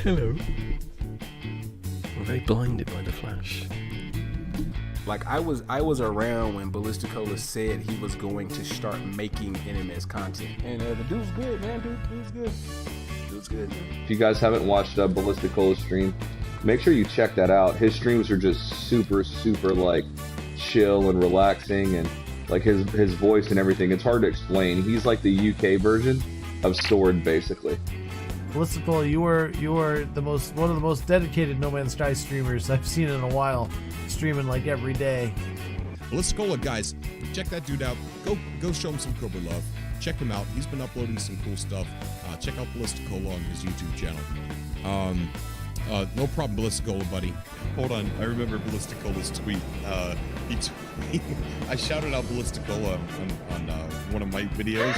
Hello. We're very blinded by the flash. Like I was around when ballisticola said he was going to start making NMS content, and the dude's good, man. Dude's good, man. If you guys haven't watched ballisticola's stream, make sure you check that out. His streams are just super like chill and relaxing, and like his voice and everything. It's hard to explain. He's like the UK version of Sword, basically. Ballisticola, you are one of the most dedicated No Man's Sky streamers I've seen in a while, streaming like every day. Ballisticola, guys, check that dude out. Go show him some Cobra love. Check him out. He's been uploading some cool stuff. Check out Ballisticola on his YouTube channel. No problem, Ballisticola, buddy. Hold on, I remember Ballisticola's tweet. I shouted out Ballisticola on one of my videos,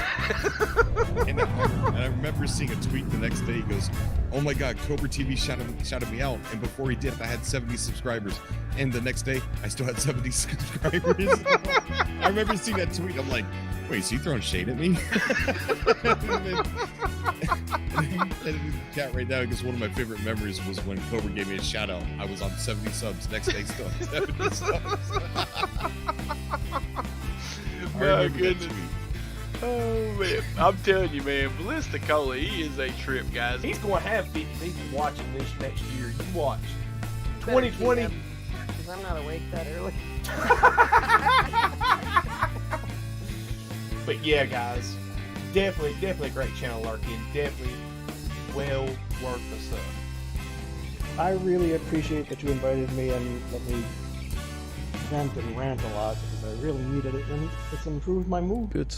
and I remember seeing a tweet the next day. He goes, "Oh my God, Cobra TV shouted me out," and before he did, I had 70 subscribers, and the next day, I still had 70 subscribers. I remember seeing that tweet. I'm like, wait, is he throwing shade at me? And in the chat right now, because one of my favorite memories was when Cobra gave me a shout out. I was on 70 subs. Next day, still on 70 subs. My goodness. Oh man, I'm telling you, man, Ballisticola, he is a trip, guys. He's going to have 50 people watching this next year. You watch. 2020. Because I'm not awake that early. But yeah, guys, definitely great channel, Larkin. Definitely well worth the sub. I really appreciate that you invited me and let me vent and rant a lot because I really needed it, and it's improved my mood. Good.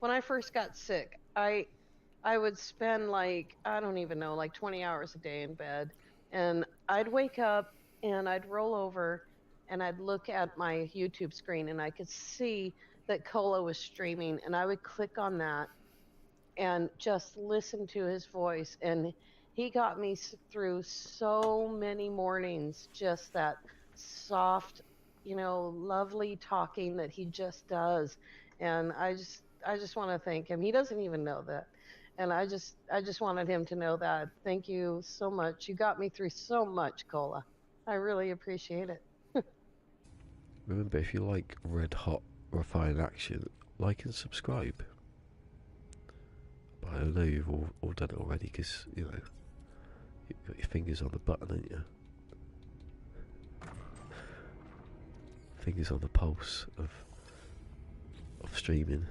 When I first got sick, I would spend like, I don't even know, like 20 hours a day in bed. And I'd wake up and I'd roll over and I'd look at my YouTube screen and I could see that Cola was streaming, and I would click on that and just listen to his voice. And he got me through so many mornings, just that soft, lovely talking that he just does. And I just want to thank him. He doesn't even know that. And I just wanted him to know that. Thank you so much. You got me through so much, Cola. I really appreciate it. Remember, if you like red hot refined action, like and subscribe. But I know you've all done it already because, you've got your fingers on the button, haven't you? Fingers on the pulse of streaming.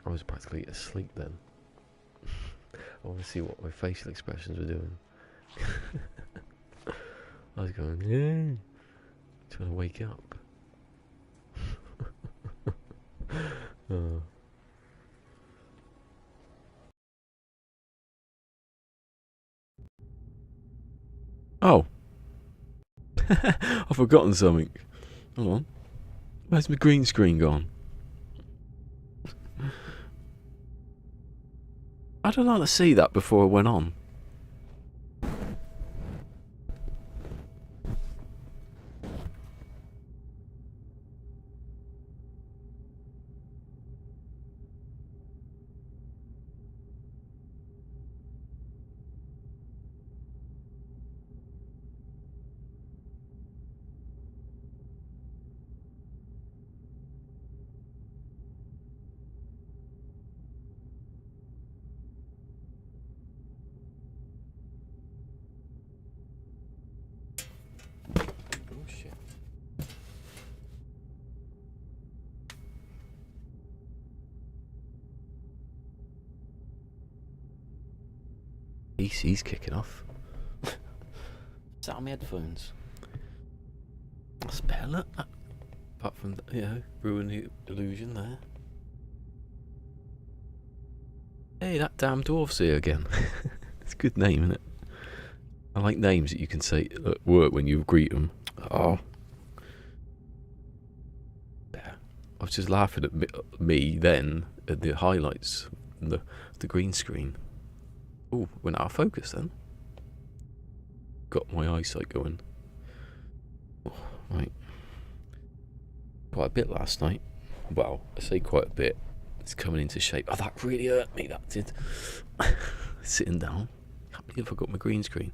I was practically asleep then. I want to see what my facial expressions were doing. I was going, yeah, trying to wake up. Oh. I've forgotten something. Hold on. Where's my green screen gone? I don't know how to see that before I went on. PC's kicking off. Sat on my headphones. That's better, look. Apart from, ruin the illusion there. Hey, that damn dwarf's here again. It's a good name, isn't it? I like names that you can say at work when you greet them. Oh. Yeah. I was just laughing at me then at the highlights, the green screen. Oh, went out of focus then. Got my eyesight going. Oh, right. Quite a bit last night. Well, I say quite a bit. It's coming into shape. Oh, that really hurt me, that did. Sitting down. Can't believe I got my green screen.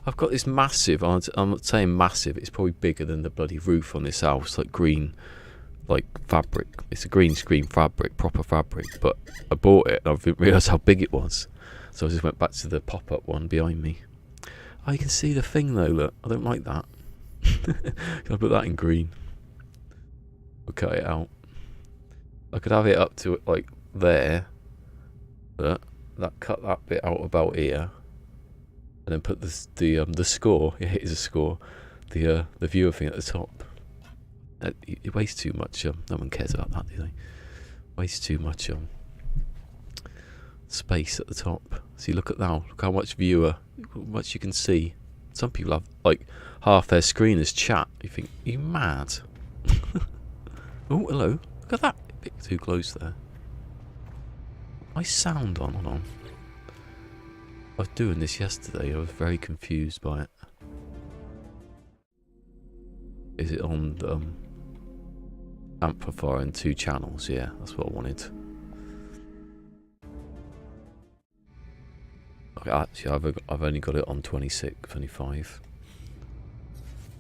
I've got this massive, I'm not saying massive, it's probably bigger than the bloody roof on this house, like green, like fabric. It's a green screen fabric, proper fabric, but I bought it and I didn't realise how big it was. So I just went back to the pop-up one behind me. Oh, you can see the thing though, look. I don't like that. Can I put that in green? We'll cut it out. I could have it up to like there, but cut that bit out about here, and then put the score. Yeah, it is a score. The viewer thing at the top. It wastes too much. No one cares about that, do they? Wastes too much space at the top. See, look at now. Look how much much you can see. Some people have like half their screen as chat. You think, are you mad? Oh, hello. Look at that. A bit too close there. My sound on. Hold on. I was doing this yesterday. I was very confused by it. Is it on the amplifier and 2 channels? Yeah, that's what I wanted. Actually, I've only got it on 26, 25.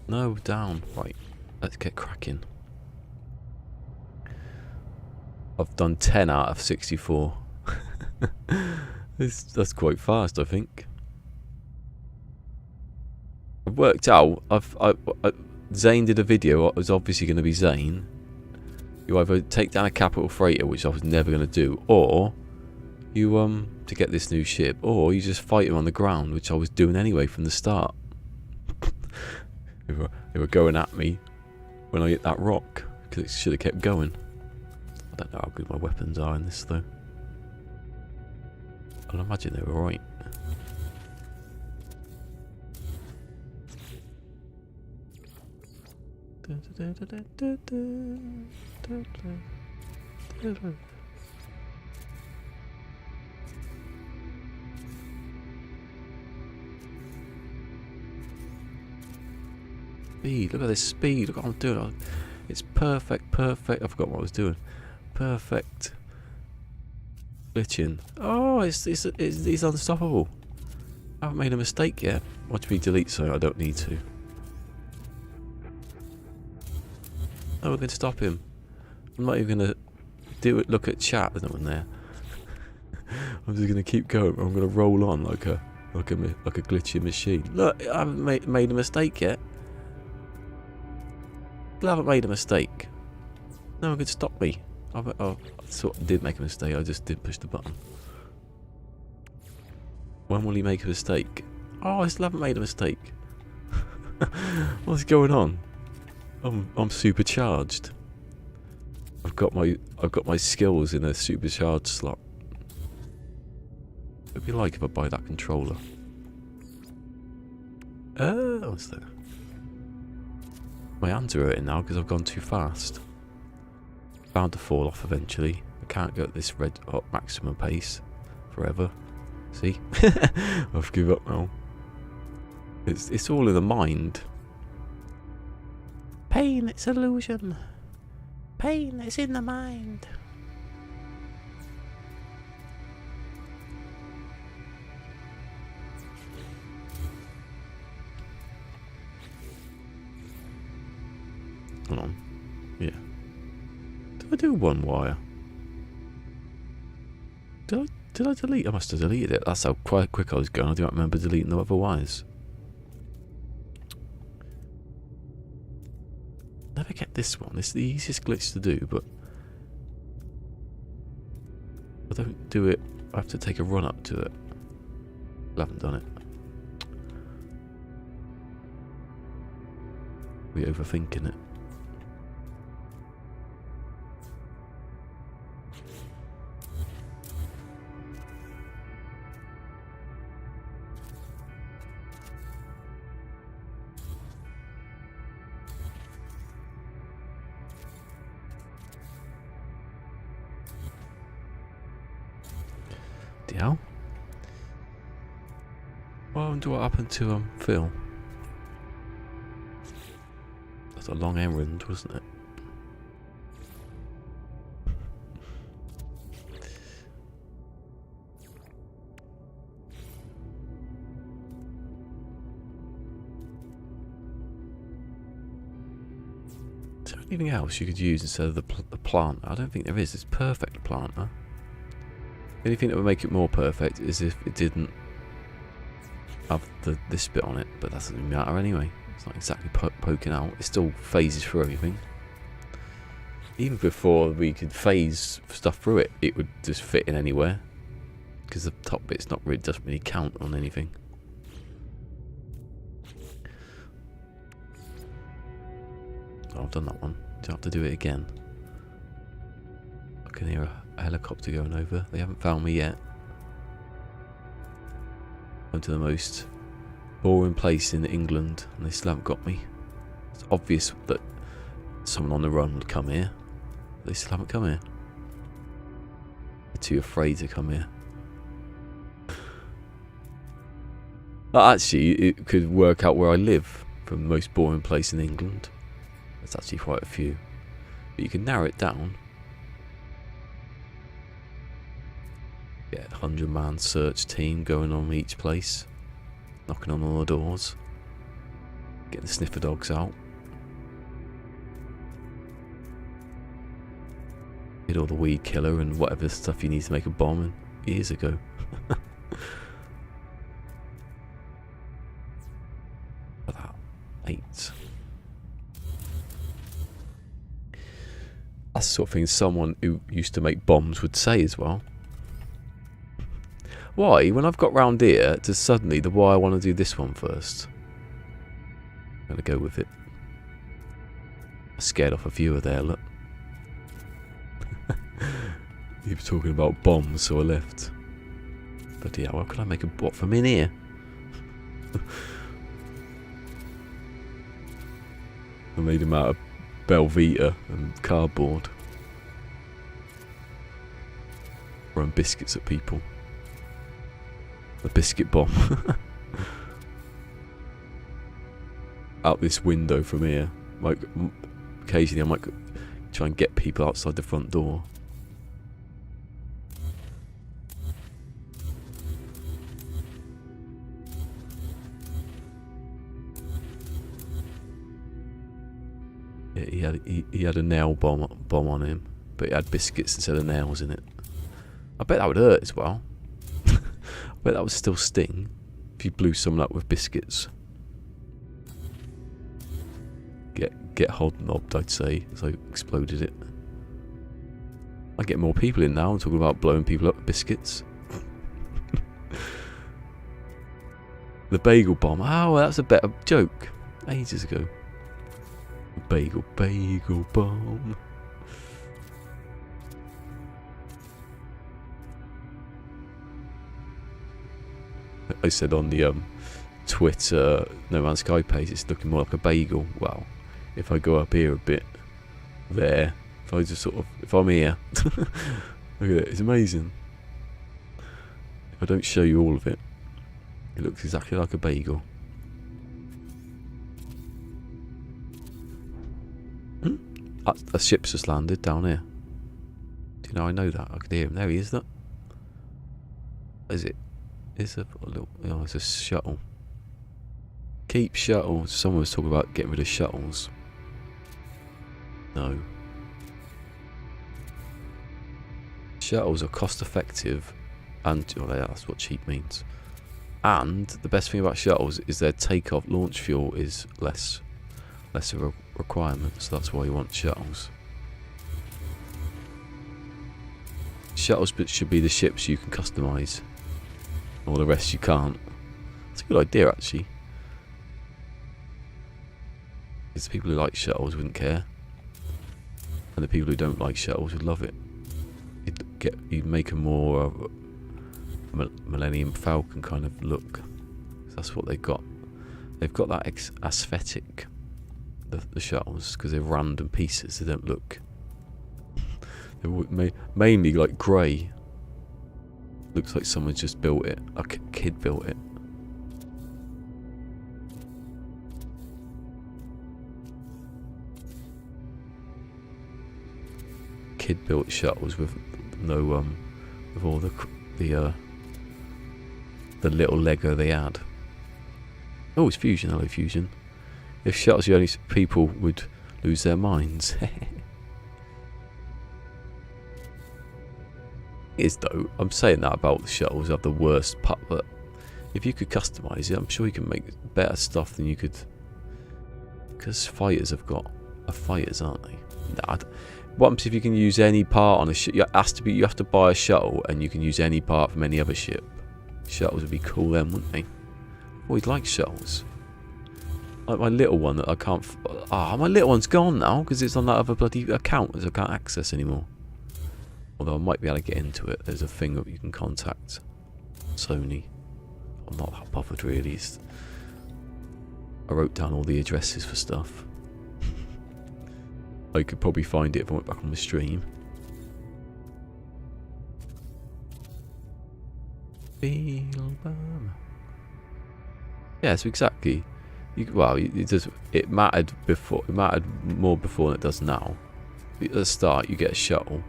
No, down. Right, let's get cracking. I've done 10 out of 64. That's quite fast, I think. I've worked out. Zane did a video. It was obviously going to be Zane. You either take down a capital freighter, which I was never going to do, or you to get this new ship, or you just fight him on the ground, which I was doing anyway from the start. They were going at me when I hit that rock because it should have kept going. I don't know how good my weapons are in this though. I'll imagine they were right. Speed, look at this speed, look what I'm doing. It's perfect. I forgot what I was doing. Perfect. Glitching. Oh, it's unstoppable. I haven't made a mistake yet. Watch me delete something I don't need to. Oh, we're going to stop him. I'm not even going to do it. Look at chat. There's no one there. I'm just going to keep going. I'm going to roll on like a glitchy machine. Look, I haven't made a mistake yet. I haven't made a mistake. No one could stop me. I sort of did make a mistake. I just did push the button. When will he make a mistake? Oh, I still haven't made a mistake. What's going on? I'm supercharged. I've got my skills in a supercharged slot. What'd it be like if I buy that controller? What's that? My hands are hurting now because I've gone too fast. Bound to fall off eventually. I can't go at this red hot maximum pace forever. See? I've given up now. It's all in the mind. Pain, it's illusion. Pain, it's in the mind. Hold on. Yeah. Did I do one wire? Did I delete? I must have deleted it. That's how quite quick I was going. I don't remember deleting the other wires. Never get this one. It's the easiest glitch to do, but I don't do it. I have to take a run up to it. I haven't done it. We're overthinking it. Bloody hell. Well, I wonder what happened to Phil. That's a long errand, wasn't it? Is there anything else you could use instead of the plant? I don't think there is. It's perfect planter. The only thing that would make it more perfect is if it didn't have this bit on it, but that doesn't matter anyway. It's not exactly poking out. It still phases through everything. Even before we could phase stuff through it, it would just fit in anywhere. Because the top bit's doesn't really count on anything. Oh, I've done that one. Do I have to do it again? I can hear a helicopter going over. They haven't found me yet. I'm to the most boring place in England and they still haven't got me. It's obvious that someone on the run would come here. They still haven't come here. They're too afraid to come here. But actually, it could work out where I live from the most boring place in England. There's actually quite a few. But you can narrow it down. Get a 100-man search team going on each place. Knocking on all the doors. Getting the sniffer dogs out. Get all the weed killer and whatever stuff you need to make a bomb years ago. For that. 8. That's the sort of thing someone who used to make bombs would say as well. Why, when I've got round here, to suddenly why I want to do this one first? I'm going to go with it. I scared off a viewer there, look. He was talking about bombs, so I left. But yeah, well, could I make a bot from in here? I made him out of Belvita and cardboard. Throwing biscuits at people. A biscuit bomb. Out this window from here. Like, occasionally I might try and get people outside the front door. Yeah, he had a nail bomb on him, but it had biscuits instead of nails in it. I bet that would hurt as well. I bet that would still sting if you blew someone up with biscuits. Get hobnobbed, I'd say, as I exploded it. I get more people in now. I'm talking about blowing people up with biscuits. The bagel bomb. Oh, that's a better joke. Ages ago. Bagel bomb. I said on the Twitter No Man's Sky page, it's looking more like a bagel. Well, if I go up here a bit, there. If I just if I'm here, look at it. It's amazing. If I don't show you all of it, it looks exactly like a bagel. A ship's just landed down here. Do you know I know that? I could hear him. There he is, look. Is it? It's a little. Oh, it's a shuttle. Keep shuttles. Someone was talking about getting rid of shuttles. No. Shuttles are cost effective, and that's what cheap means. And the best thing about shuttles is their takeoff launch fuel is less of a requirement, so that's why you want shuttles. Shuttles should be the ships you can customise. All the rest you can't. It's a good idea, actually. Because the people who like shuttles wouldn't care, and the people who don't like shuttles would love it. You'd make a more Millennium Falcon kind of look. That's what they've got. They've got that aesthetic. The shuttles, because they're random pieces. They don't look. They're mainly like grey. Looks like someone just built it. A kid built it. Kid built shuttles with no with all the little Lego they had. Oh, it's Fusion. Hello, Fusion. If shuttles the only people would lose their minds. It is though. I'm saying that about the shuttles have the worst part, but if you could customize it, I'm sure you can make better stuff than you could. Because fighters are fighters, aren't they? What happens if you can use any part on a ship? You have to buy a shuttle, and you can use any part from any other ship. Shuttles would be cool then, wouldn't they? Always like shuttles. Like my little one that I can't. My little one's gone now because it's on that other bloody account that I can't access anymore. Although I might be able to get into it. There's a thing that you can contact Sony. I'm not that bothered really. I wrote down all the addresses for stuff. I could probably find it if I went back on the stream. Beeblebum. Yeah, so exactly. It mattered before. It mattered more before than it does now. At the start, you get a shuttle.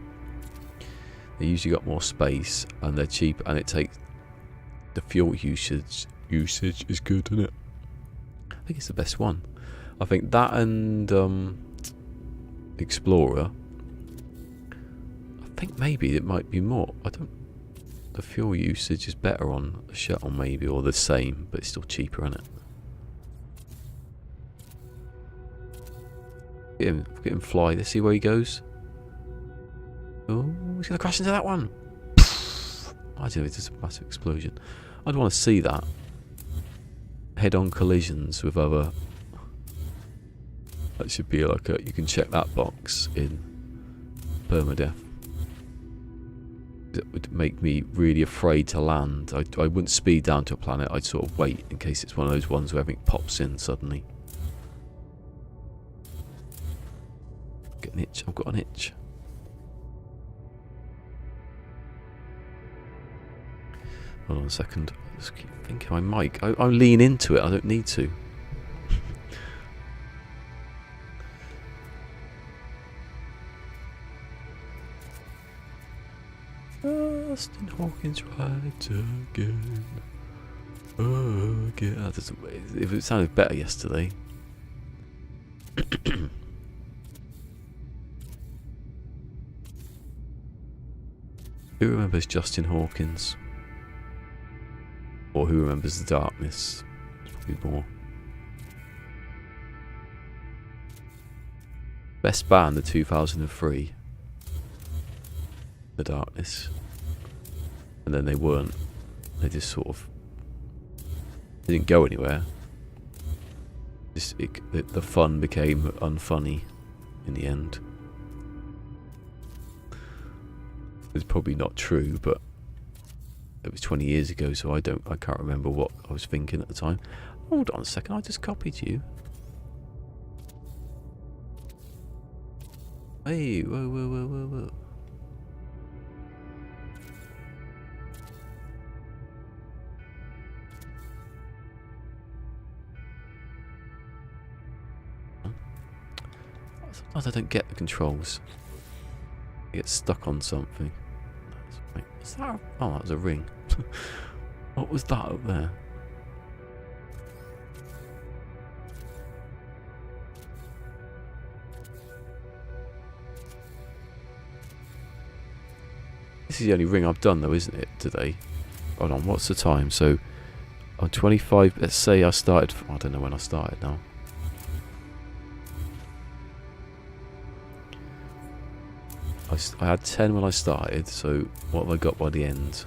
They usually got more space, and they're cheap, and it takes the fuel usage. Usage is good, isn't it? I think it's the best one. I think that and Explorer. I think maybe it might be more. The fuel usage is better on a shuttle, maybe, or the same, but it's still cheaper, isn't it? Get him fly. Let's see where he goes. Oh, he's going to crash into that one. Imagine if it's just a massive explosion. I'd want to see that. Head-on collisions with other... That should be like you can check that box in permadeath. It would make me really afraid to land. I wouldn't speed down to a planet. I'd sort of wait in case it's one of those ones where everything pops in suddenly. Get an itch. I've got an itch. Hold on a second. I just keep thinking my mic. I lean into it. I don't need to. Justin Hawkins right again. Oh, again. If it sounded better yesterday. Who remembers Justin Hawkins? Or who remembers The Darkness? Probably more. Best band of 2003. The Darkness. And then they weren't. They just sort of... They didn't go anywhere. The fun became unfunny in the end. It's probably not true, but it was 20 years ago, so I can't remember what I was thinking at the time. Hold on a second, I just copied you. Hey, whoa. Sometimes I don't get the controls. I get stuck on something. What's that? Oh, that was a ring. What was that up there? This is the only ring I've done though, isn't it, today? Hold on, what's the time? So, I'm 25, let's say I started... I don't know when I started now. I had 10 when I started, so what have I got by the end?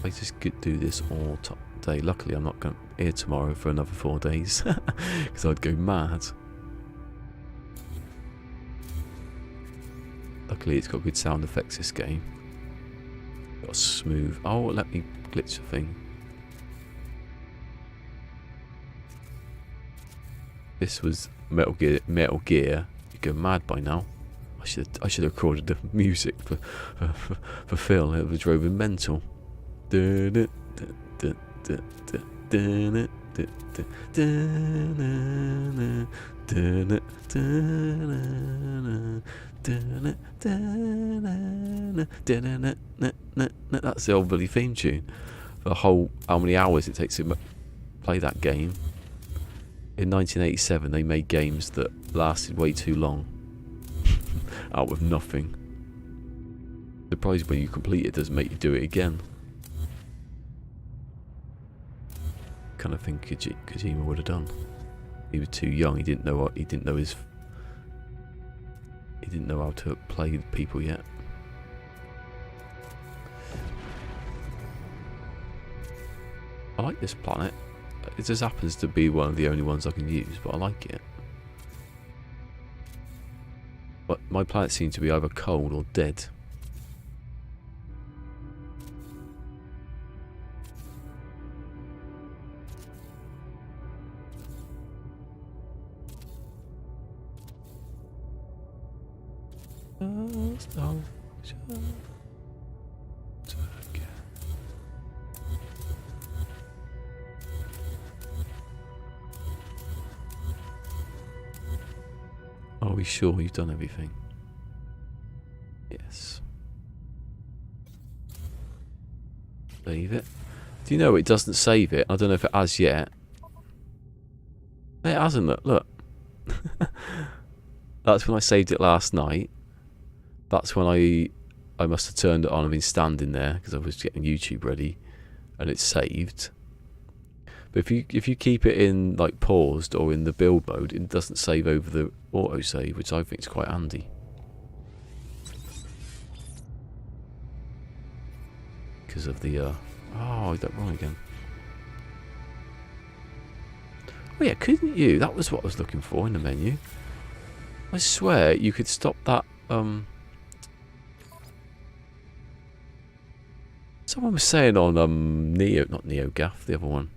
I just could do this all day. Luckily I'm not going to here tomorrow for another 4 days, because I'd go mad. Luckily it's got good sound effects, this game. Got a smooth... Oh, let me glitch the thing. This was Metal Gear. You'd go mad by now. I I should have recorded the music for Phil. It would drove him mental. That's the old bloody theme tune. For the whole, how many hours it takes to play that game. In 1987, they made games that lasted way too long. Out of nothing. Surprised when you complete it doesn't make you do it again. Kind of thing Kojima would have done. He was too young. He didn't know what. He didn't know how to play with people yet. I like this planet. It just happens to be one of the only ones I can use, but I like it. But my planet seems to be either cold or dead. Are we sure you've done everything? Yes. Save it. Do you know it doesn't save it? I don't know if it has yet. It hasn't, look. That's when I saved it last night. That's when I must have turned it on. I've been standing there because I was getting YouTube ready, and it's saved. But if you keep it in like paused or in the build mode, it doesn't save over the autosave, which I think is quite handy. Because of the oh, I got wrong again. Oh yeah, couldn't you? That was what I was looking for in the menu. I swear you could stop that. Someone was saying on not NeoGAF, the other one,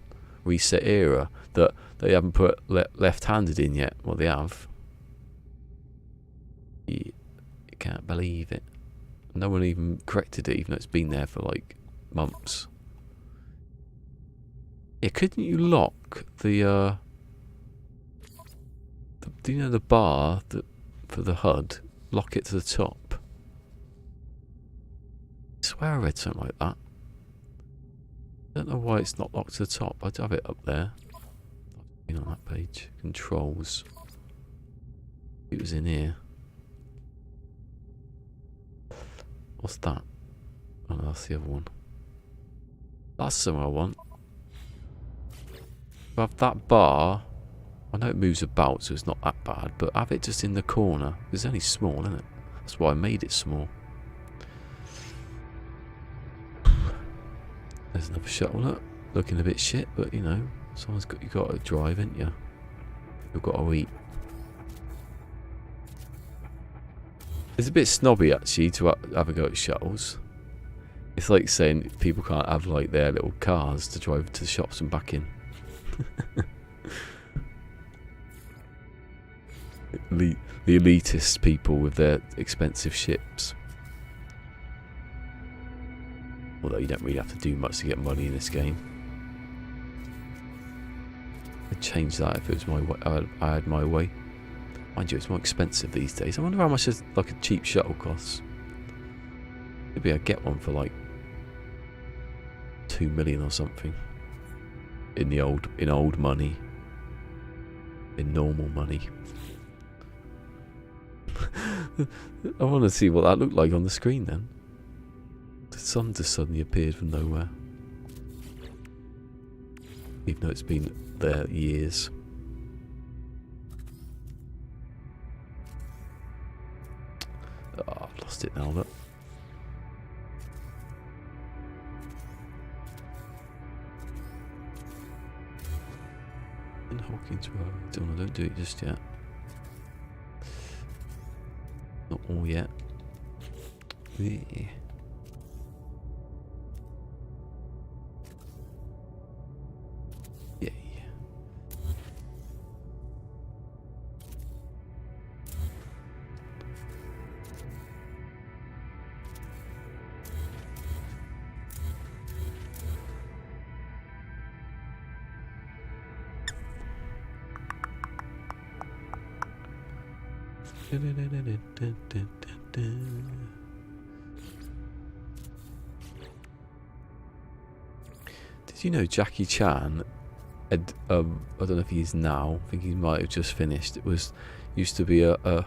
Reset Era, that they haven't put left-handed in yet. Well, they have. You can't believe it. No one even corrected it, even though it's been there for like months. Yeah, couldn't you lock the do you know the bar for the HUD? Lock it to the top. I swear I read something like that. I don't know why it's not locked to the top. I'd have it up there. On that page. Controls. It was in here. What's that? Oh no, that's the other one. That's something I want. Have that bar. I know it moves about, so it's not that bad, but have it just in the corner. It's only small, isn't it? That's why I made it small. There's another shuttle, look. Looking a bit shit, but you know, you got to drive, ain't you? You've got to eat. It's a bit snobby actually to have a go at shuttles. It's like saying people can't have like their little cars to drive to the shops and back in. The elitist people with their expensive ships. Although you don't really have to do much to get money in this game. I'd change that if it was my way. I had my way. Mind you, it's more expensive these days. I wonder how much like a cheap shuttle costs. Maybe I'd get one for like 2 million or something. In old money. In normal money. I want to see what that looked like on the screen then. The sun just suddenly appeared from nowhere. Even though it's been there years. Oh, I've lost it now, look. In Hawkins Road. Oh, don't do it just yet. Not all yet. Yeah. Yeah. Did you know Jackie Chan had, I don't know if he is now, I think he might have just finished, used to be a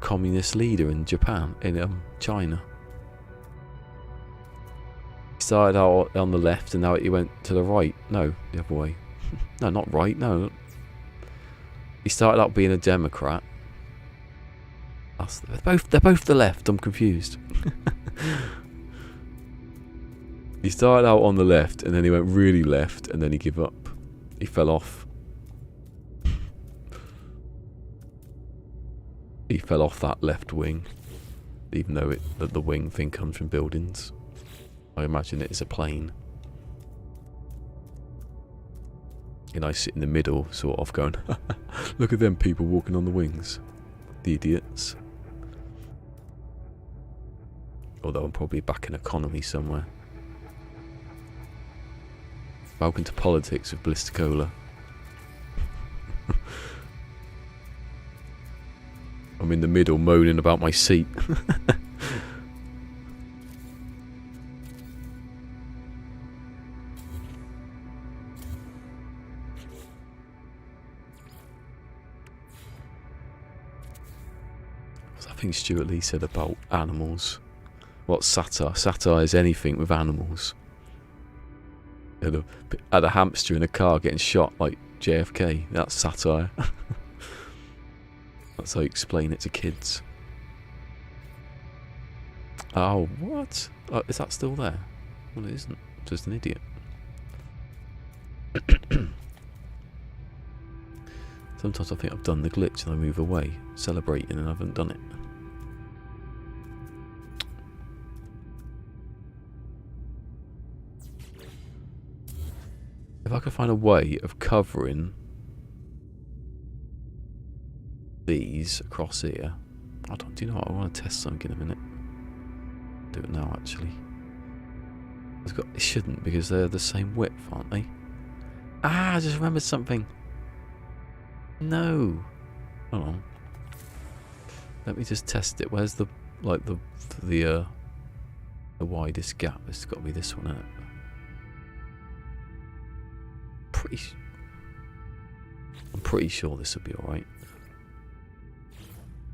communist leader in Japan, in China. He started out on the left and now he went to the right. No, the other way. No, not right, no. He started out being a Democrat. They're both the left, I'm confused. He started out on the left and then he went really left and then he gave up. He fell off. He fell off that left wing, even though the wing thing comes from buildings. I imagine it is a plane. And I sit in the middle, sort of going, look at them people walking on the wings. The idiots. Although I'm probably back in economy somewhere. Welcome to politics with ballisticola. I'm in the middle moaning about my seat. I think Stuart Lee said about animals. What's satire? Satire is anything with animals. Had a hamster in a car getting shot like JFK. That's satire. That's how you explain it to kids. Oh, what? Oh, is that still there? Well, it isn't. Just an idiot. Sometimes I think I've done the glitch and I move away, celebrating, and I haven't done it. If I could find a way of covering these across here, do you know what? I want to test something in a minute. Do it now, actually. It shouldn't, because they're the same width, aren't they? Ah, I just remembered something. No. Hold on. Let me just test it. Where's the widest gap? It's got to be this one, isn't it? I'm pretty sure this will be alright.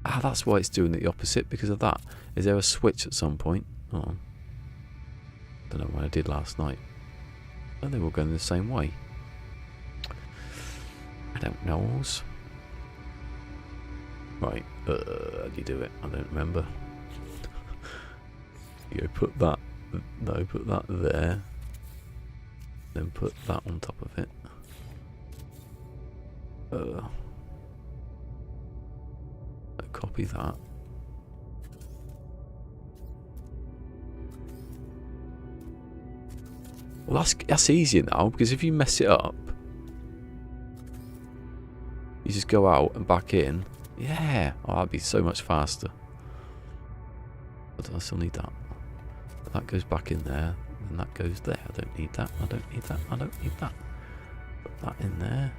Ah, that's why it's doing it the opposite, because of that. Is there a switch at some point? Hold on. Don't know what I did last night. And they were going the same way. I don't know. Right, how do you do it? I don't remember. You put that, no, put that there. Then put that on top of it. Copy that. Well, that's easier now, because if you mess it up, you just go out and back in. Yeah, oh, that'd be so much faster. But I still need that. That goes back in there, and that goes there. I don't need that. I don't need that. I don't need that. Put that in there.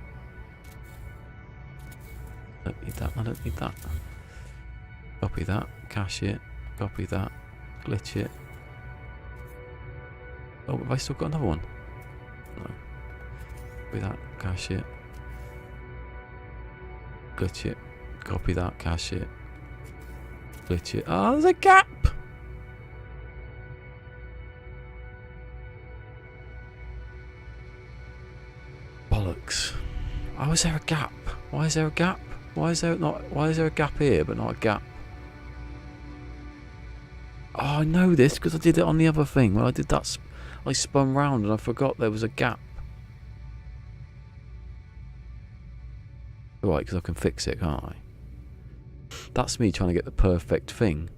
I don't need that. I don't need that. Copy that. Cache it. Copy that. Glitch it. Oh, have I still got another one? No. Copy that. Cache it. Glitch it. Copy that. Cache it. Glitch it. Oh, there's a gap! Bollocks. Why is there a gap? Why is there a gap? Why is there a gap here but not a gap? Oh, I know this because I did it on the other thing. When I did that, I spun round and I forgot there was a gap. Right, because I can fix it, can't I? That's me trying to get the perfect thing.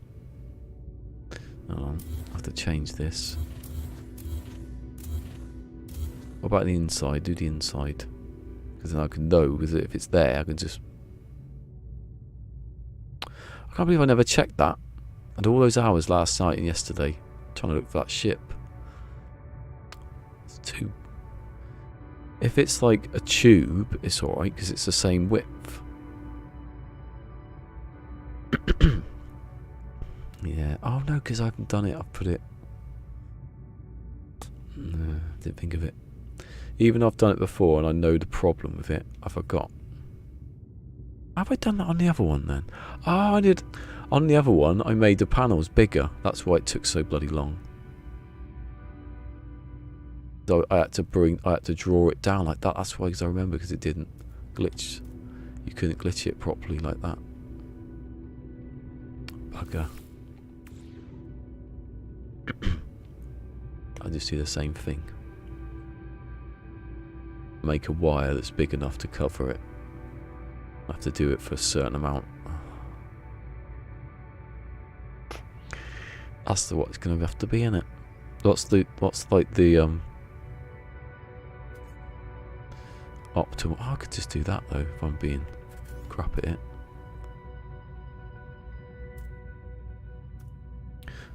Hold on, I have to change this. What about the inside? Do the inside. Because then I can know, because if it's there, I can just... I can't believe I never checked that. I had all those hours last night and yesterday trying to look for that ship. It's too... If it's like a tube, it's alright, because it's the same width. Yeah. Oh no, because I haven't done it. I've put it. No, didn't think of it. Even though I've done it before and I know the problem with it, I forgot. Have I done that on the other one then? Oh, I did. On the other one, I made the panels bigger. That's why it took so bloody long. So I had to draw it down like that. That's why, because I remember, because it didn't glitch. You couldn't glitch it properly like that. Bugger. I just do the same thing. Make a wire that's big enough to cover it. I have to do it for a certain amount. That's what it's going to have to be, innit? What's like the optimal? Oh, I could just do that though if I'm being crap at it.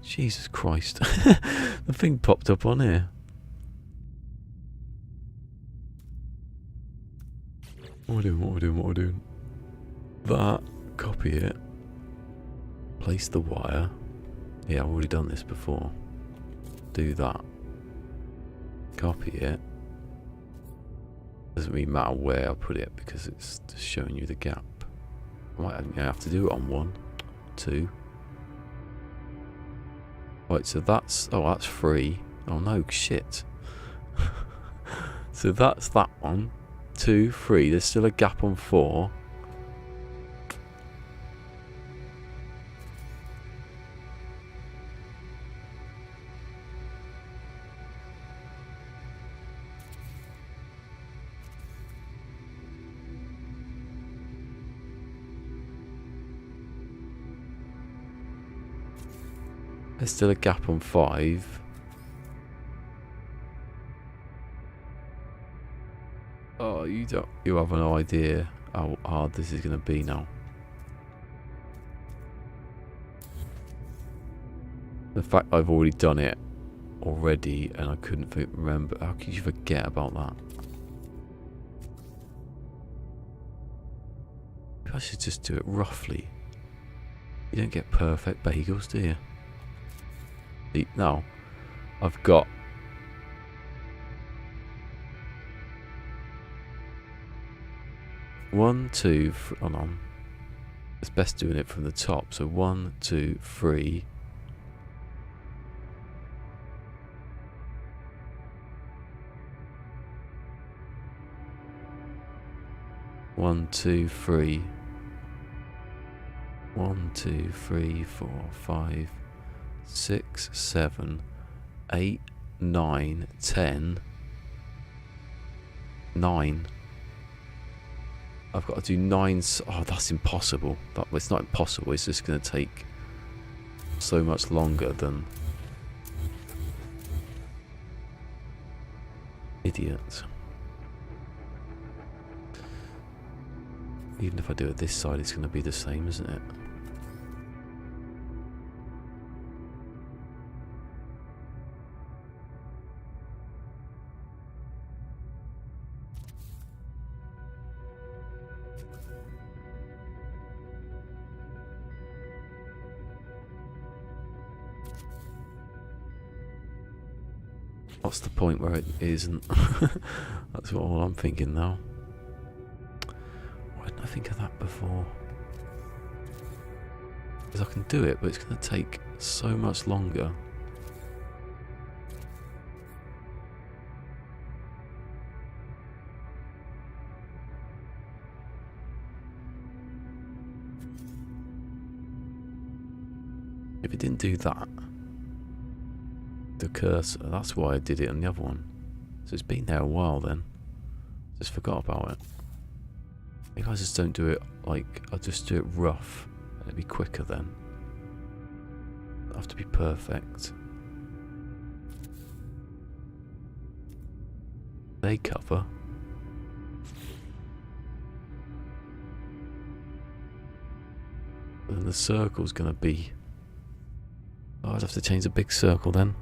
Jesus Christ! The thing popped up on here. What are we doing? That, copy it, place the wire. Yeah, I've already done this before. Do that. Copy it. Doesn't really matter where I put it because it's just showing you the gap. I might have to do it on 1, 2. Right, so that's... Oh, that's 3. Oh no, shit. So that's that one. 2, 3. There's still a gap on 4. There's still a gap on 5. Oh, you have no idea how hard this is going to be now. The fact I've already done it already and I couldn't remember. How could you forget about that? I should just do it roughly. You don't get perfect bagels, do you? Now, I've got one, two, hold on. It's best doing it from the top. So 1, 2, 3. One, 2, 3. 1, 2, 3, 4, 5, 6, 7, 8, 9, 10, 9. I've got to do 9. Oh, that's impossible. It's not impossible. It's just going to take so much longer than idiots. Even if I do it this side, it's going to be the same, isn't it? What's the point where it isn't? That's all I'm thinking now. Why didn't I think of that before? Because I can do it, but it's going to take so much longer. If it didn't do that, the cursor, that's why I did it on the other one. So it's been there a while then. Just forgot about it. Maybe I just don't do it like, I'll just do it rough. It'll be quicker then. It'll have to be perfect. They cover. And the circle's gonna be... Oh, I'd have to change the big circle then.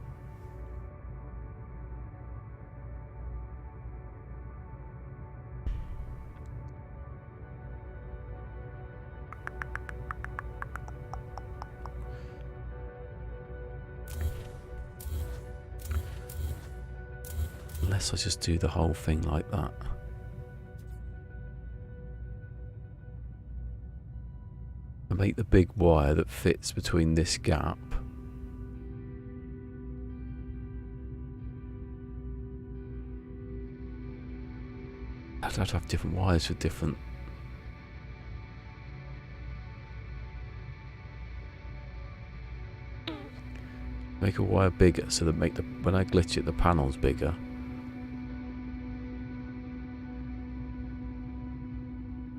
Unless I just do the whole thing like that. I make the big wire that fits between this gap. I'd have to have different wires for different. Make a wire bigger so that when I glitch it, the panel's bigger.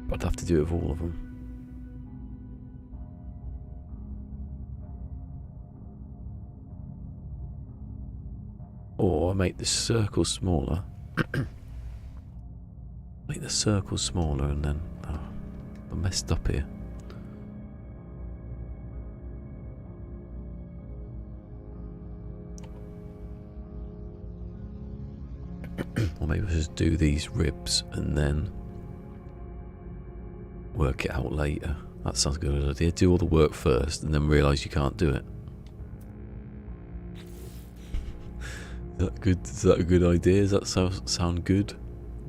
But I'd have to do it with all of them. Or I make the circle smaller. Make the circle smaller and then... Oh, I'm messed up here. Or maybe I just do these ribs and then work it out later. That sounds like a good idea. Do all the work first and then realise you can't do it. Is that good? Is that a good idea? Does that sound good?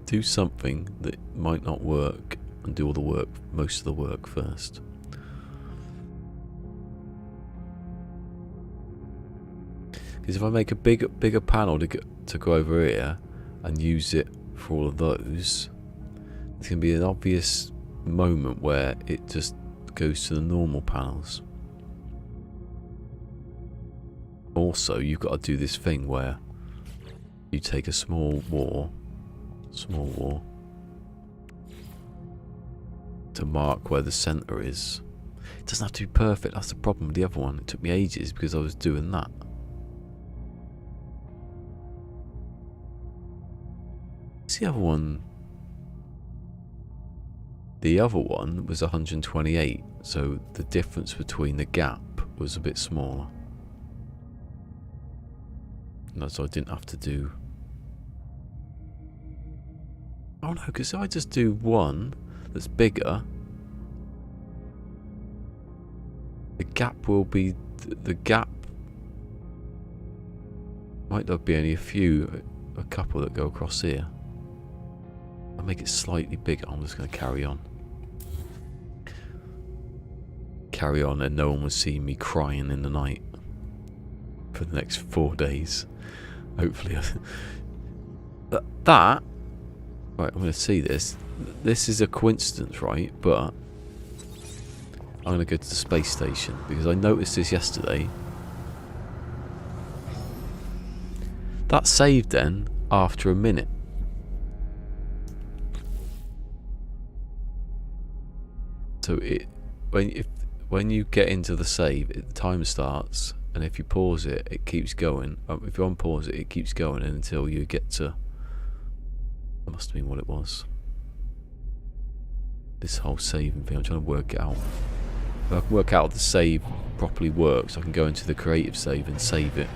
Do something that might not work and do all the work, most of the work first. Because if I make a bigger panel to go over here and use it for all of those, there's going to be an obvious moment where it just goes to the normal panels. Also, you've got to do this thing where you take a small wall to mark where the center is. It doesn't have to be perfect. That's the problem with the other one. It took me ages because I was doing that. What's the other one? The other one was 128, so the difference between the gap was a bit smaller. No, so I didn't have to do... Oh no, because if I just do one that's bigger, the gap will be... The gap might not be only a couple that go across here. I'll make it slightly bigger. I'm just going to carry on. Carry on and no one will see me crying in the night for the next 4 days. Hopefully. That... Right, I'm going to see this. This is a coincidence, right? But I'm going to go to the space station because I noticed this yesterday. That saved then after a minute. So when you get into the save, the time starts, and if you pause it, it keeps going. If you unpause it, it keeps going until you get to... That must have been what it was. This whole saving thing, I'm trying to work it out. If I can work out how the save properly works, I can go into the creative save and save it.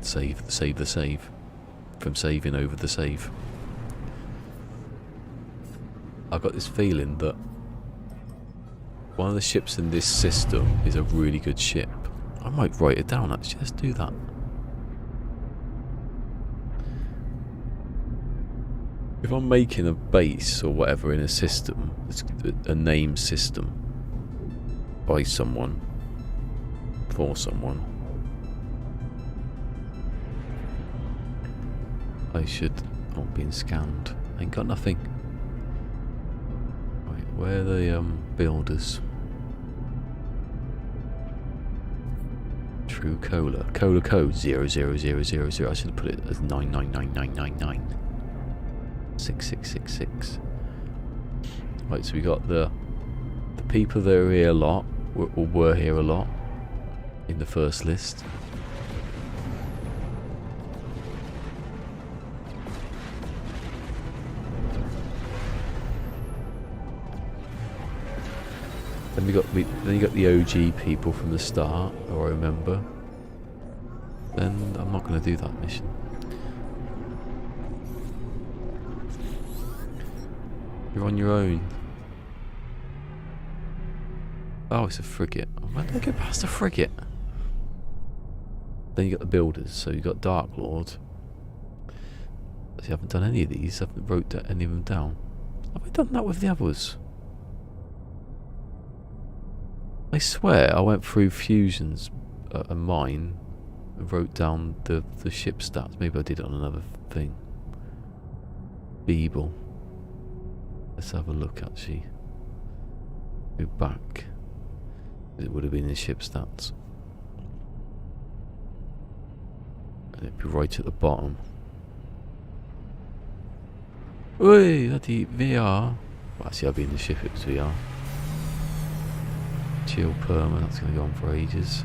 Save the save. From saving over the save. I've got this feeling that one of the ships in this system is a really good ship. I might write it down actually, let's do that. If I'm making a base or whatever in a system, it's a name system by someone, for someone, I should... Oh, being scanned. I ain't got nothing. Right, where are the builders? True Cola. Cola code 00000. I should have put it as 999999. 6666. Right, so we got the people that are here a lot, or were here a lot, in the first list. Then you got the OG people from the start, or I remember. Then I'm not going to do that mission. You're on your own. Oh, it's a frigate. When did I get past the frigate? Then you got the builders. So you got Dark Lord, I haven't done any of these. I haven't wrote any of them down. Have I done that with the others? I swear I went through Fusion's and mine and wrote down the ship stats. Maybe I did it on another thing. Beeble. Let's have a look actually. Go back. It would have been in ship stats. And it'd be right at the bottom. Oi, bloody VR. Well, actually, I'll be in the ship, it was VR. Chill perma, that's going to go on for ages.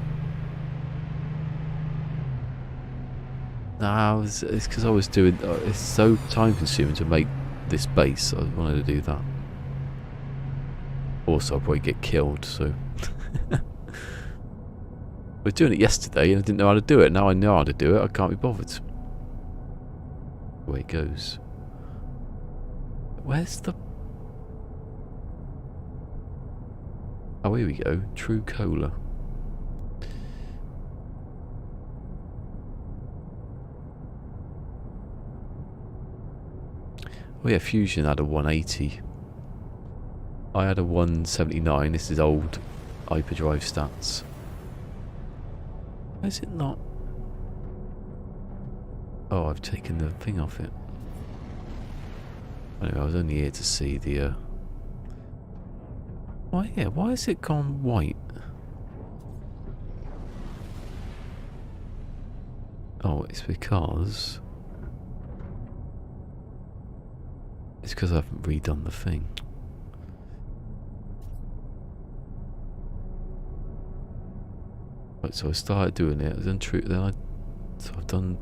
No, it's because I was doing. It's so time consuming to make this base, I wanted to do that. Also, I'll probably get killed, so. I was doing it yesterday and I didn't know how to do it. Now I know how to do it, I can't be bothered. The way it goes. Where's the... Oh, here we go. True Cola. Oh yeah, Fusion had a 180. I had a 179. This is old hyperdrive stats. Why is it not? Oh, I've taken the thing off it. Anyway, I was only here to see the... Why, yeah, why has it gone white? Oh, it's because... It's because I haven't redone the thing. Right, so I started doing it. So I've done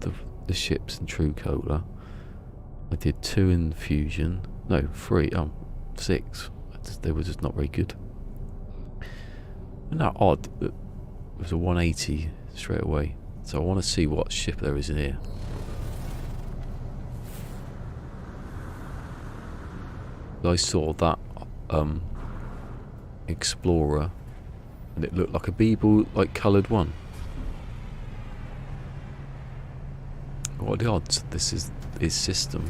the ships in True Cola. I did 2 in Fusion. No, 3. 6. They were just not very good. Isn't that odd that it was a 180 straight away? So I want to see what ship there is in here. I saw that Explorer, and it looked like a Beeble, like coloured one. What are the odds? This is his system.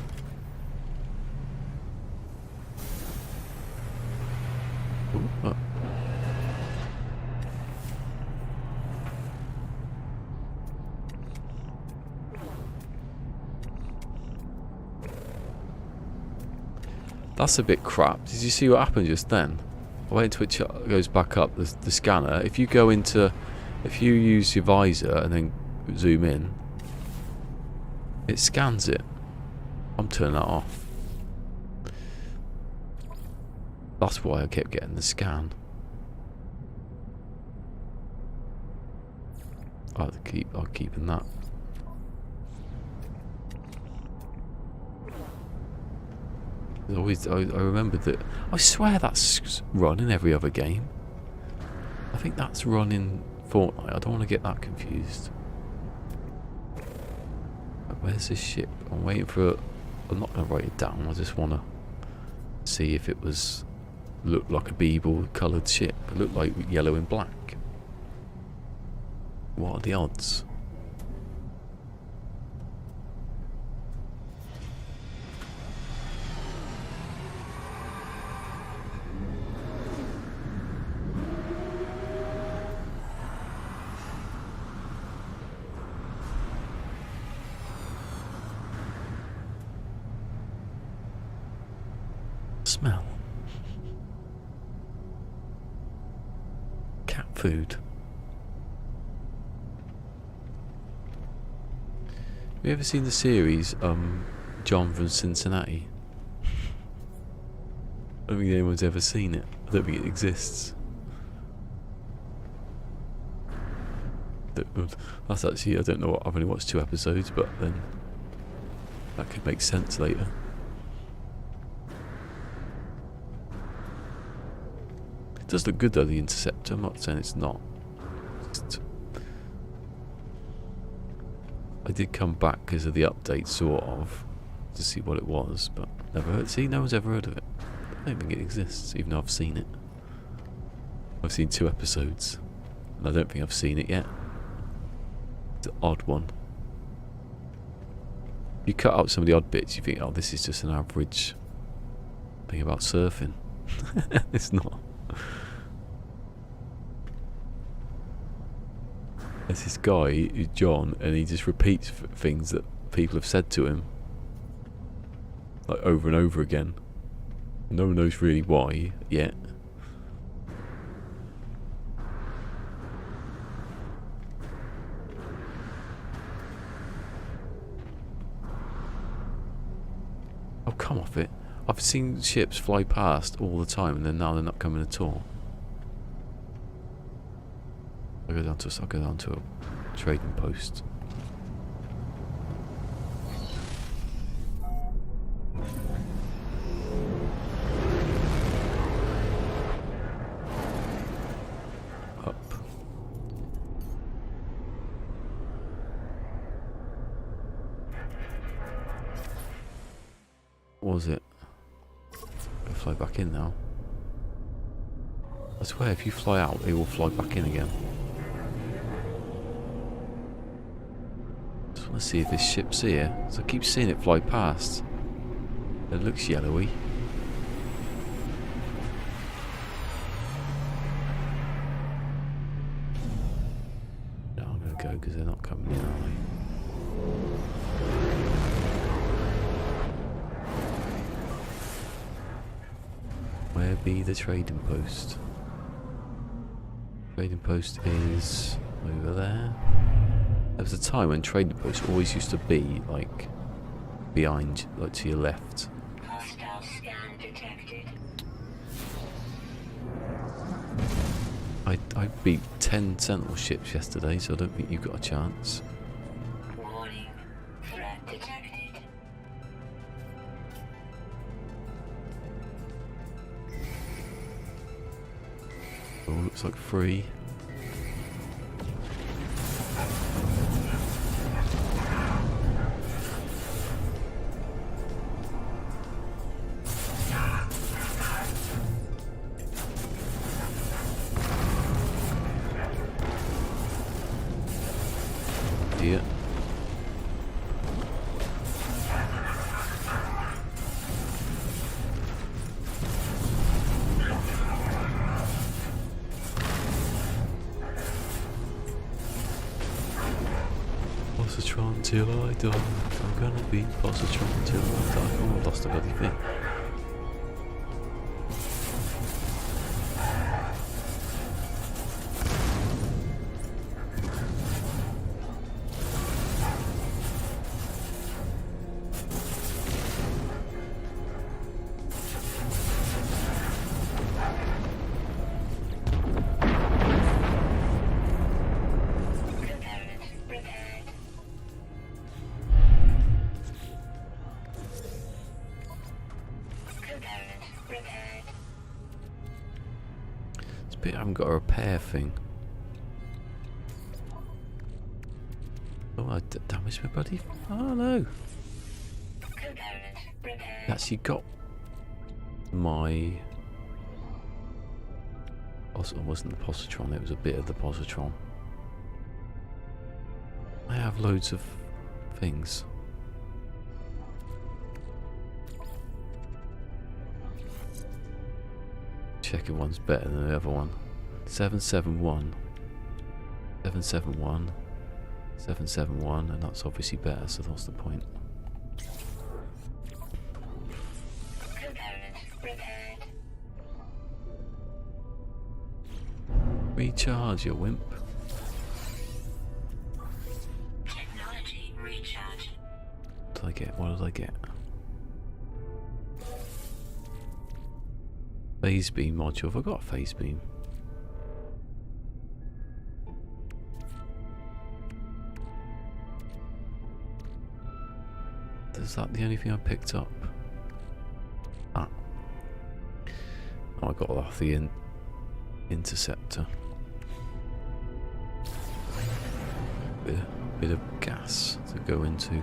Ooh, oh. That's a bit crap. Did you see what happened just then? I wait until it goes back up, the scanner. If you use your visor and then zoom in, it scans it. I'm turning that off. That's why I kept getting the scan. I'm keeping that. I remembered that. I swear that's run in every other game. I think that's run in Fortnite. I don't want to get that confused. Where's this ship? I'm waiting for it. I'm not going to write it down. I just want to see if it looked like a Beeble coloured ship. It looked like yellow and black. What are the odds? Smell. Cat food. Have you ever seen the series John from Cincinnati? I don't think anyone's ever seen it. I don't think it exists. That's actually, I don't know, I've only watched 2 episodes, but then that could make sense later. It does look good though, the Interceptor. I'm not saying it's not. I did come back because of the update, sort of, to see what it was, but never heard. See, no one's ever heard of it. I don't think it exists, even though I've seen it. I've seen 2 episodes, and I don't think I've seen it yet. It's an odd one. You cut out some of the odd bits, you think, oh, this is just an average thing about surfing. It's not. There's this guy, John, and he just repeats things that people have said to him, like over and over again. No one knows really why yet. Oh, come off it. I've seen ships fly past all the time, and then now they're not coming at all. I'll go down to a trading post. Up. What was it? I'll fly back in now. I swear, if you fly out, it will fly back in again. Just want to see if this ship's here. So I keep seeing it fly past. It looks yellowy. No, I'm going to go because they're not coming in, are they? Where be the trading post? Trading post is over there. There was a time when trading posts always used to be like behind, like to your left. Hostile scan detected. I beat 10 Sentinel ships yesterday, so I don't think you've got a chance. Warning. Threat detected. Oh, looks like 3. Yeah. Positron till I die. I'm gonna be positron till I die. Oh, I lost the bloody thing. I haven't got a repair thing. Oh, I damaged my bloody... Oh no! Actually got my... Also, it wasn't the positron, it was a bit of the positron. I have loads of things. Check if one's better than the other one. 771, 771, 771, and that's obviously better, so that's the point. Recharge, you wimp. Technology recharge. What did I get? What did I get? Phase beam module. Have I got a phase beam? Is that the only thing I picked up? Ah. Oh, I got off the Interceptor. Bit of gas to go into.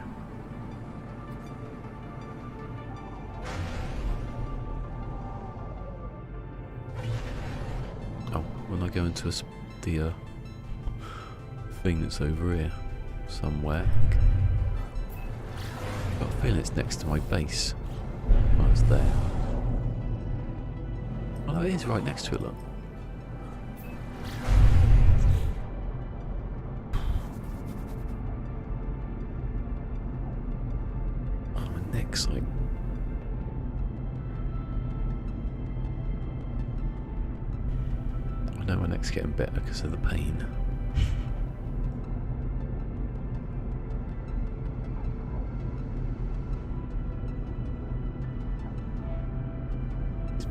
Oh, when I go into the thing that's over here somewhere. feeling it's next to my base. Oh, it's there. Oh, it is right next to it, look. Oh, my neck's like... I know my neck's getting better because of the pain.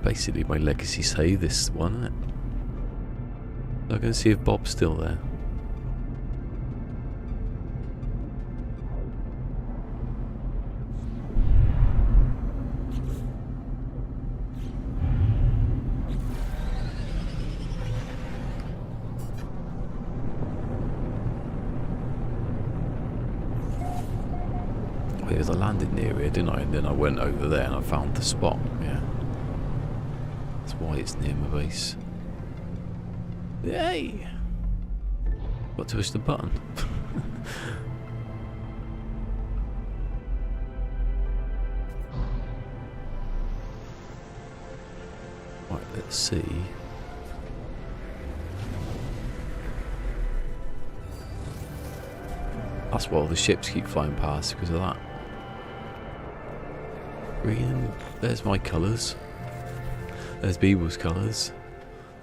Basically my legacy save, this one, isn't it? I'm going to see if Bob's still there. Because I landed near here, didn't I? And then I went over there and I found the spot, yeah. That's why it's near my base. Yay! Got to push the button. Right, let's see. That's why all the ships keep flying past, because of that. Green, there's my colours. There's Beeble's colours.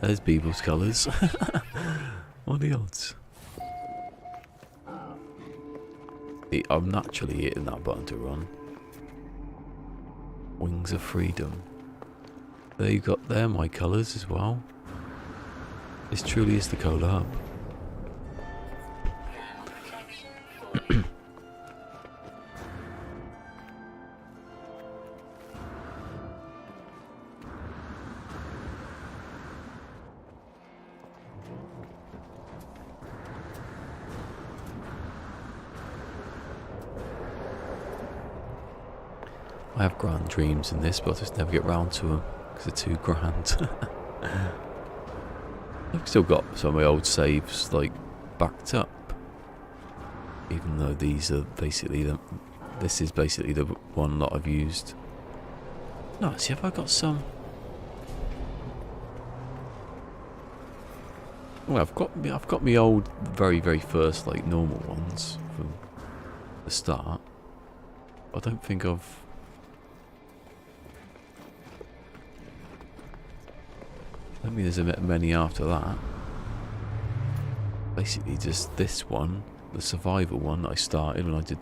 There's Beeble's colours. What are the odds? I'm naturally hitting that button to run. Wings of Freedom. There you got there my colours as well. This truly is the Cola Hub. I have grand dreams in this, but I just never get round to them because they're too grand. I've still got some of my old saves like backed up, even though these are basically the. This is basically the one that I've used. No, see, have I got some? Well, I've got my old, very first like normal ones from the start. I don't think I've. I don't think there's many after that. Basically just this one, the survival one that I started when I did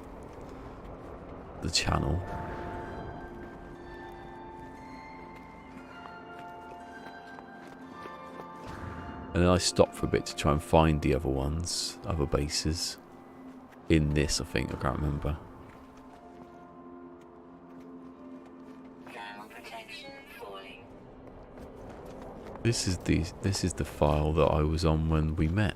the channel. And then I stopped for a bit to try and find the other ones, other bases. In this, I think, I can't remember. This is the file that I was on when we met.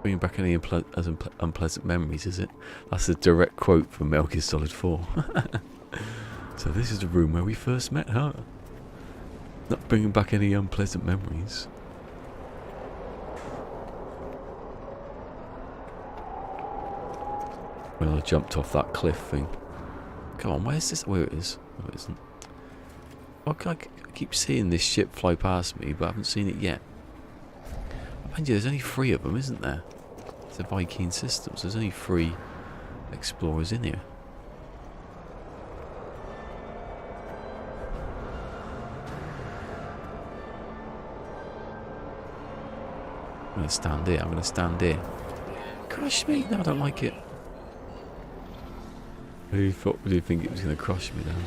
Bringing back any unpleasant memories, is it? That's a direct quote from Metal Gear Solid 4. So this is the room where we first met her. Not bringing back any unpleasant memories. When I jumped off that cliff thing. Come on, where's this? Where it is? No, it isn't. Okay, I keep seeing this ship fly past me, but I haven't seen it yet. Mind you, there's only 3 of them, isn't there? It's the Viking Systems. There's only 3 explorers in here. I'm going to stand here. I'm going to stand here. Crush me? No, I don't like it. Who do you think it was going to crush me down?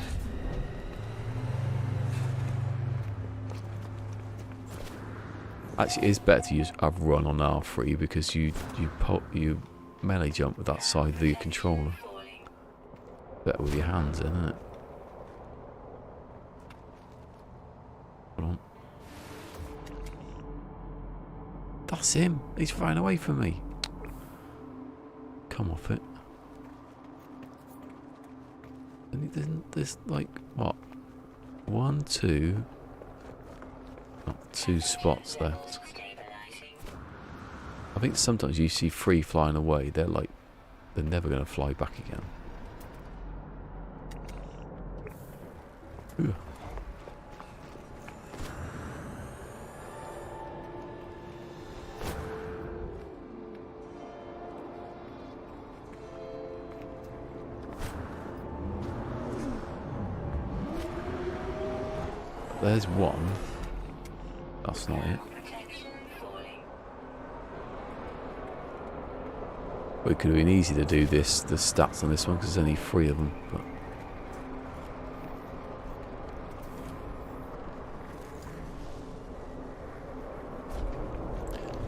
Actually, it is better to use a run on R3 because you melee jump with that side of the controller. Better with your hands, isn't it? Hold on. That's him. He's flying away from me. Come off it. There's like what? 1, 2. Not 2 spots left. I think sometimes you see 3 flying away, they're never going to fly back again. Ooh. There's one. That's not it. But it could have been easy to do the stats on this one because there's only 3 of them. But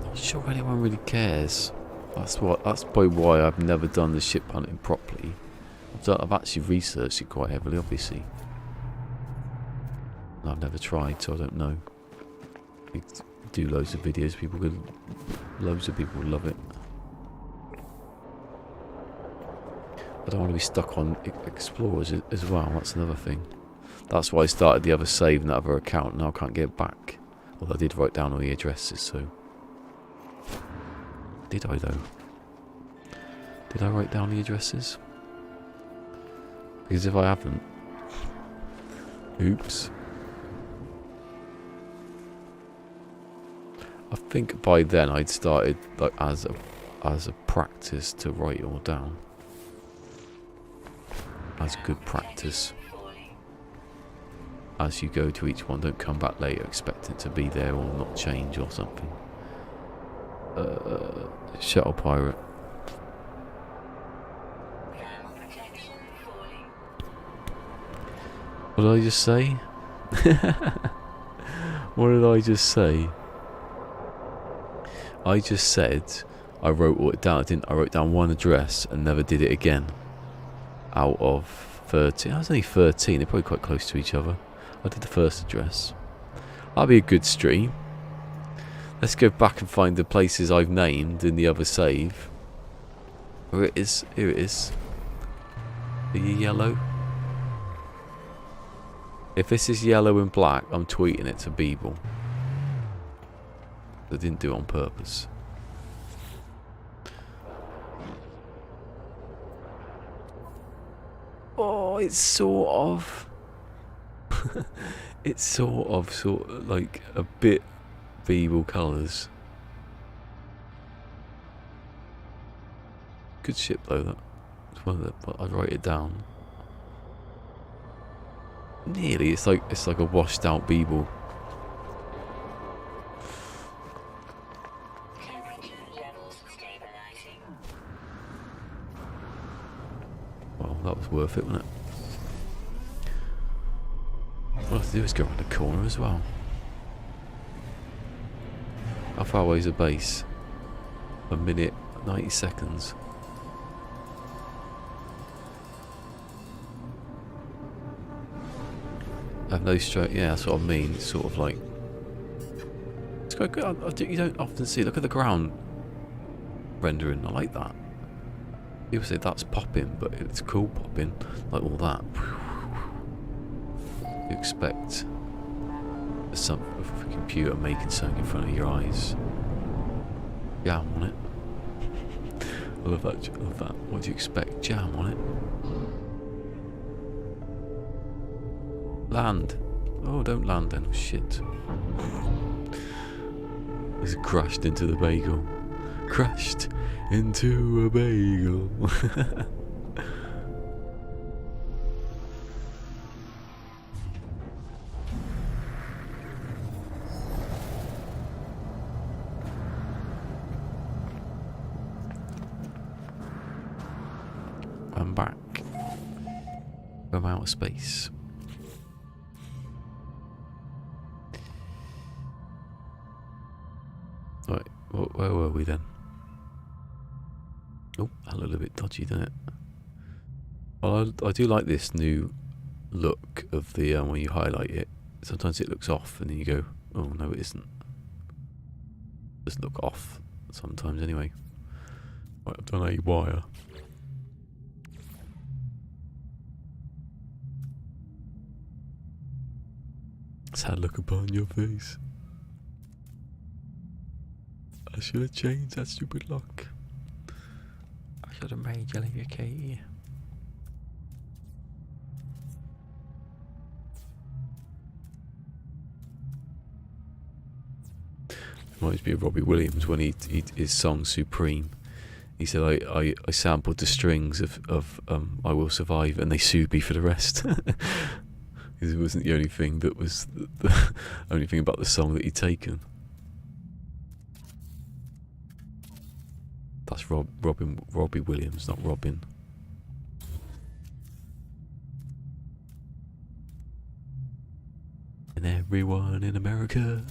not sure anyone really cares. That's probably why I've never done the ship hunting properly. I've actually researched it quite heavily, obviously. And I've never tried, so I don't know. I do loads of videos. Loads of people love it. I don't want to be stuck on Explorers as well, that's another thing. That's why I started the other save in that other account, now I can't get it back. Although I did write down all the addresses, so... Did I though? Did I write down the addresses? Because if I haven't... Oops. I think by then I'd started as a practice to write it all down. As good practice. As you go to each one, don't come back later expecting it to be there or not change or something. Shuttle pirate. What did I just say? What did I just say? I just said I wrote all it down. I wrote down one address and never did it again. Out of 13. I was only 13. They're probably quite close to each other. I did the first address. That'll be a good stream. Let's go back and find the places I've named in the other save. Where it is. Here it is. Are you yellow? If this is yellow and black, I'm tweeting it to Beeble. I didn't do it on purpose. Oh, it's sort of... it's sort of like a bit Beeble colours. Good ship though, that. It's one of the, I'd write it down. Nearly, it's like a washed out Beeble. Well, that was worth it, wasn't it? What I have to do is go around the corner as well. How far away is the base? A minute, 90 seconds. I have no stroke. Yeah, that's what I mean. It's sort of like... It's quite good. You don't often see... Look at the ground rendering. I like that. People say that's popping, but it's cool popping. Like all that. You expect a computer making something in front of your eyes. Jam on it. I love that. I love that. What do you expect? Jam on it. Land. Oh, don't land then. Oh, shit. He's crashed into the bagel. Crashed into a bagel. I'm back from outer space. Right, where were we then? Oh, a little bit dodgy, doesn't it? Well, I do like this new look of the when you highlight it. Sometimes it looks off, and then you go, "Oh no, it isn't." It doesn't look off sometimes, anyway. Right, I've done a wire. Sad look upon your face. I should have changed that stupid lock. I should have made you leave your key. Reminds me of Robbie Williams when he his song Supreme. He said, I sampled the strings of I Will Survive, and they sued me for the rest. Because it wasn't the only thing that was the only thing about the song that he'd taken. That's Robbie Williams, not Robin. And everyone in America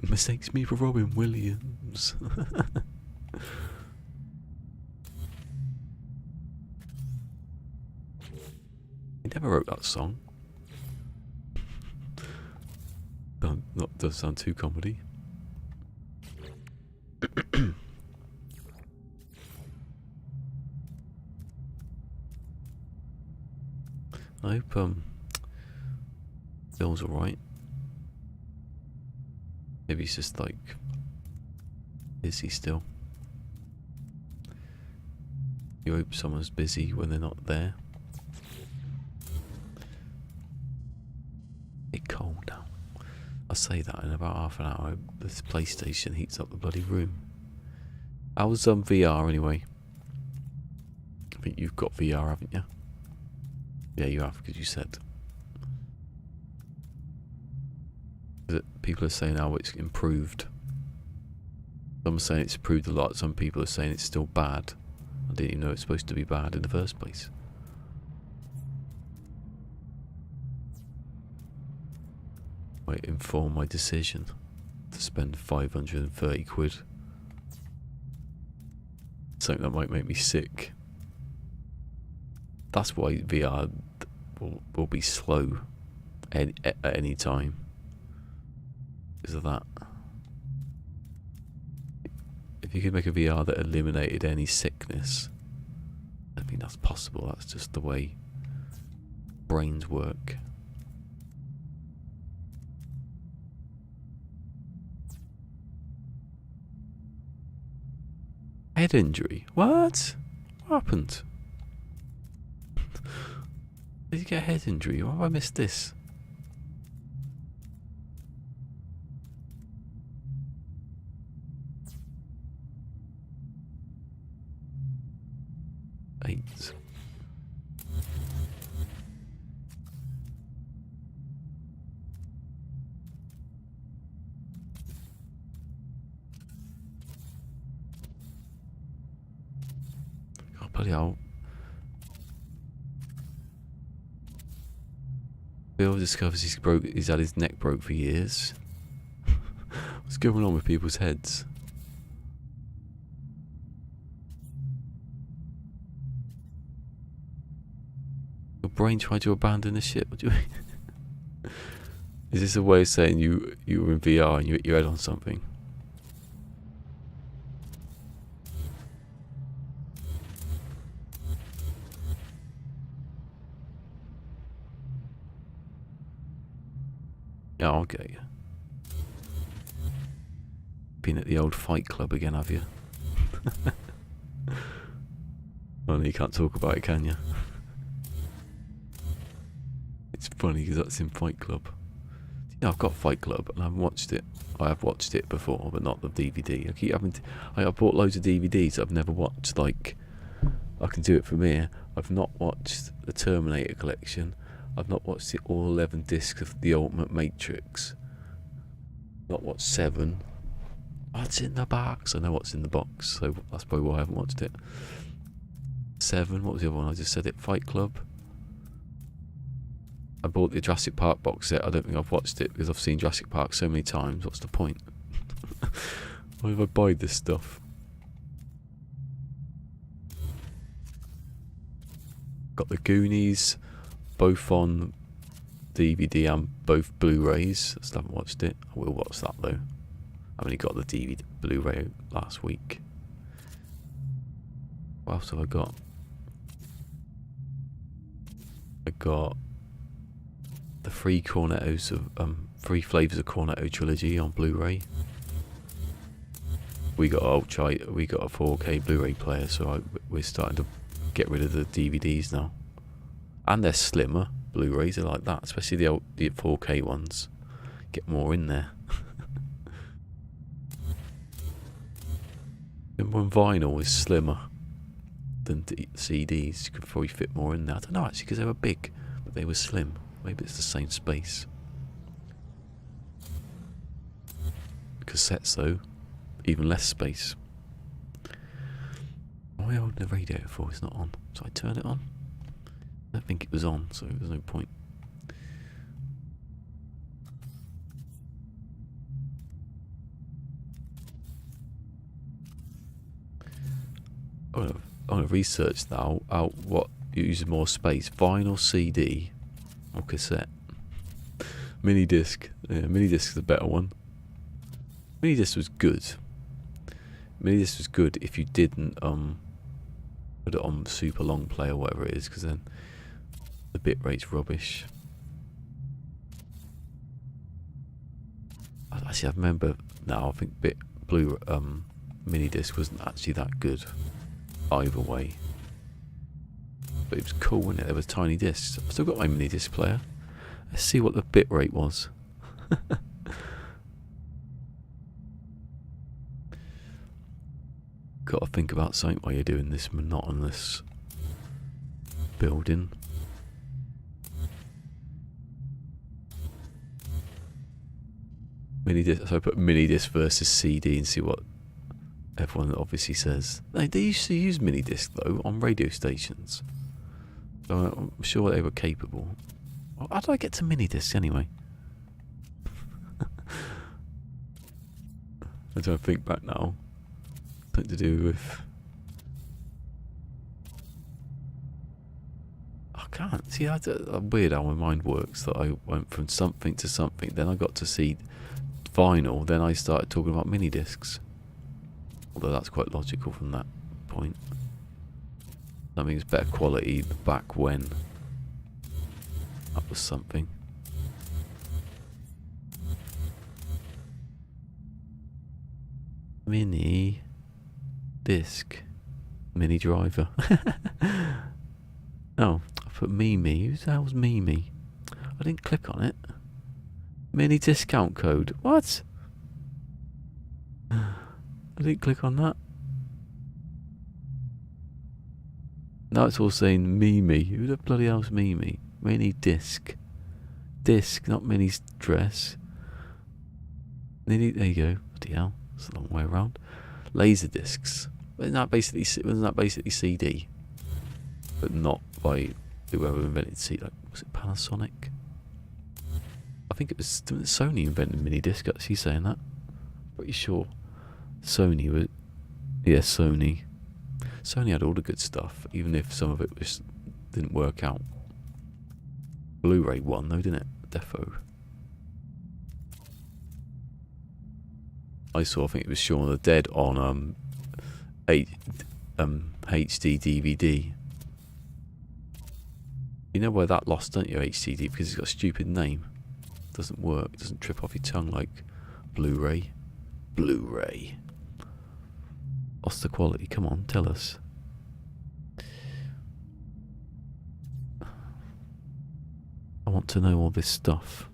mistakes me for Robin Williams. He never wrote that song. Does sound too comedy. I hope Bill's alright. Maybe he's just like busy still. You hope someone's busy when they're not there. It's cold now. I say that in about half an hour. This PlayStation heats up the bloody room. How's VR anyway? I think you've got VR, haven't you? Yeah, you have, because you said. People are saying how it's improved. Some are saying it's improved a lot. Some people are saying it's still bad. I didn't even know it's supposed to be bad in the first place. Might inform my decision to spend 530 quid. Something that might make me sick. That's why VR will be slow at any time. Because of that. If you could make a VR that eliminated any sickness, I mean that's possible. That's just the way brains work. Head injury? What? What happened? Did you get a head injury? Why have I missed this? Eight. Oh, bloody hell. Bill discovers he's had his neck broke for years. What's going on with people's heads? Your brain tried to abandon the ship. What do you mean? Is this a way of saying you were in VR and you hit your head on something? Yeah, I'll get you. Been at the old Fight Club again, have you? Well, you can't talk about it, can you? It's funny because that's in Fight Club. You know, I've got Fight Club and I haven't watched it. I have watched it before, but not the DVD. I keep having. I bought loads of DVDs I've never watched. Like, I can do it from here. I've not watched the Terminator collection. I've not watched all 11 discs of The Ultimate Matrix. Not watched 7. What's in the box? I know what's in the box, so that's probably why I haven't watched it. 7. What was the other one? I just said it. Fight Club. I bought the Jurassic Park box set. I don't think I've watched it because I've seen Jurassic Park so many times. What's the point? Why have I buy this stuff? Got the Goonies, both on DVD and both Blu-rays. I still haven't watched it. I will watch that though. I only got the DVD Blu-ray last week. What else have I got? I got the 3 Cornettos of 3 Flavors of Cornetto trilogy on Blu-ray. we got a 4K Blu-ray player, so we're starting to get rid of the DVDs now, and they're slimmer. Blu-rays are like that, especially the 4K ones. Get more in there. Remember when vinyl was slimmer than CDs? You could probably fit more in there. I don't know actually, because they were big, but they were slim. Maybe it's the same space. Cassettes though, even less space. Why am I holding the radiator for? It's not on. So I turn it on? I don't think it was on, so there's no point. I want to research now out what uses more space: vinyl, CD, or cassette. Mini disc. Yeah, mini disc is the better one. Mini disc was good. Mini disc was good if you didn't put it on super long play or whatever it is, because then the bit rate's rubbish. Actually, I remember now. I think mini disc wasn't actually that good either way, but it was cool, wasn't it? There was tiny discs. I've still got my mini disc player. Let's see what the bit rate was. Got to think about something while you're doing this monotonous building. Mini disc. So I put mini disc versus CD and see what everyone obviously says. They used to use mini disc though on radio stations, so I'm sure they were capable. How did I get to mini disc anyway? I don't think back now. Something to do with. I can't see. I'm weird how my mind works. That I went from something to something, then I got to see vinyl, then I started talking about mini discs. Although that's quite logical from that point. Something's better quality back when. That was something. Mini disc. Mini driver. Oh, I put Mimi. Who the hell's Mimi? I didn't click on it. Mini discount code. What? I didn't click on that. Now it's all saying Mimi. Who the bloody hell's Mimi? Mini disc. Disc, not mini dress. There you go. Bloody hell. It's a long way around. Laser discs. Wasn't that basically CD? But not by whoever invented CD. Like, was it Panasonic? I think it was Sony invented mini disc. Actually, saying that. Pretty sure. Sony was, yeah, Sony. Sony had all the good stuff, even if some of it didn't work out. Blu-ray won though, didn't it? Defo. I think it was Shaun of the Dead on HD DVD. You know why that lost, don't you? HDD, because it's got a stupid name. Doesn't work. It doesn't trip off your tongue like Blu-ray. Blu-ray. What's the quality? Come on, tell us. I want to know all this stuff.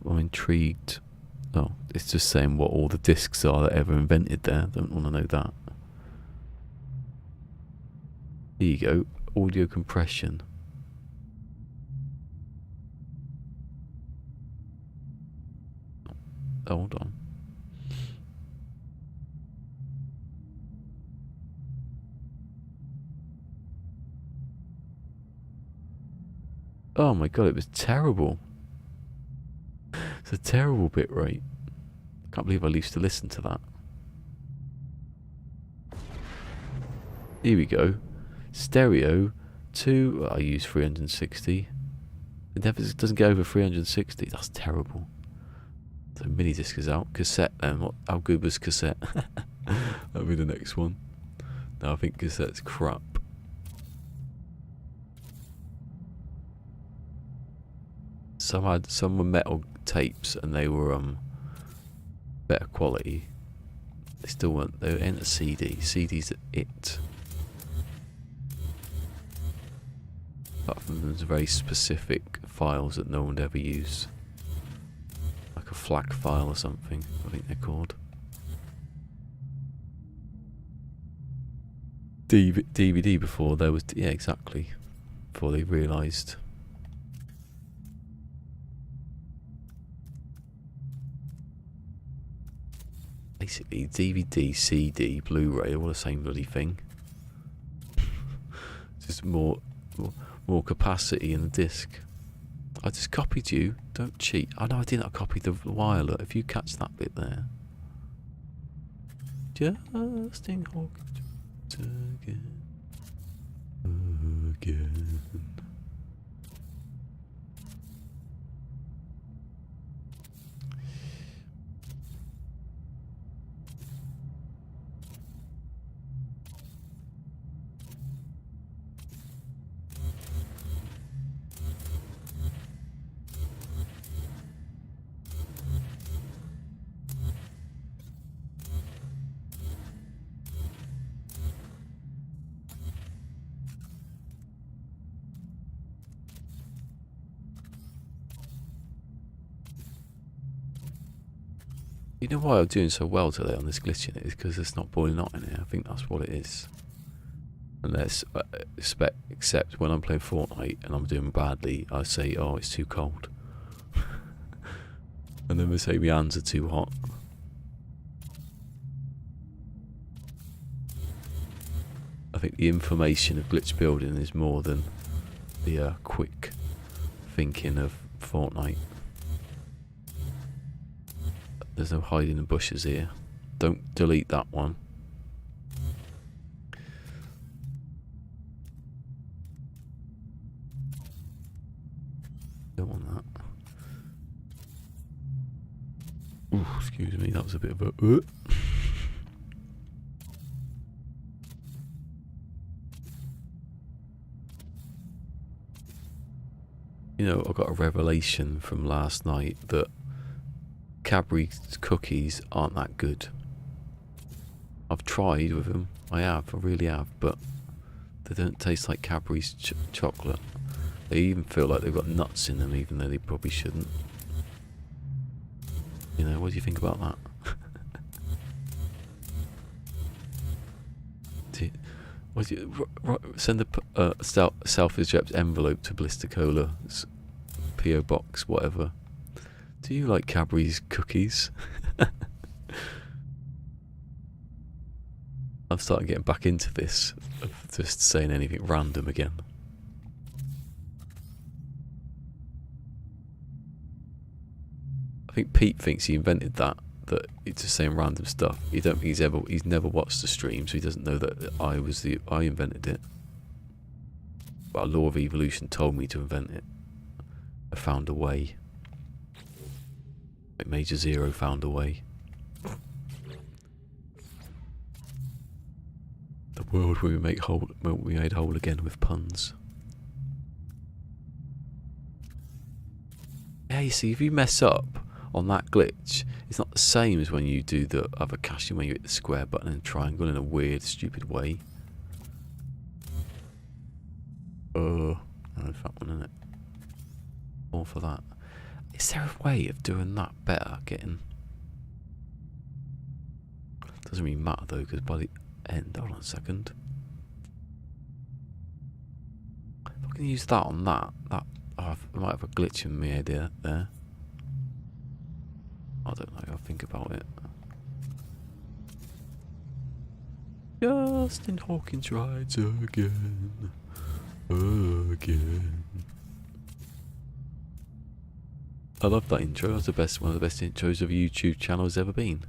I'm intrigued. Oh, it's just saying what all the discs are that ever invented there. Don't want to know that. There you go. Audio compression. Oh, hold on. Oh my god, it was terrible. It's a terrible bit rate. I can't believe I used to listen to that. Here we go. Stereo 2. I use 360. It never doesn't go over 360. That's terrible. So mini disc is out. Cassette then. How good was cassette? That'll be the next one. No, I think cassette's crap. Some were metal. tapes and they were better quality, they still weren't. They were in a CD. CD's it. Apart from there's very specific files that no one would ever use, like a FLAC file or something. I think they're called. DVD before there was, yeah, exactly. Before they realised. Basically, DVD, CD, Blu-ray, all the same bloody thing. Just more capacity in the disc. I just copied you. Don't cheat. I know I didn't. I copied the wireless. If you catch that bit there. Justin Hawkins again. You know why I'm doing so well today on this glitching? It is because it's not boiling hot in here. I think that's what it is. Unless, except when I'm playing Fortnite and I'm doing badly, I say, oh, it's too cold. And then they say my hands are too hot. I think the information of glitch building is more than the quick thinking of Fortnite. There's no hiding in the bushes here. Don't delete that one. Don't want that. Ooh, excuse me, that was a bit of a... You know, I got a revelation from last night that Cadbury cookies aren't that good. I've tried with them. I really have, but they don't taste like Cadbury's chocolate. They even feel like they've got nuts in them, even though they probably shouldn't. You know, what do you think about that? Send a self-addressed envelope to ballisticola, PO box, whatever. Do you like Cadbury's cookies? I'm starting getting back into this, of just saying anything random again. I think Pete thinks he invented that it's just saying random stuff. He's never watched the stream, so he doesn't know that I invented it. But a law of evolution told me to invent it. I found a way. Like Major Zero found a way. The world where we made whole again with puns. Yeah, you see, if you mess up on that glitch, it's not the same as when you do the other caching when you hit the square button and triangle in a weird, stupid way. Oh, that's that one, isn't it? All for that. Is there a way of doing that better? Doesn't really matter though, because by the end, hold on a second. If I can use that on that, I might have a glitch in my head there. I don't know, I'll think about it. Justin Hawkins rides again. I love that intro. That's one of the best intros of a YouTube channel has ever been.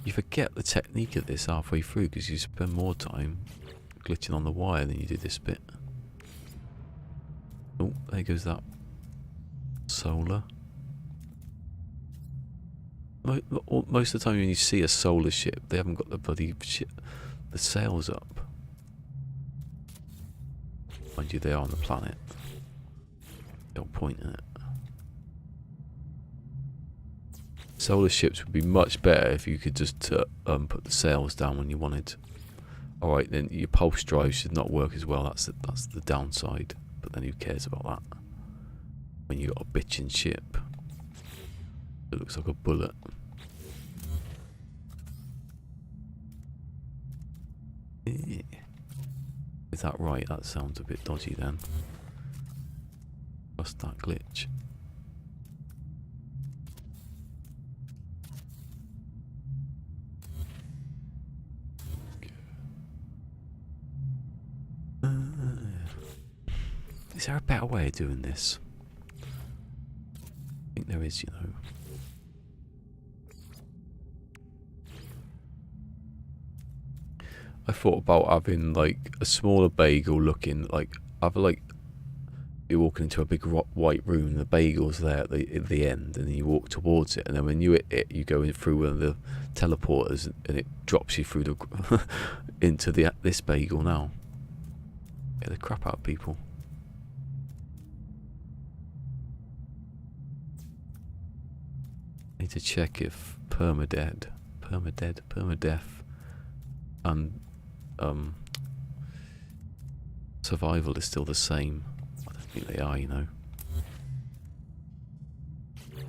You forget the technique of this halfway through because you spend more time glitching on the wire than you do this bit. Oh, there goes that solar. Most of the time when you see a solar ship, they haven't got the bloody ship, the sails up. Mind you, they are on the planet. No point in it. Solar ships would be much better if you could just put the sails down when you wanted. Alright, then your pulse drive should not work as well. That's the downside. But then who cares about that? When you got a bitchin' ship. It looks like a bullet. Is that right? That sounds a bit dodgy then. What's that glitch? Is there a better way of doing this? I think there is, you know. I thought about having like a smaller bagel looking like, you're walking into a big white room, the bagel's there at the end, and then you walk towards it, and then when you hit it, you go in through one of the teleporters, and it drops you through the into this bagel now. Get the crap out of people. Need to check if permadeath, and survival is still the same. I don't think they are, you know.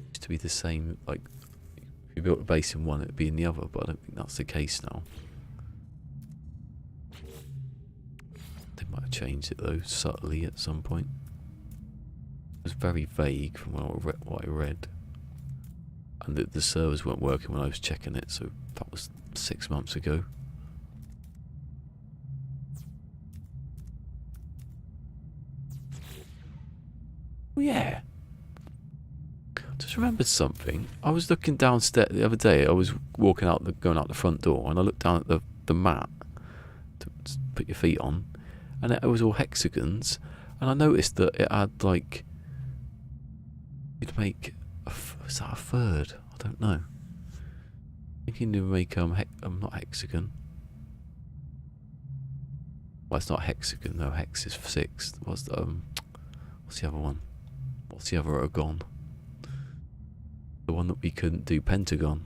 Used to be the same, like if you built a base in one, it'd be in the other, but I don't think that's the case now. They might have changed it though, subtly at some point. It was very vague from what I read. And the servers weren't working when I was checking it, so that was 6 months ago. Oh yeah. Just remembered something. I was looking downstairs the other day. I was walking out, going out the front door, and I looked down at the mat to put your feet on, and it was all hexagons. And I noticed that it had like, you'd make. Is that a third? I don't know. I think you need to make not hexagon. Well, it's not hexagon. No, hex is 6. What's the other one? What's the other gone? The one that we couldn't do, pentagon.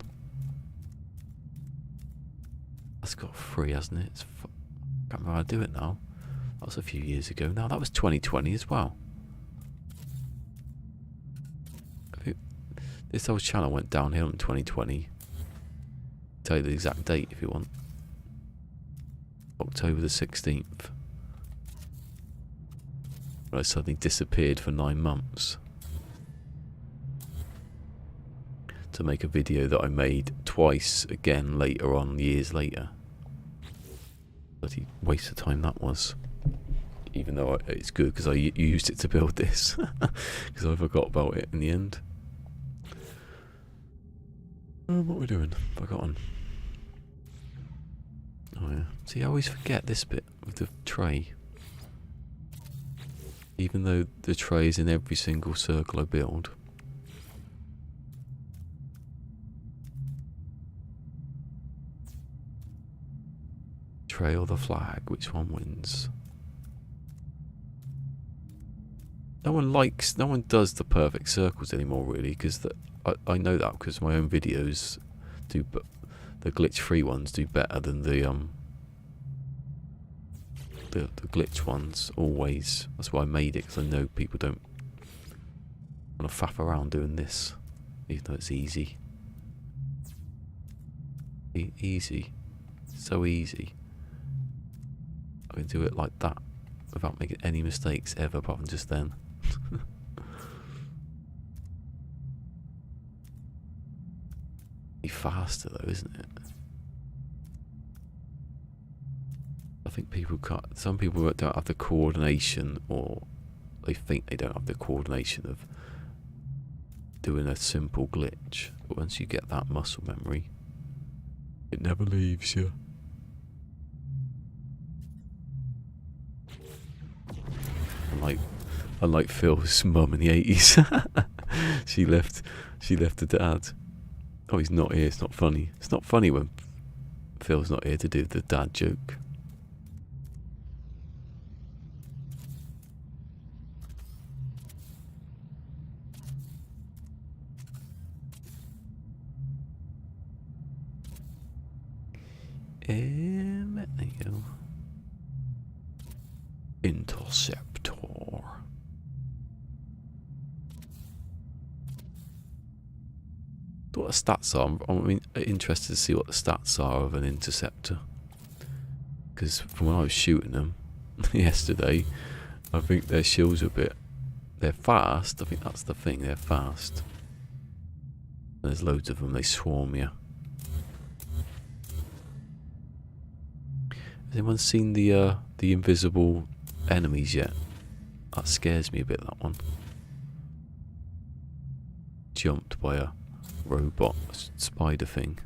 That's got 3, hasn't it? I can't remember how to do it now. That was a few years ago. Now that was 2020 as well. This whole channel went downhill in 2020. Tell you the exact date if you want. October the 16th. When I suddenly disappeared for 9 months. To make a video that I made twice again later on, years later. Bloody waste of time that was. Even though it's good because I used it to build this. Because I forgot about it in the end. What are we doing? Forgotten. Oh yeah. See, I always forget this bit with the tray. Even though the tray is in every single circle I build. Tray or the flag, which one wins? No one does the perfect circles anymore, really, because I know that because my own videos do, but the glitch-free ones do better than the glitch ones always. That's why I made it, because I know people don't want to faff around doing this, even though it's easy. Easy, so easy. I can do it like that without making any mistakes ever, apart from just then. Be faster though, isn't it? I think people can't. Some people don't have the coordination, or they think they don't have the coordination of doing a simple glitch. But once you get that muscle memory, it never leaves you. Unlike Phil's mum in the 80s. she left her dad. Oh, he's not here. It's not funny. It's not funny when Phil's not here to do the dad joke. There you go. Interceptor. What the stats are? I'm interested to see what the stats are of an interceptor. Because from when I was shooting them yesterday, I think their shields are a bit. They're fast. I think that's the thing. They're fast. There's loads of them. They swarm you. Has anyone seen the invisible enemies yet? That scares me a bit. That one. Jumped by a robot spider thing.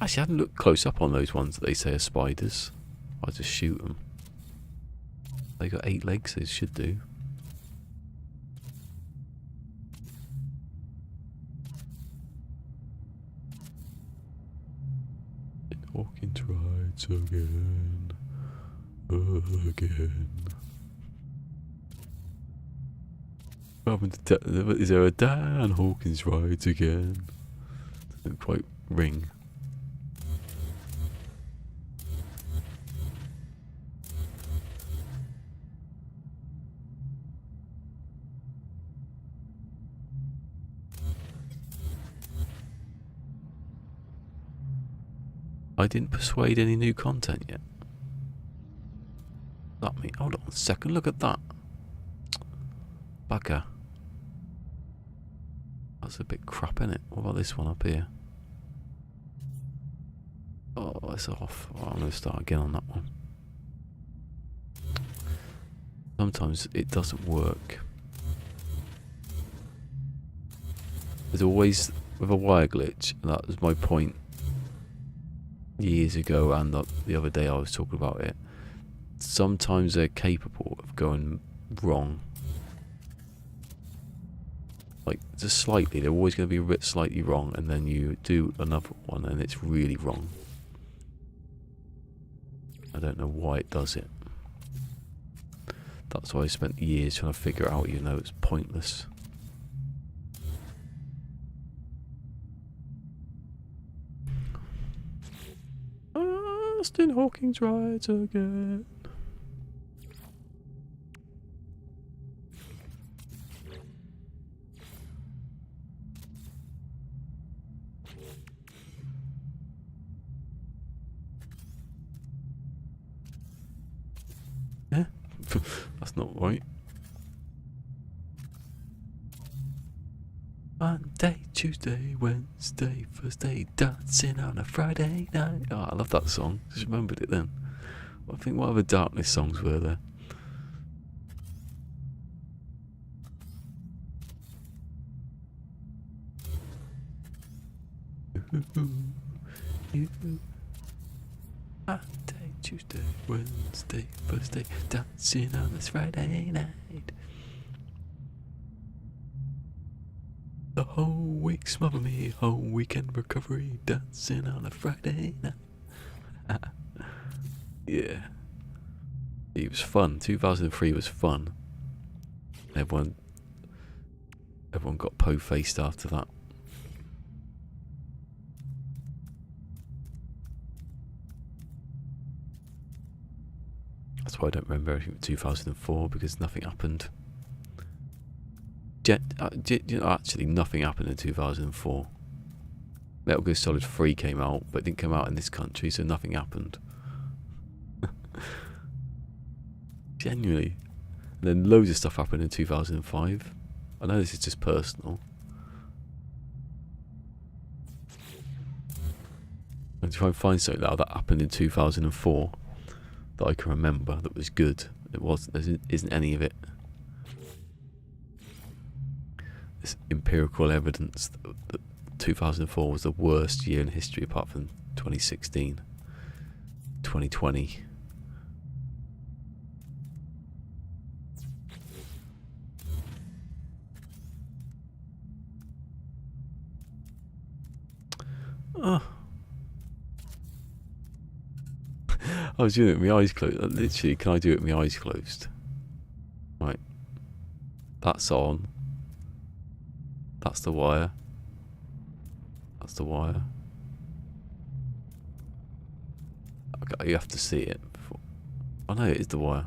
Actually, I hadn't looked close up on those ones that they say are spiders. I just shoot them. They got 8 legs. They should do. Hawkins rides again. Again. Is there a Dan Hawkins rides again? Doesn't quite ring. I didn't persuade any new content yet. That me. Hold on a second. Look at that. Bugger. That's a bit crap, innit? What about this one up here? Oh, it's off. Oh, I'm going to start again on that one. Sometimes it doesn't work. There's always with a wire glitch, and that was my point years ago, and the other day I was talking about it. Sometimes they're capable of going wrong. Like, just slightly. They're always going to be a bit slightly wrong, and then you do another one and it's really wrong. I don't know why it does it. That's why I spent years trying to figure it out, even though it's pointless. Austin Hawkins rides again. Yeah, that's not right. Monday, Tuesday, Wednesday, Thursday, dancing on a Friday night. Oh, I love that song. Just remembered it then. I think what other Darkness songs were there? Monday, Tuesday, Wednesday, Thursday, dancing on this Friday night. The whole week smother me, whole weekend recovery, dancing on a Friday night. Yeah. It was fun. 2003 was fun. Everyone got po-faced after that. That's why I don't remember everything from 2004, because nothing happened. Actually, nothing happened in 2004. Metal Gear Solid 3 came out, but it didn't come out in this country, so nothing happened. Genuinely. And then loads of stuff happened in 2005. I know this is just personal. I'm trying to find something that happened in 2004 that I can remember that was good. It wasn't. There isn't any of it. This empirical evidence that 2004 was the worst year in history, apart from 2016, 2020. Oh. I was doing it with my eyes closed. Literally, can I do it with my eyes closed? Right. That's on. That's the wire. That's the wire. You have to see it. I know it is The Wire.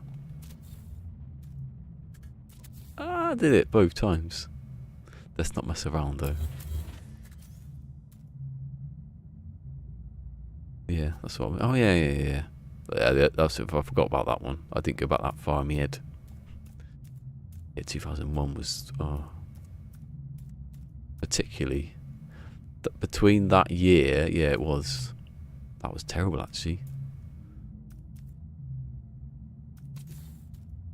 I did it both times. Let's not mess around though. Yeah, that's what I mean. Oh yeah. Yeah, that's if I forgot about that one. I didn't go back that far in my head. Yeah, 2001 was particularly between that year. Yeah, it was. That was terrible actually.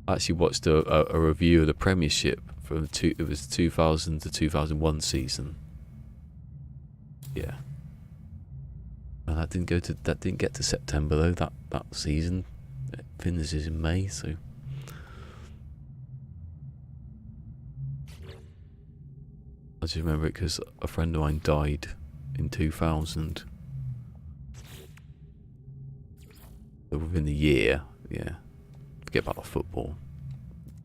I actually watched a review of the Premiership from it was 2000 to 2001 season. Yeah. And that didn't get to September though. That season it finishes in May, so I just remember it because a friend of mine died in 2000. So within the year, yeah. Forget about the football,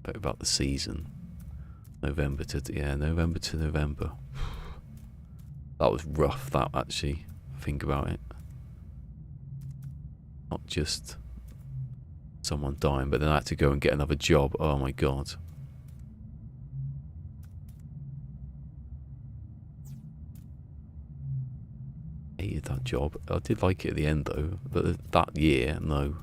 but about the season. November to November. That was rough. That actually, think about it. Not just someone dying, but then I had to go and get another job. Oh my god. Hated that job. I did like it at the end though, but that year, no.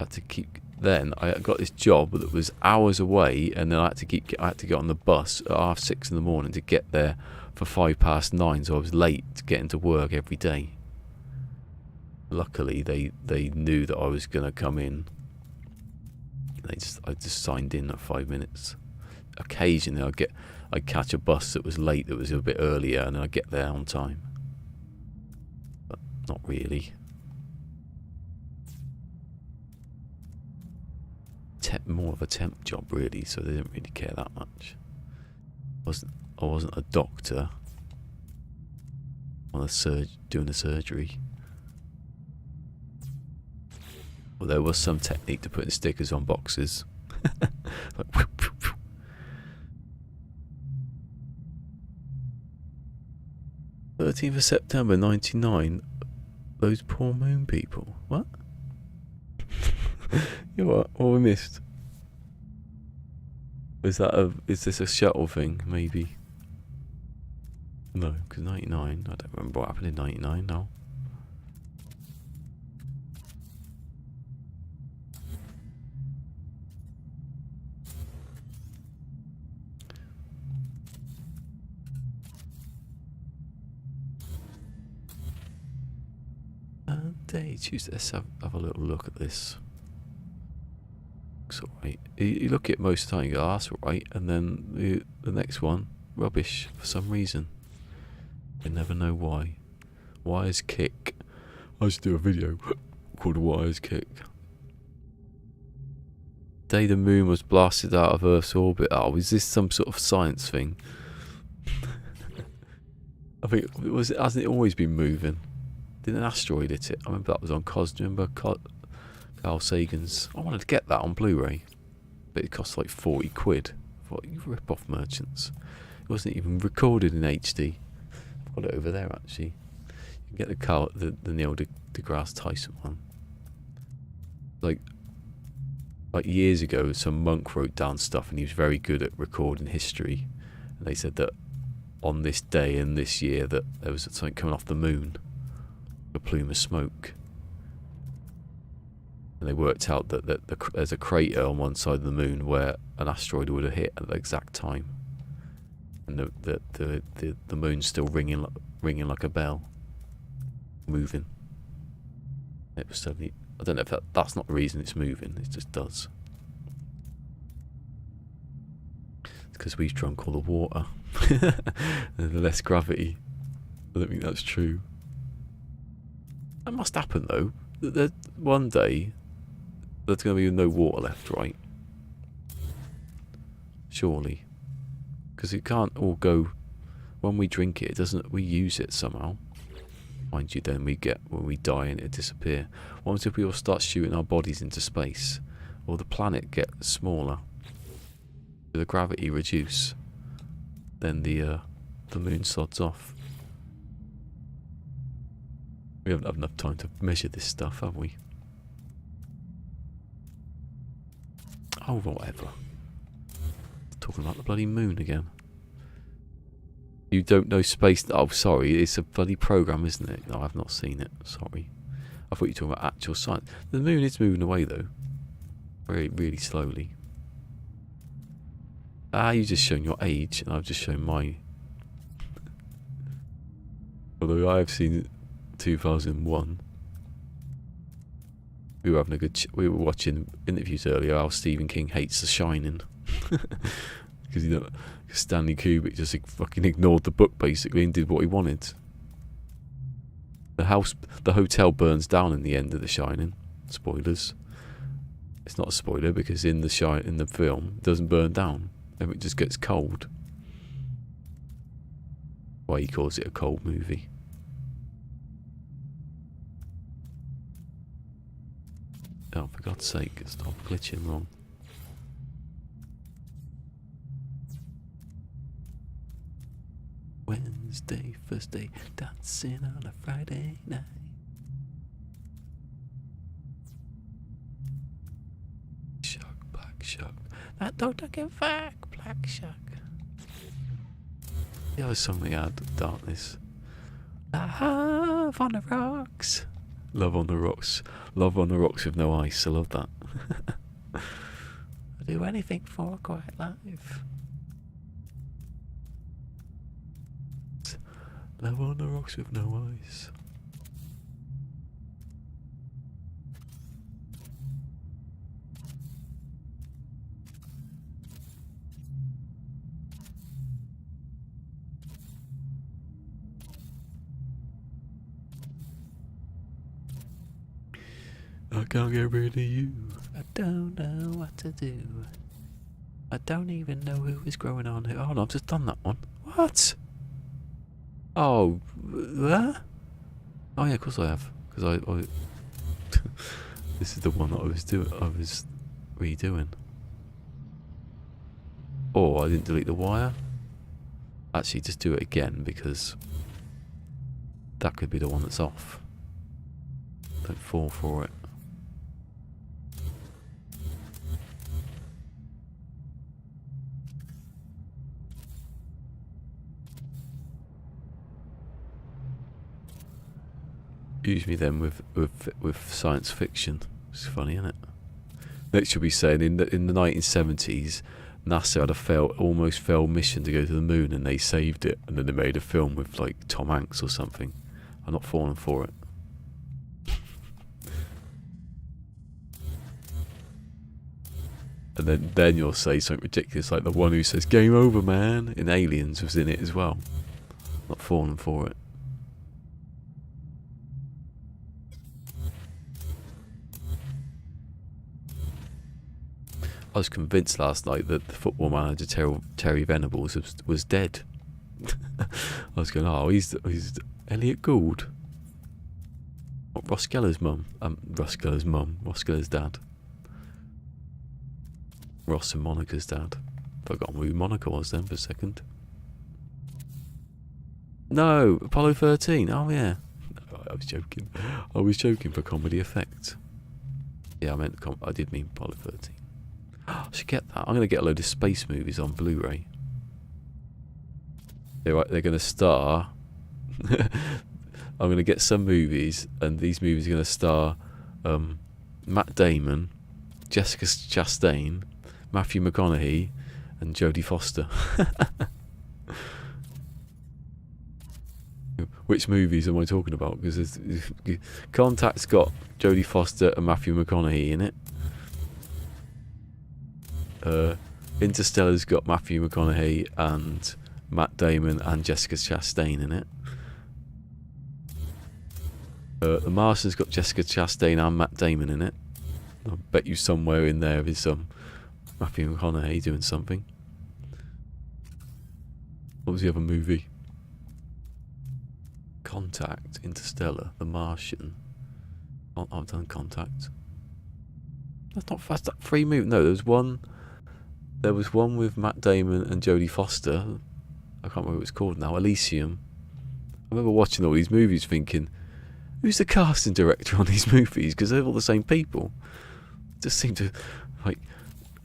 I had to keep. Then I got this job that was hours away, and then I had to get on the bus at 6:30 in the morning to get there for 9:05, so I was late to get into work every day. Luckily, they knew that I was gonna come in. I just signed in at 5 minutes. Occasionally, I'd catch a bus that was late, that was a bit earlier, and I'd get there on time. But not really. More of a temp job really, so they didn't really care that much. I wasn't a doctor on doing a surgery. Well, there was some technique to putting stickers on boxes. Like, whoop, whoop, whoop. 13th of September 99. Those poor moon people. What? You know what we missed? Is this a shuttle thing? Maybe. No, because 99. I don't remember what happened in 99 now. Day Tuesday. Let's have a little look at this. Looks alright. You look at it most of the time, you go, oh, that's alright, and then the next one, rubbish for some reason. You never know why. Wires kick. I should do a video called Wires Kick. Day the moon was blasted out of Earth's orbit. Oh, is this some sort of science thing? I think hasn't it always been moving? Did an asteroid hit it? I remember that was on COS. Remember Carl Sagan's? I wanted to get that on Blu-ray, but it cost like 40 quid. I thought, you rip off merchants. It wasn't even recorded in HD. I've got it over there actually. You can get the Neil deGrasse Tyson one. Like years ago, some monk wrote down stuff, and he was very good at recording history. And they said that on this day and this year that there was something coming off the moon, a plume of smoke. And they worked out that there's a crater on one side of the moon where an asteroid would have hit at the exact time, and the moon's still ringing like a bell, moving. It was suddenly. I don't know if that's not the reason it's moving. It just does. It's because we've drunk all the water. And the less gravity. I don't think that's true. That must happen though. That one day there's going to be no water left, right? Surely, because it can't all go. When we drink it, we use it somehow. Mind you, then when we die and it disappear. What if we all start shooting our bodies into space? Or the planet gets smaller? The gravity reduce? Then the moon sods off. We haven't had enough time to measure this stuff, have we? Oh, whatever. Talking about the bloody moon again. You don't know space... Oh, sorry, it's a bloody program, isn't it? No, I've not seen it. Sorry. I thought you were talking about actual science. The moon is moving away, though. Very, really slowly. Ah, you've just shown your age, and I've just shown my... Although I have seen 2001. We were having a good... we were watching interviews earlier how Stephen King hates The Shining. Because Stanley Kubrick just fucking ignored the book, basically, and did what he wanted. The hotel burns down in the end of The Shining. Spoilers. It's not a spoiler, because in the film, it doesn't burn down. It just gets cold. Why he calls it a cold movie. Oh, for God's sake, stop glitching wrong. Wednesday, first day, dancing on a Friday night. Shark, black shark. That don't give back, black shark. The other song they had, Darkness. Love on the rocks. Love on the rocks. Love on the rocks with no ice. I love that. I'd do anything for a quiet life. Love on the rocks with no ice. I can't get rid of you. I don't know what to do. I don't even know who is growing on here. Oh no, I've just done that one. What? Oh, what? Oh yeah, of course I have. Because I this is the one that I was redoing. Or I didn't delete the wire. Actually, just do it again, because that could be the one that's off. Don't fall for it. Usually then with science fiction. It's funny, isn't it? Next you'll be saying in the 1970s, NASA had a almost failed mission to go to the moon, and they saved it, and then they made a film with like Tom Hanks or something. I'm not falling for it. And then you'll say something ridiculous like the one who says "Game over, man" in Aliens was in it as well. Not falling for it. I was convinced last night that the football manager Terry Venables was dead. I was going, oh, he's Elliot Gould. What, Ross Geller's mum? Ross Geller's dad. Ross and Monica's dad. Forgotten who Monica was then for a second. No, Apollo 13. Oh yeah. I was joking. I was joking for comedy effect. Yeah, I did mean Apollo 13. I should get that. I'm going to get a load of space movies on Blu-ray. They're going to star... I'm going to get some movies, and these movies are going to star Matt Damon, Jessica Chastain, Matthew McConaughey, and Jodie Foster. Which movies am I talking about? Because Contact's got Jodie Foster and Matthew McConaughey in it. Interstellar's got Matthew McConaughey and Matt Damon and Jessica Chastain in it. The Martian's got Jessica Chastain and Matt Damon in it. I bet you somewhere in there is Matthew McConaughey doing something. What was the other movie? Contact, Interstellar, The Martian. I've done Contact. That's not fast. That three movies. No, there was one with Matt Damon and Jodie Foster. I can't remember what it's called now. Elysium. I remember watching all these movies thinking, Who's the casting director on these movies? Because they're all the same people. Just seem to like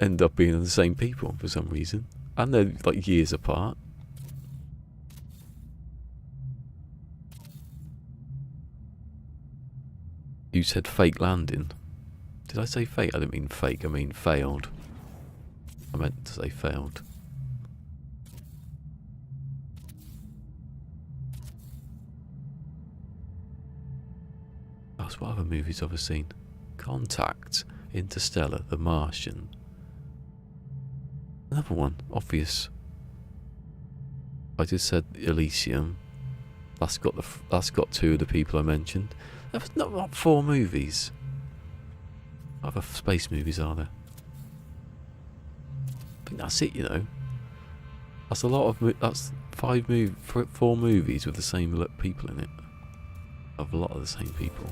end up being the same people for some reason, and they're like years apart. You said fake landing. Did I say fake? I didn't mean fake. I mean failed. I meant to say failed. That's what other movies I've seen. Contact, Interstellar, The Martian. Another one, obvious. I just said Elysium. That's got two of the people I mentioned. There's not 4 movies. Other space movies are there? I think that's it. You know, that's a lot of. That's 4 movies with the same people in it. Of a lot of the same people.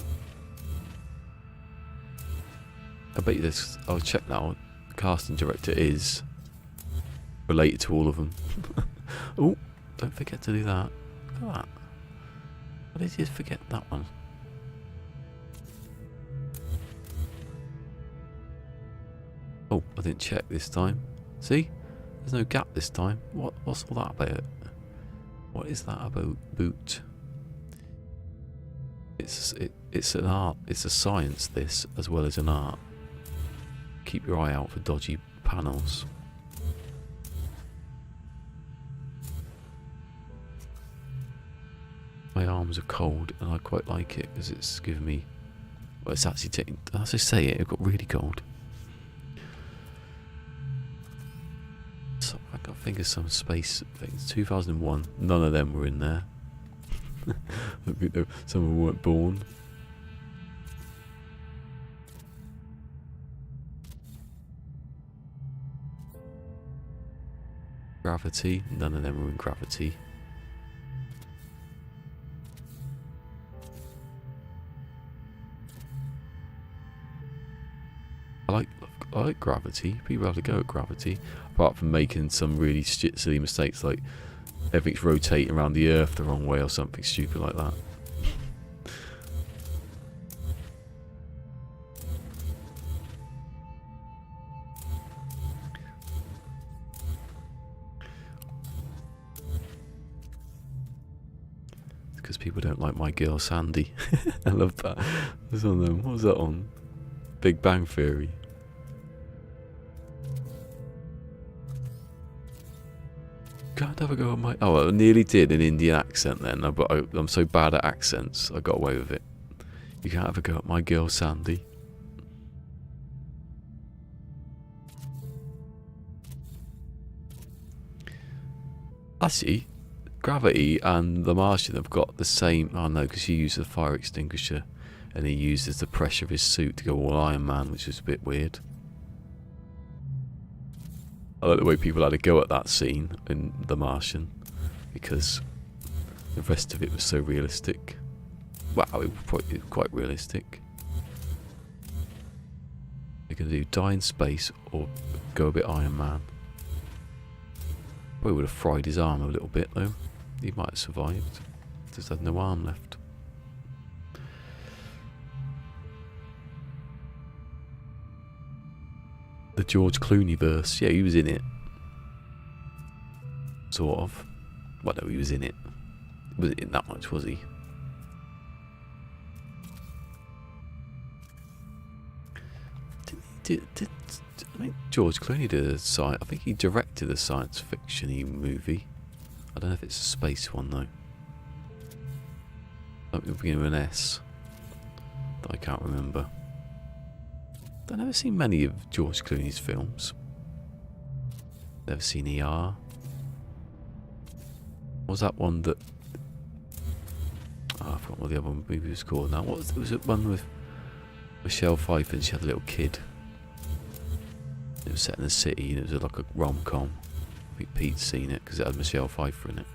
I bet you this. I'll check now. The casting director is related to all of them. Oh, don't forget to do that. Look at that. Why did you forget that one? Oh, I didn't check this time. See? There's no gap this time. What's all that about? What is that about? Boot. It's an art. It's a science, this, as well as an art. Keep your eye out for dodgy panels. My arms are cold, and I quite like it because it's giving me. Well, it's actually taking. As I say it got really cold. So I got think of some space things. 2001. None of them were in there. Some of them weren't born. Gravity. None of them were in Gravity. I like Gravity. People have to go at Gravity, apart from making some really silly mistakes, like everything's rotating around the Earth the wrong way or something stupid like that. Because people don't like my girl Sandy. I love that. What's on them? What was that on? Big Bang Theory. Can't have a go at my. Oh, I nearly did an Indian accent then, but I'm so bad at accents, I got away with it. You can't have a go at my girl Sandy. Actually, Gravity and The Martian have got the same. Oh no, because she uses a fire extinguisher, and he uses the pressure of his suit to go all Iron Man, which is a bit weird. I like the way people had to go at that scene in The Martian, because the rest of it was so realistic. Wow, it was probably quite realistic. They're going to do die in space or go a bit Iron Man. Probably would have fried his arm a little bit though. He might have survived. Just had no arm left. The George Clooney verse. Yeah, he was in it. Sort of. Well, no, he was in it. He wasn't in that much, was he? I think George Clooney did I think he directed a science fiction-y movie. I don't know if it's a space one though. Something beginning with an S that I can't remember. I've never seen many of George Clooney's films. Never seen ER. What was that one that? Oh, I forgot what the other movie was called now. Was it one with Michelle Pfeiffer and she had a little kid? It was set in a city and it was like a rom-com. I think Pete's seen it because it had Michelle Pfeiffer in it.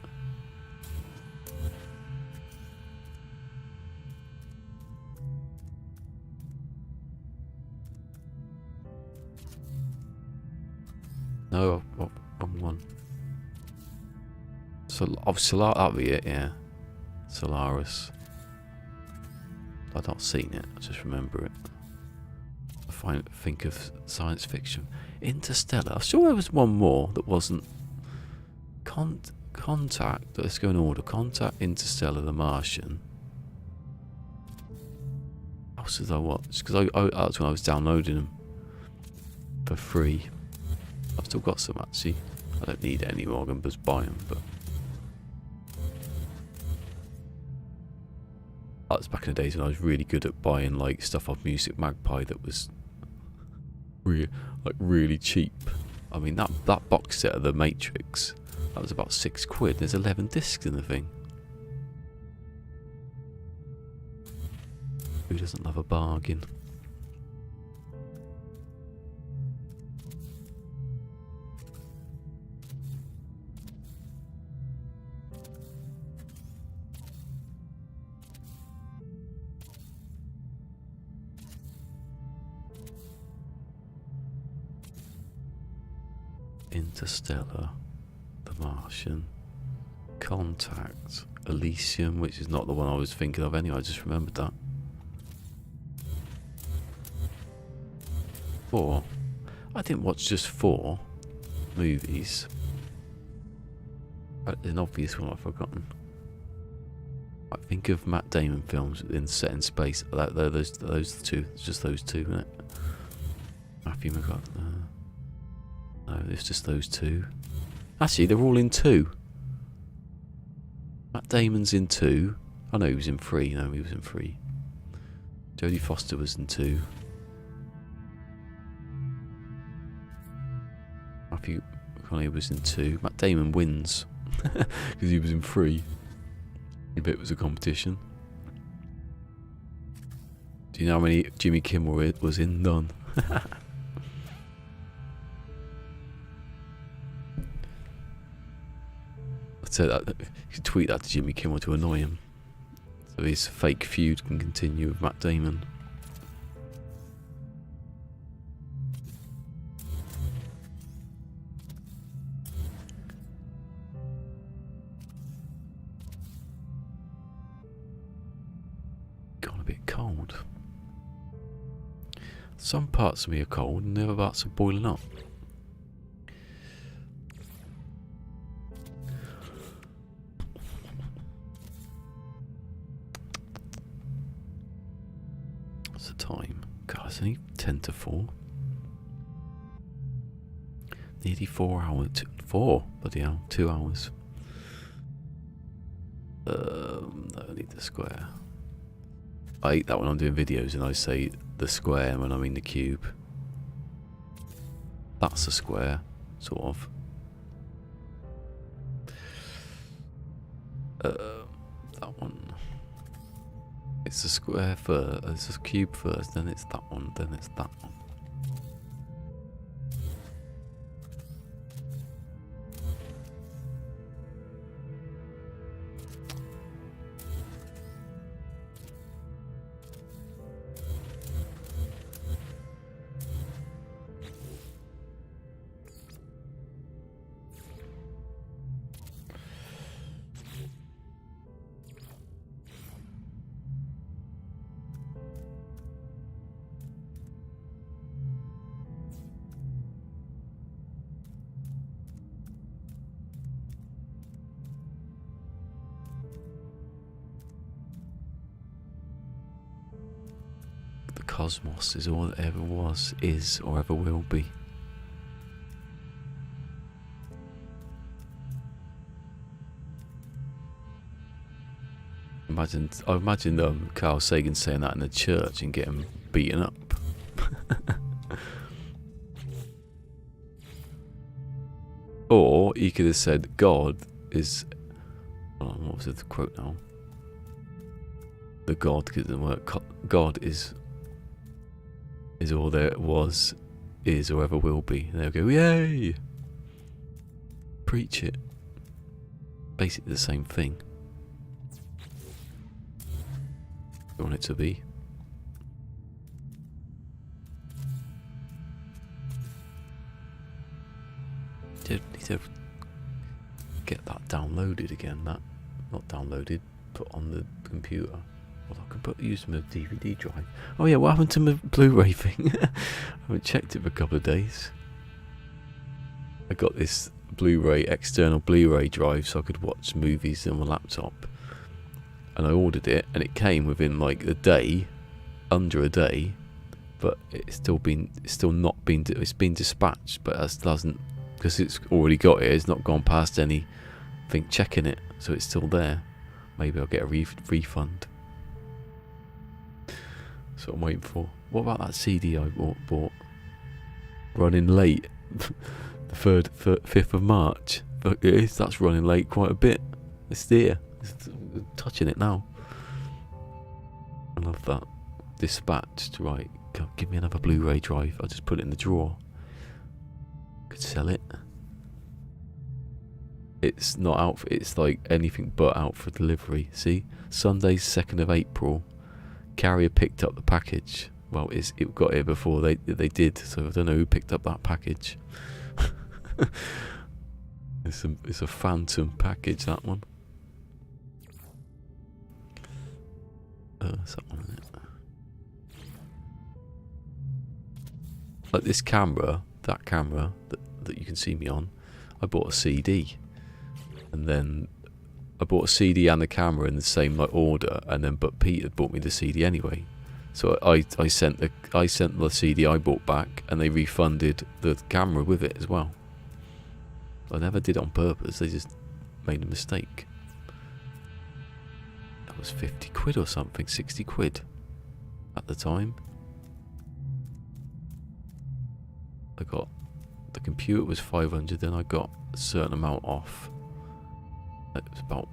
No, wrong one. So, that'll be it, yeah. Solaris. I've not seen it, I just remember it. Think of science fiction. Interstellar. I'm sure there was one more that wasn't. Contact. Let's go in order. Contact, Interstellar, The Martian. What else did I watch? Because that's when I was downloading them for free. I've still got some actually. I don't need it anymore. I can just buy them. But that was back in the days when I was really good at buying like stuff off Music Magpie that was really cheap. I mean that box set of The Matrix, that was about £6. There's 11 discs in the thing. Who doesn't love a bargain? Interstellar, The Martian, Contact, Elysium, which is not the one I was thinking of anyway, I just remembered that. 4. I didn't watch just 4 movies. An obvious one I've forgotten. I think of Matt Damon films set in space. Those two. It's just those two, isn't it? Matthew McConaughey. No, it's just those two. Actually, they're all in 2. Matt Damon's in 2. I know he was in 3. No, he was in 3. Jodie Foster was in 2. Matthew McConaughey was in 2. Matt Damon wins because he was in 3. A bit was a competition. Do you know how many Jimmy Kimmel was in? None. So that, you could tweet that to Jimmy Kimmel to annoy him, so his fake feud can continue with Matt Damon. Gone a bit cold. Some parts of me are cold and the other parts are boiling up. Time. God, it's only 10 to 4. Nearly 4 hours. 4? Bloody hell. 2 hours. No, I need the square. I hate that when I'm doing videos and I say the square when I mean the cube. That's a square, sort of. That one. It's a square first, it's a cube first, then it's that one, then it's that one. Cosmos is all that ever was, is, or ever will be. I imagine Carl Sagan saying that in the church and getting beaten up. Or he could have said God is. What was the quote now? The God, because it doesn't work. God is all there was, is, or ever will be. And they'll go, yay! Preach it. Basically the same thing. You want it to be. Need to get that downloaded again. That, not downloaded, put on the computer. Well, I can use my DVD drive. Oh yeah, what happened to my Blu-ray thing? I haven't checked it for a couple of days. I got this external Blu-ray drive so I could watch movies on my laptop. And I ordered it, and it came within like a day, under a day. But it's been dispatched, but it doesn't, because it's already got it. It's not gone past anything checking it, so it's still there. Maybe I'll get a refund. So I'm waiting for. What about that CD I bought? Running late, the 5th of March. But that's running late quite a bit. It's there. It's touching it now. I love that. Dispatched, right. Give me another Blu-ray drive. I'll just put it in the drawer. Could sell it. It's not out. It's like anything but out for delivery. See, Sunday, 2nd of April. Carrier picked up the package. Well, it got here before they did. So I don't know who picked up that package. It's a phantom package, that one. That's that one, isn't it? Like this camera, that camera that you can see me on, I bought a CD, and then I bought a CD and the camera in the same like order, but Pete had bought me the CD anyway, so I sent the CD I bought back, and they refunded the camera with it as well. I never did it on purpose; they just made a mistake. That was 50 quid or something, 60 quid at the time. I got, the computer was 500, then I got a certain amount off. It was about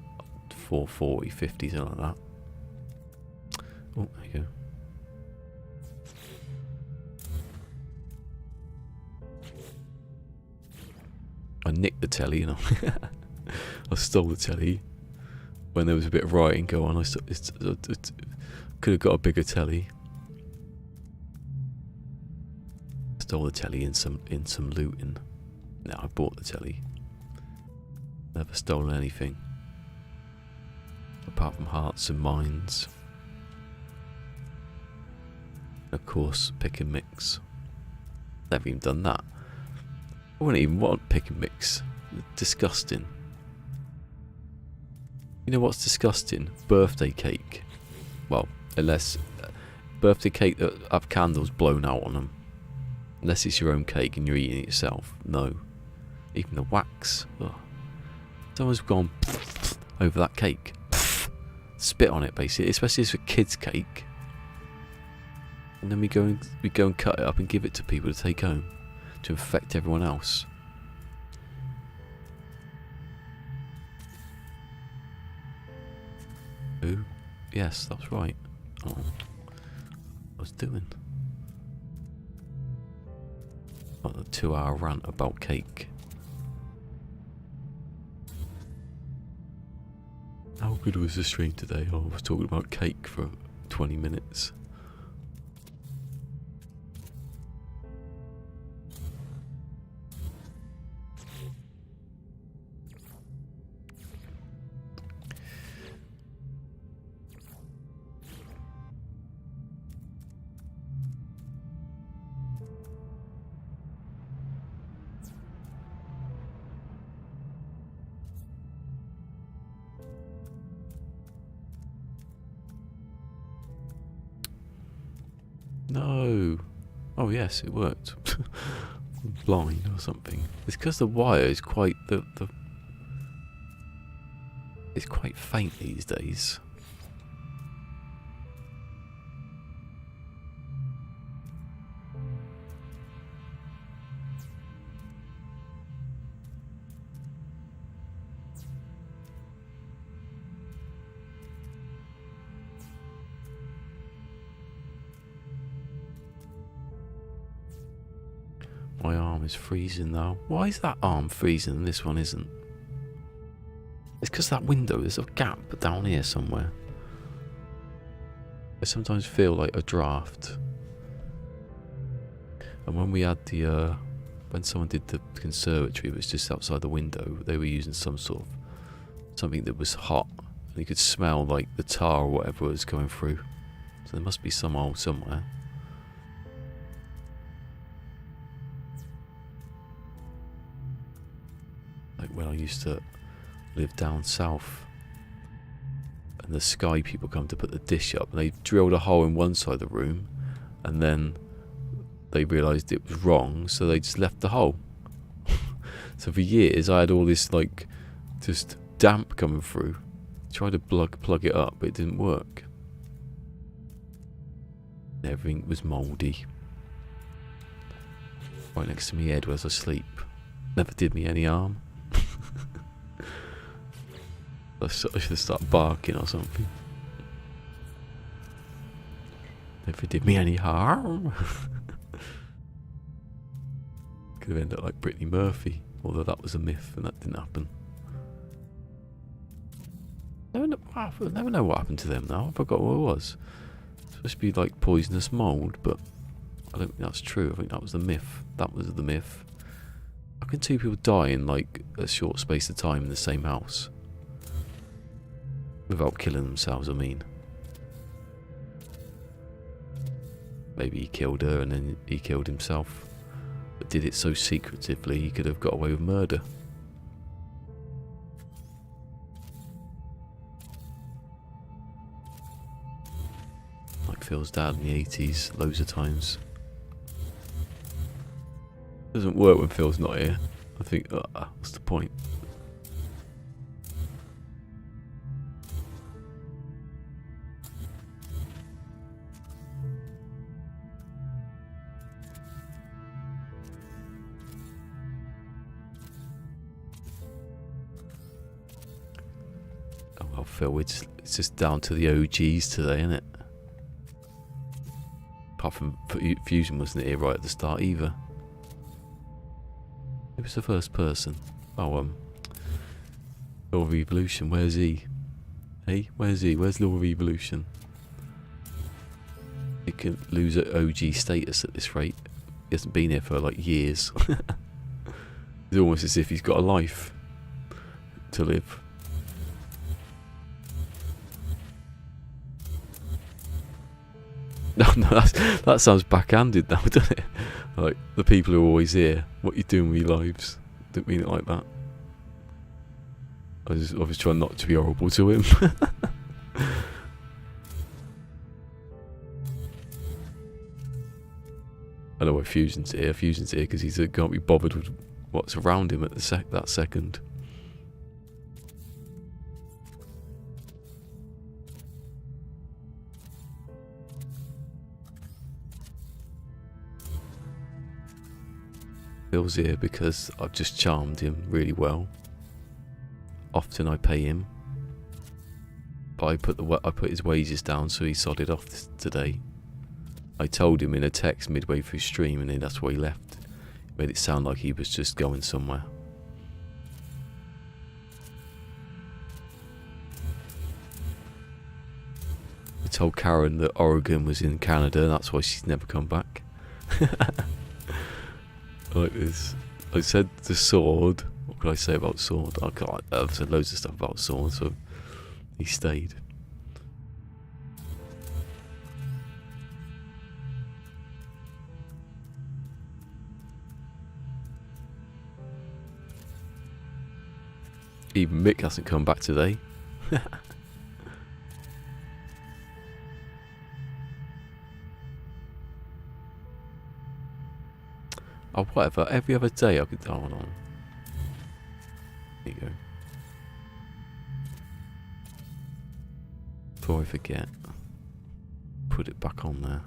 440, 50, something like that. Oh, there you go. I nicked the telly, you know. I stole the telly when there was a bit of writing going on. I could have got a bigger telly. Stole the telly in some looting. Now I bought the telly. Never stolen anything apart from hearts and minds. Of course, pick and mix. Never even done that. I wouldn't even want pick and mix. Disgusting. You know what's disgusting? Birthday cake. Well, unless birthday cake that have candles blown out on them. Unless it's your own cake and you're eating it yourself. No. Even the wax. Ugh. Someone's gone over that cake. Spit on it, basically. Especially if it's a kid's cake. And then we go and cut it up and give it to people to take home. To infect everyone else. Ooh. Yes, that's right. Oh. I was doing. Like a 2-hour rant about cake. How good was the stream today? Oh, I was talking about cake for 20 minutes. No. Oh yes, it worked. I'm blind or something. It's because the wire is quite it's quite faint these days. My arm is freezing now. Why is that arm freezing and this one isn't? It's because that window, there's a gap down here somewhere. I sometimes feel like a draft. And when we had the, when someone did the conservatory, it was just outside the window, they were using some sort of, something that was hot. And you could smell like the tar or whatever was going through. So there must be some hole somewhere. Like when I used to live down south. And the Sky people come to put the dish up. And they drilled a hole in one side of the room. And then they realised it was wrong. So they just left the hole. So for years I had all this like just damp coming through. Tried to plug it up, but it didn't work. Everything was mouldy. Right next to me head was asleep. Never did me any harm. I should start barking or something. Never did me any harm. Could have ended up like Brittany Murphy, although that was a myth and that didn't happen. Never know what happened to them now. I forgot what it was. It's supposed to be like poisonous mould, but I don't think that's true. I think that was the myth. That was the myth. How can two people die in like a short space of time in the same house? Without killing themselves, I mean. Maybe he killed her and then he killed himself. But did it so secretively he could have got away with murder. Like Phil's dad in the 80s, loads of times. Doesn't work when Phil's not here. I think, what's the point? Oh well, Phil, it's just down to the OGs today, isn't it? Apart from Fusion wasn't here right at the start either. Who was the first person? Oh, Law of Evolution, where's he? Hey, where's he? Where's Law of Evolution? He can lose at OG status at this rate. He hasn't been here for like years. It's almost as if he's got a life to live. No, that sounds backhanded now, doesn't it? Like, the people who are always here, what you doing with your lives? Didn't mean it like that. I was trying not to be horrible to him. I know why Fusion's here. Fusion's here because he can't be bothered with what's around him at that second. Phil's here because I've just charmed him really well. Often I pay him, but I put his wages down, so he sodded off today. I told him in a text midway through stream, and then that's why he left. Made it sound like he was just going somewhere. I told Karen that Oregon was in Canada, and that's why she's never come back. Like this. I said the sword. What could I say about sword? I've said loads of stuff about sword, so he stayed. Even Mick hasn't come back today. Oh, whatever. Every other day I could... Oh, hold on. There you go. Before I forget, put it back on there.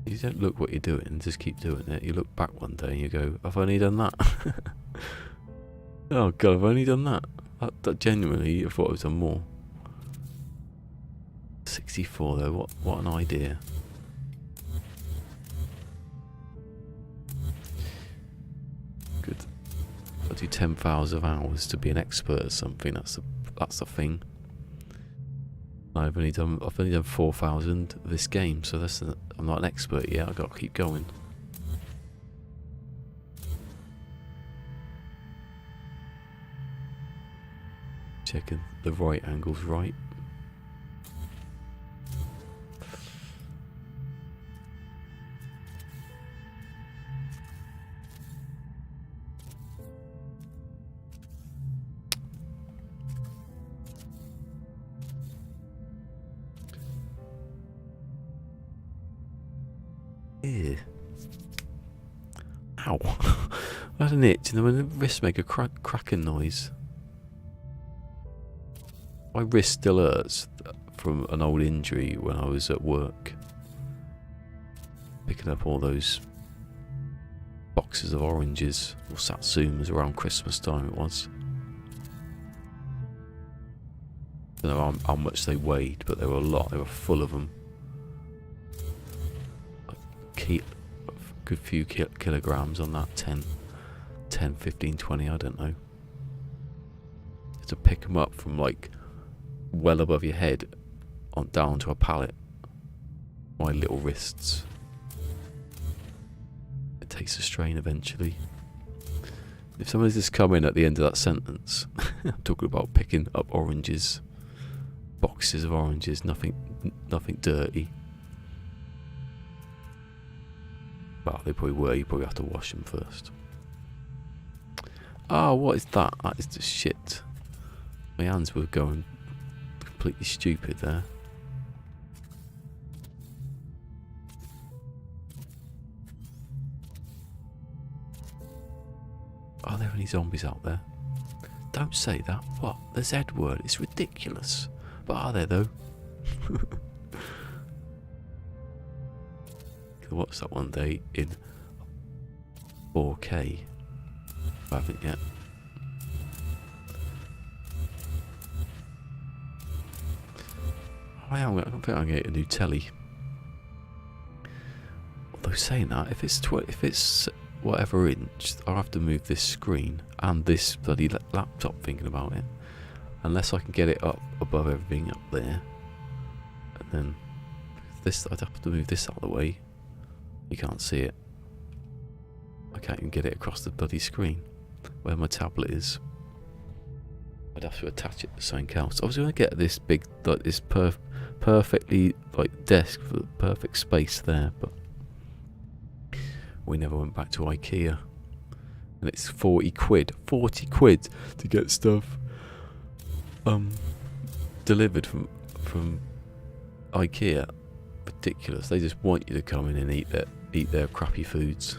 You don't look what you're doing, just keep doing it. You look back one day and you go, I've only done that. Oh god, I've only done that. That genuinely, I thought I've done more. 64 though, what an idea. Good. I'll do 10,000 hours to be an expert at something. That's the thing. I've only done 4,000 this game, so I'm not an expert yet. I've got to keep going. checking the right angle's right. Ew. Ow. I had an itch and then my wrist make a cracking noise. My wrist still hurts from an old injury when I was at work. Picking up all those boxes of oranges or satsumas around Christmas time it was. I don't know how much they weighed, but there were a lot. They were full of them. A good few kilograms on that 10, 15, 20, I don't know. To pick them up from like well above your head on down to a pallet. My little wrists. It takes a strain eventually. If somebody's just come in at the end of that sentence, I'm talking about picking up oranges, boxes of oranges, nothing dirty. Well, they probably were. You probably have to wash them first. Oh, what is that? That is just shit. My hands were going completely stupid there. Are there any zombies out there? Don't say that. What? The Z word. It's ridiculous. But are there though? Watch that one day in 4K. I haven't yet. I think I'm gonna get a new telly. Although saying that, if it's whatever inch, I'll have to move this screen and this bloody laptop. Thinking about it, unless I can get it up above everything up there, and then this I'd have to move this out of the way. You can't see it. I can't even get it across the bloody screen where my tablet is. I'd have to attach it to something else. I was going to get this big, like this perfectly like desk for the perfect space there, but we never went back to IKEA. And it's 40 quid to get stuff delivered from IKEA. Ridiculous. They just want you to come in and eat their crappy foods.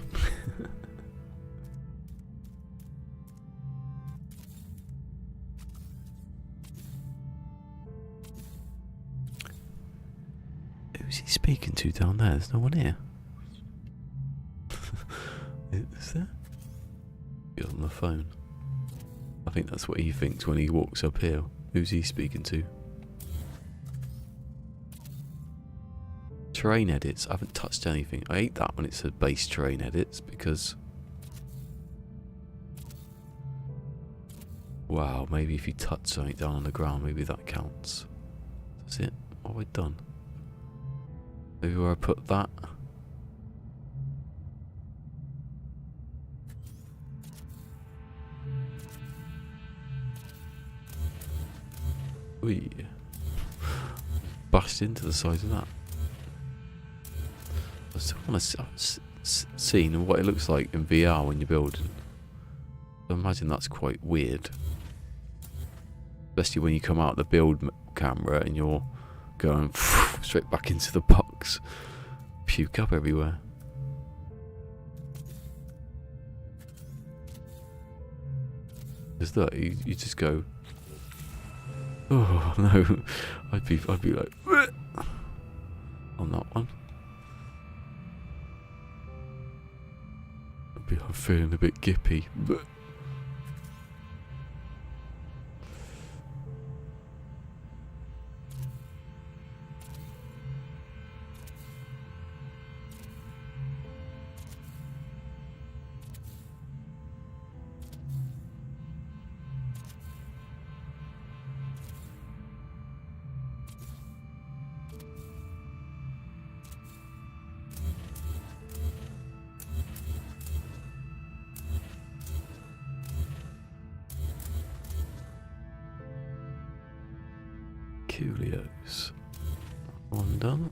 Who's he speaking to down there? There's no one here. Is there? He's on the phone. I think that's what he thinks when he walks up here. Who's he speaking to? Terrain edits. I haven't touched anything. I hate that when it said base terrain edits because wow, maybe if you touch something down on the ground, maybe that counts. That's it. What have I done? Maybe where I put that. Wee. Bashed into the side of that. I still want to see what it looks like in VR when you're building. I imagine that's quite weird. Especially when you come out of the build camera and you're going straight back into the box. Puke up everywhere. Just that, you just go, oh no, I'd be like, on that one. I'm feeling a bit gippy. Coolios. One done.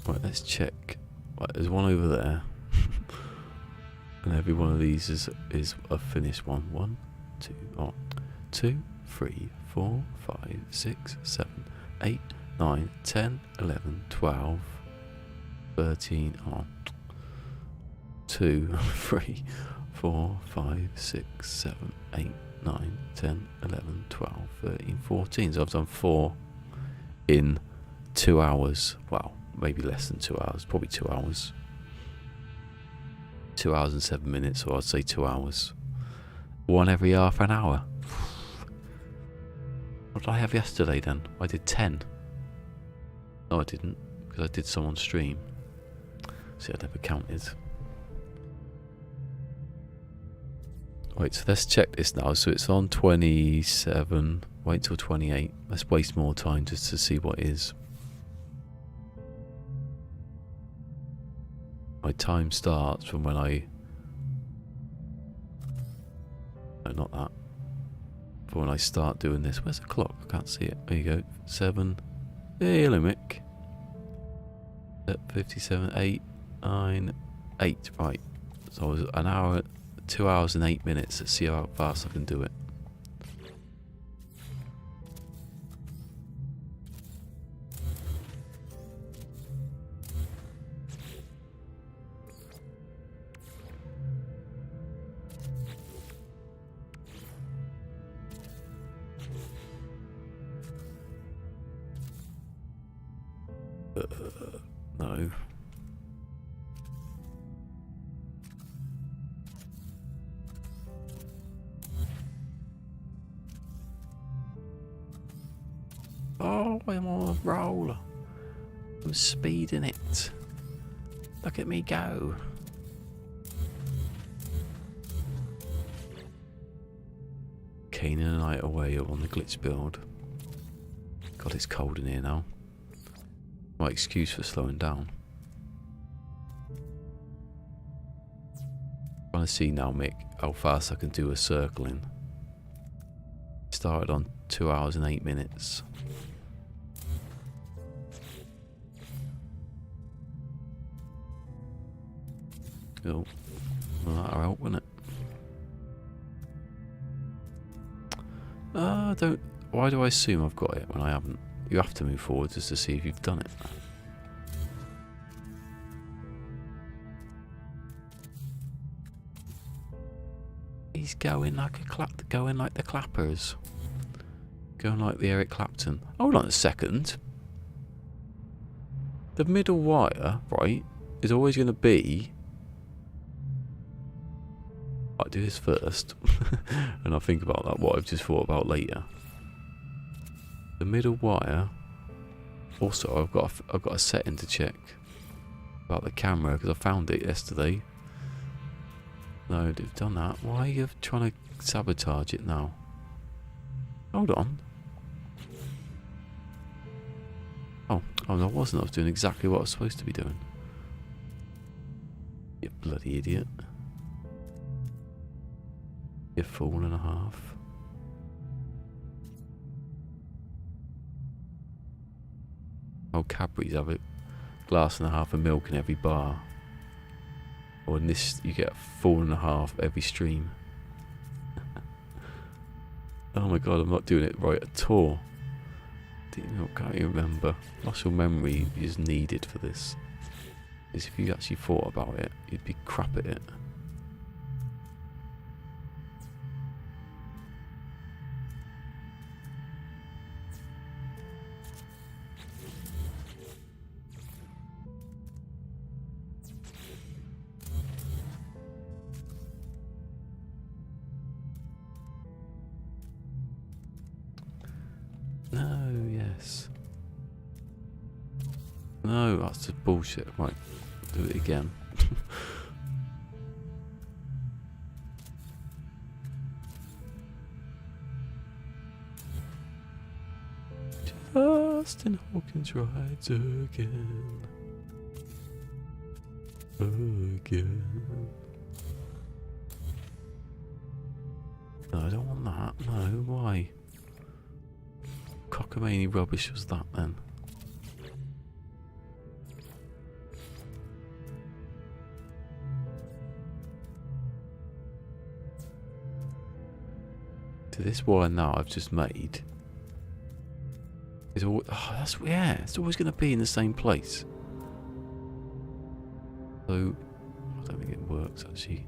Right, let's check. Right, there's one over there. And every one of these is a finished one. 1, 2, 2, 3, 4, 5, 6, 7, 8, 9, 10, 11, 12, 13, 2, 3, 4, 5, 6, 7, 8, 9, 10, 11, 12, 13, 14. So I've done 4 in 2 hours. Well, maybe less than 2 hours. Probably 2 hours. 2 hours and 7 minutes, or I'd say 2 hours. One every half an hour. What did I have yesterday then? I did 10. No, I didn't, because I did some on stream. See, I never counted. Right, so let's check this now. So it's on 27. Wait till 28. Let's waste more time just to see what is. My time starts from when I... No, not that. From when I start doing this. Where's the clock? I can't see it. There you go. 7. Hey, hello, Mick. 57, 8, 9, 8. Right. So I was an hour, 2 hours and 8 minutes. Let's see how fast I can do it. No. Oh, I'm on a roll. I'm speeding it. Look at me go. Kanan and I away on the glitch build. God, it's cold in here now. My excuse for slowing down. Trying to see now, Mick, how fast I can do a circling. Started on 2 hours and 8 minutes. Oh, well, that'll help, wouldn't it? Don't. Why do I assume I've got it when I haven't? You have to move forward just to see if you've done it. He's going like going like the clappers. Going like the Eric Clapton. Hold on a second. The middle wire, right, is always going to be... I'll do this first. And I'll think about that, what I've just thought about later. The middle wire. Also, I've got a setting to check about the camera because I found it yesterday. No, they've done that. Why are you trying to sabotage it now? Hold on. Oh, no, I wasn't. I was doing exactly what I was supposed to be doing. You bloody idiot. You fool and a half. Oh, Cadbury's have a glass and a half of milk in every bar. Or in this, you get a fool and a half every stream. Oh my god, I'm not doing it right at all. Can't you remember? Muscle memory is needed for this. Because if you actually thought about it, you'd be crap at it. No, yes. No, that's just bullshit. Right, do it again. Justin Hawkins rides again. Again. No, I don't want that. No, why? Cockamamie rubbish was that then? To this one now I've just made is all. Oh, that's yeah. It's always going to be in the same place. So I don't think it works actually.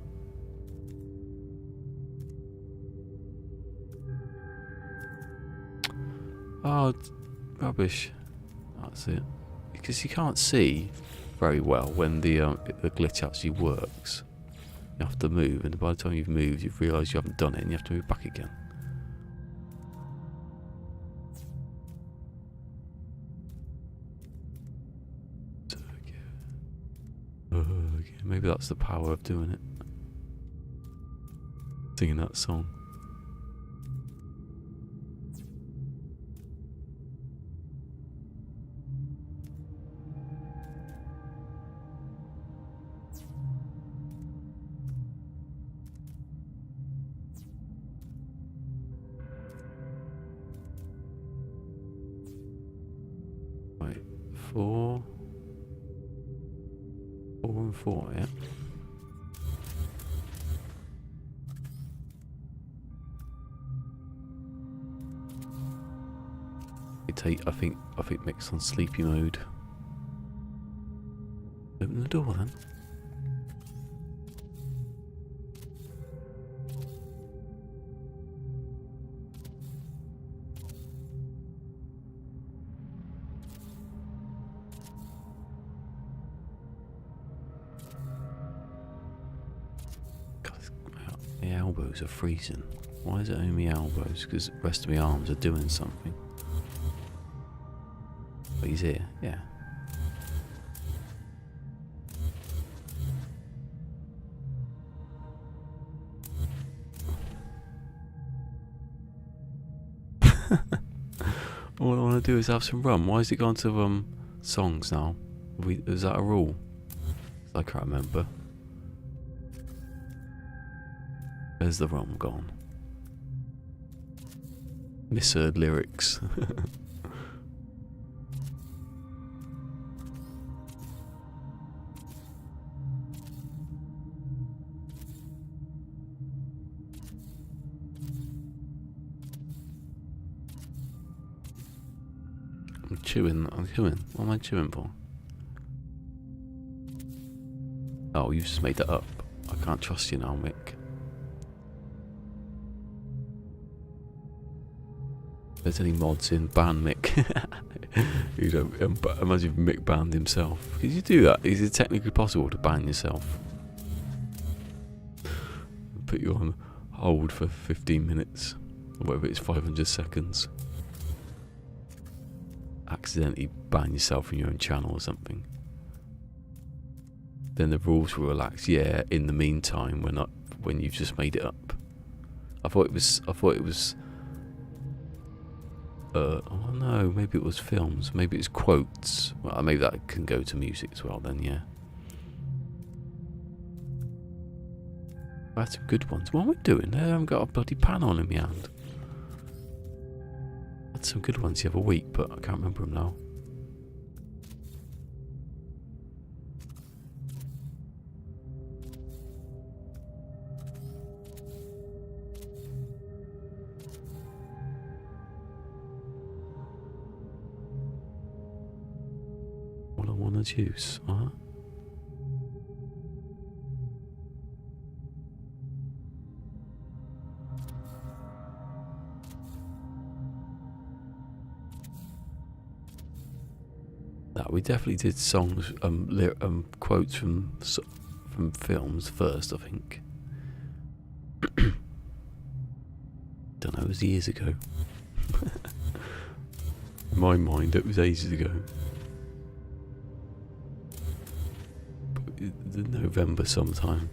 Oh, rubbish. That's it. Because you can't see very well when the glitch actually works. You have to move, and by the time you've moved, you've realised you haven't done it, and you have to move back again. Maybe that's the power of doing it. Singing that song. Right, 4 and 4, yeah. I think Mick's on sleepy mode. Open the door then. My elbows are freezing. Why is it only my elbows? Because the rest of my arms are doing something. But he's here, yeah. All I want to do is have some rum. Why has it gone to songs now? Is that a rule? I can't remember. Where's the rum gone? Misheard lyrics. I'm chewing. What am I chewing for? Oh, you've just made that up. I can't trust you now, Mick. If there's any mods in, ban Mick. You don't imagine if Mick banned himself. Could you do that? Is it technically possible to ban yourself? Put you on hold for 15 minutes, or whatever it's 500 seconds. Accidentally ban yourself from your own channel or something. Then the rules will relax. Yeah, in the meantime, when you've just made it up. I thought it was. Oh no, maybe it was films. Maybe it's quotes. Well, maybe that can go to music as well. Then yeah. That's some good ones. What am I doing? I haven't got a bloody pan on in my hand. I had some good ones the other week, but I can't remember them now. What I want to juice, huh? That we definitely did songs, quotes from films first, I think. Don't know, it was years ago. In my mind, it was ages ago. November sometime.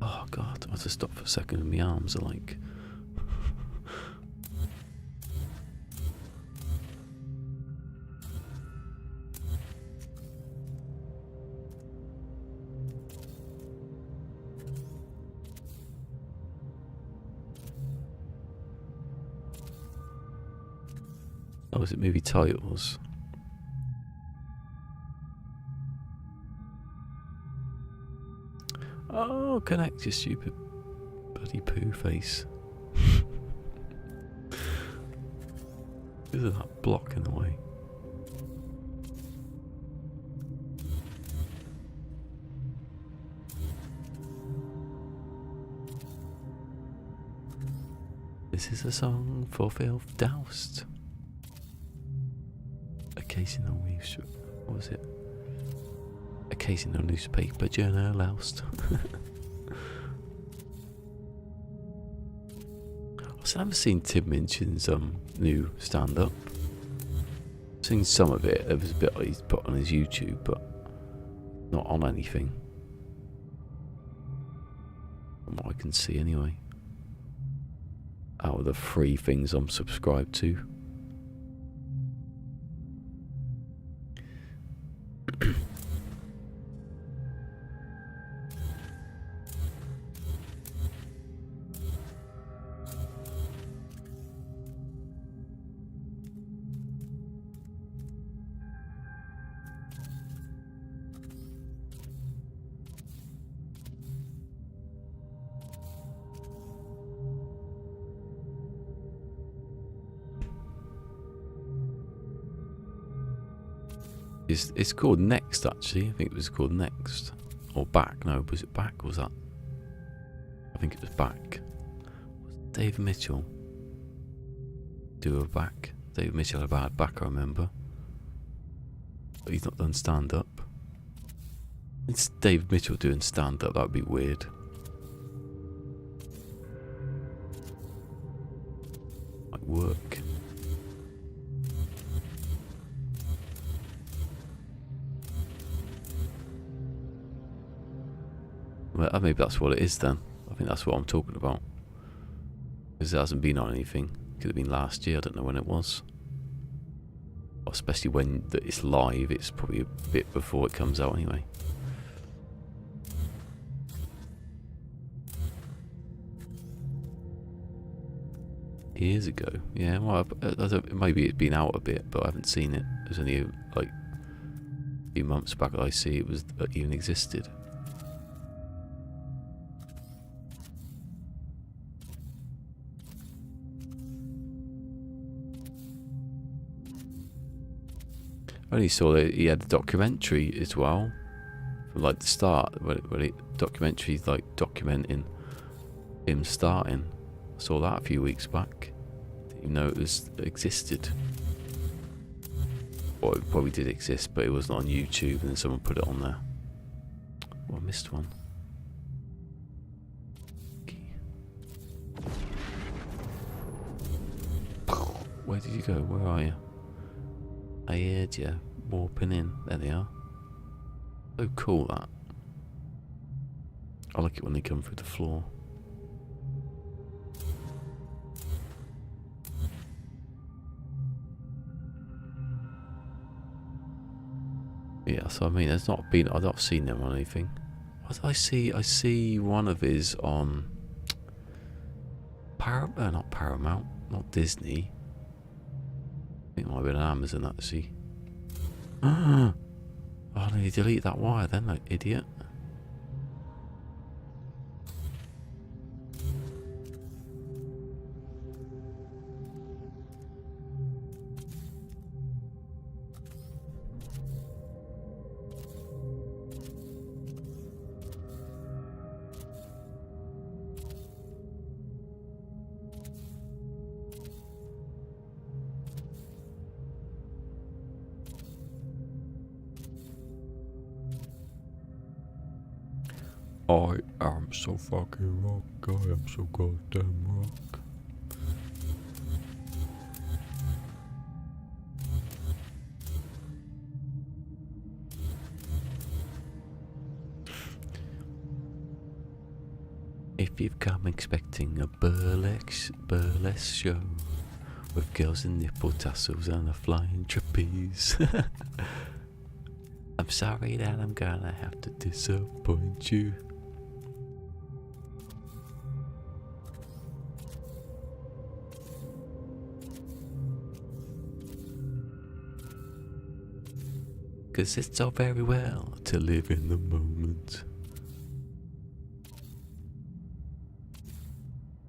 Oh God, I have to stop for a second and my arms are like... Oh, is it movie titles? Oh, connect, you stupid bloody poo face. Look at that block in the way. This is a song for filth doused. Occasional news. What was it? Occasional newspaper journal loused. I haven't seen Tim Minchin's new stand-up. I've seen some of it. There was a bit he's put on his YouTube, but not on anything. From what I can see, anyway. Out of the 3 things I'm subscribed to. It's called Next, actually. I think it was called Next. Or Back. No, was it Back? Was that? I think it was Back. Dave Mitchell. Do a Back. Dave Mitchell had a bad back, I remember. But he's not done stand-up. It's Dave Mitchell doing stand-up. That would be weird. Like work. Well, maybe that's what it is then. I think that's what I'm talking about. Because it hasn't been on anything. Could have been last year, I don't know when it was. Or especially when it's live, it's probably a bit before it comes out anyway. Years ago, yeah. Well, maybe it's been out a bit, but I haven't seen it. It was only like a few months back that I see it was even existed. I only saw that he had a documentary as well, from like the start, when documentaries like documenting him starting. I saw that a few weeks back. Didn't even know it existed. Well, it probably did exist, but it wasn't on YouTube, and then someone put it on there. Oh, I missed one. Where did you go? Where are you? I heard you warping in. There they are. So cool, that. I like it when they come through the floor. Yeah, so I mean, there's not been. I've not seen them on anything. What did I see? I see one of his on not Paramount, not Disney. I think it might have been on Amazon, actually. Oh, did he delete that wire then, like idiot? I am so fucking rock. I am so goddamn rock. If you've come expecting a burlesque show with girls in nipple tassels and a flying trapeze, I'm sorry that I'm gonna have to disappoint you. 'Cause it's all very well to live in the moment.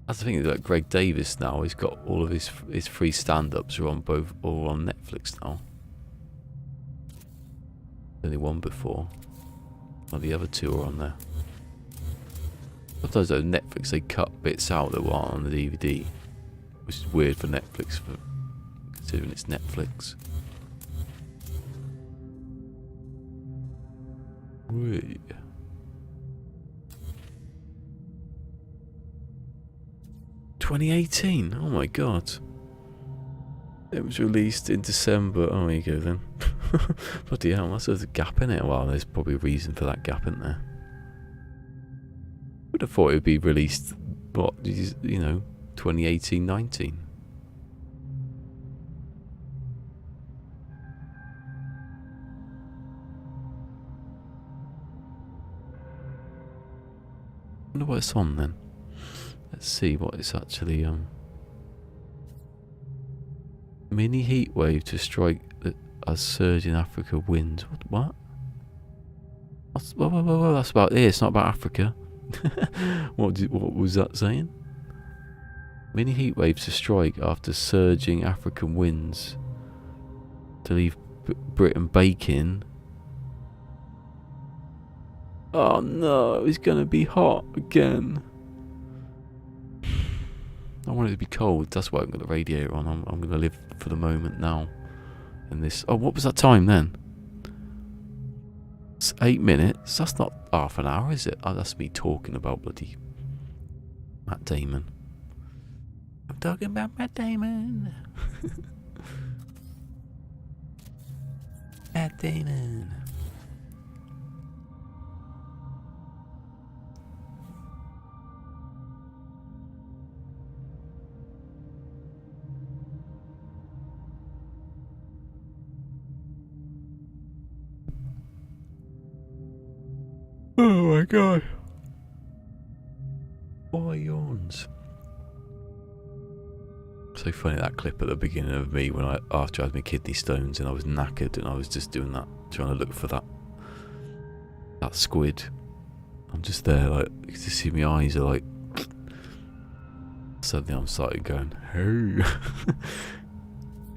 That's the thing, like Greg Davis now, he's got all of his free stand-ups are on all on Netflix now. Only one before. Well, the other two are on there. Sometimes though, Netflix, they cut bits out that weren't on the DVD. Which is weird for Netflix, considering it's Netflix. Wait. $2018. Oh my god. It was released in December. Oh, there you go then. Bloody hell, there's a gap in it. Well, there's probably a reason for that gap, isn't there? Would have thought it would be released, what, 2018-19. I wonder what it's on then. Let's see what it's actually mini heat wave to strike a surge in Africa winds. What? Whoa, that's about it. It's not about Africa. What was that saying? Mini heat waves to strike after surging African winds to leave Britain baking. Oh no, it's gonna be hot again. I want it to be cold. That's why I've got the radiator on. I'm gonna live for the moment now. And this. Oh, what was that time then? It's 8 minutes. That's not half an hour, is it? Oh, that's me talking about bloody Matt Damon. I'm talking about Matt Damon. Matt Damon. Oh my god. Why yawns? So funny that clip at the beginning of me when after I had my kidney stones and I was knackered and I was just doing that, trying to look for that squid. I'm just there, like, you can see my eyes are like. Suddenly I'm starting going, hey. You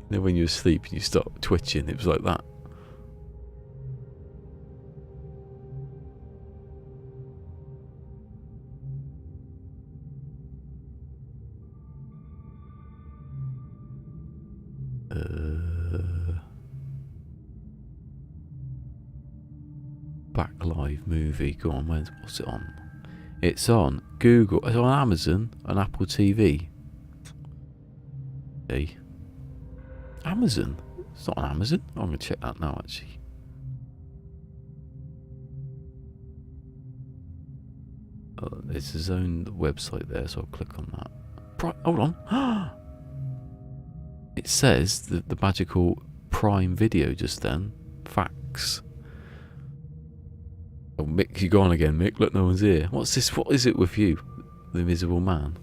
know when you're asleep and you start twitching, it was like that. Back live movie. Go on, what's it on? It's on Google. It's on Amazon and Apple TV. Hey, Amazon. It's not on Amazon. I'm gonna check that now. Actually, it's his own website there, so I'll click on that. Hold on. It says the magical Prime Video just then. Facts. Oh, Mick, you gone again, Mick. Look, no one's here. What's this? What is it with you? The Invisible Man.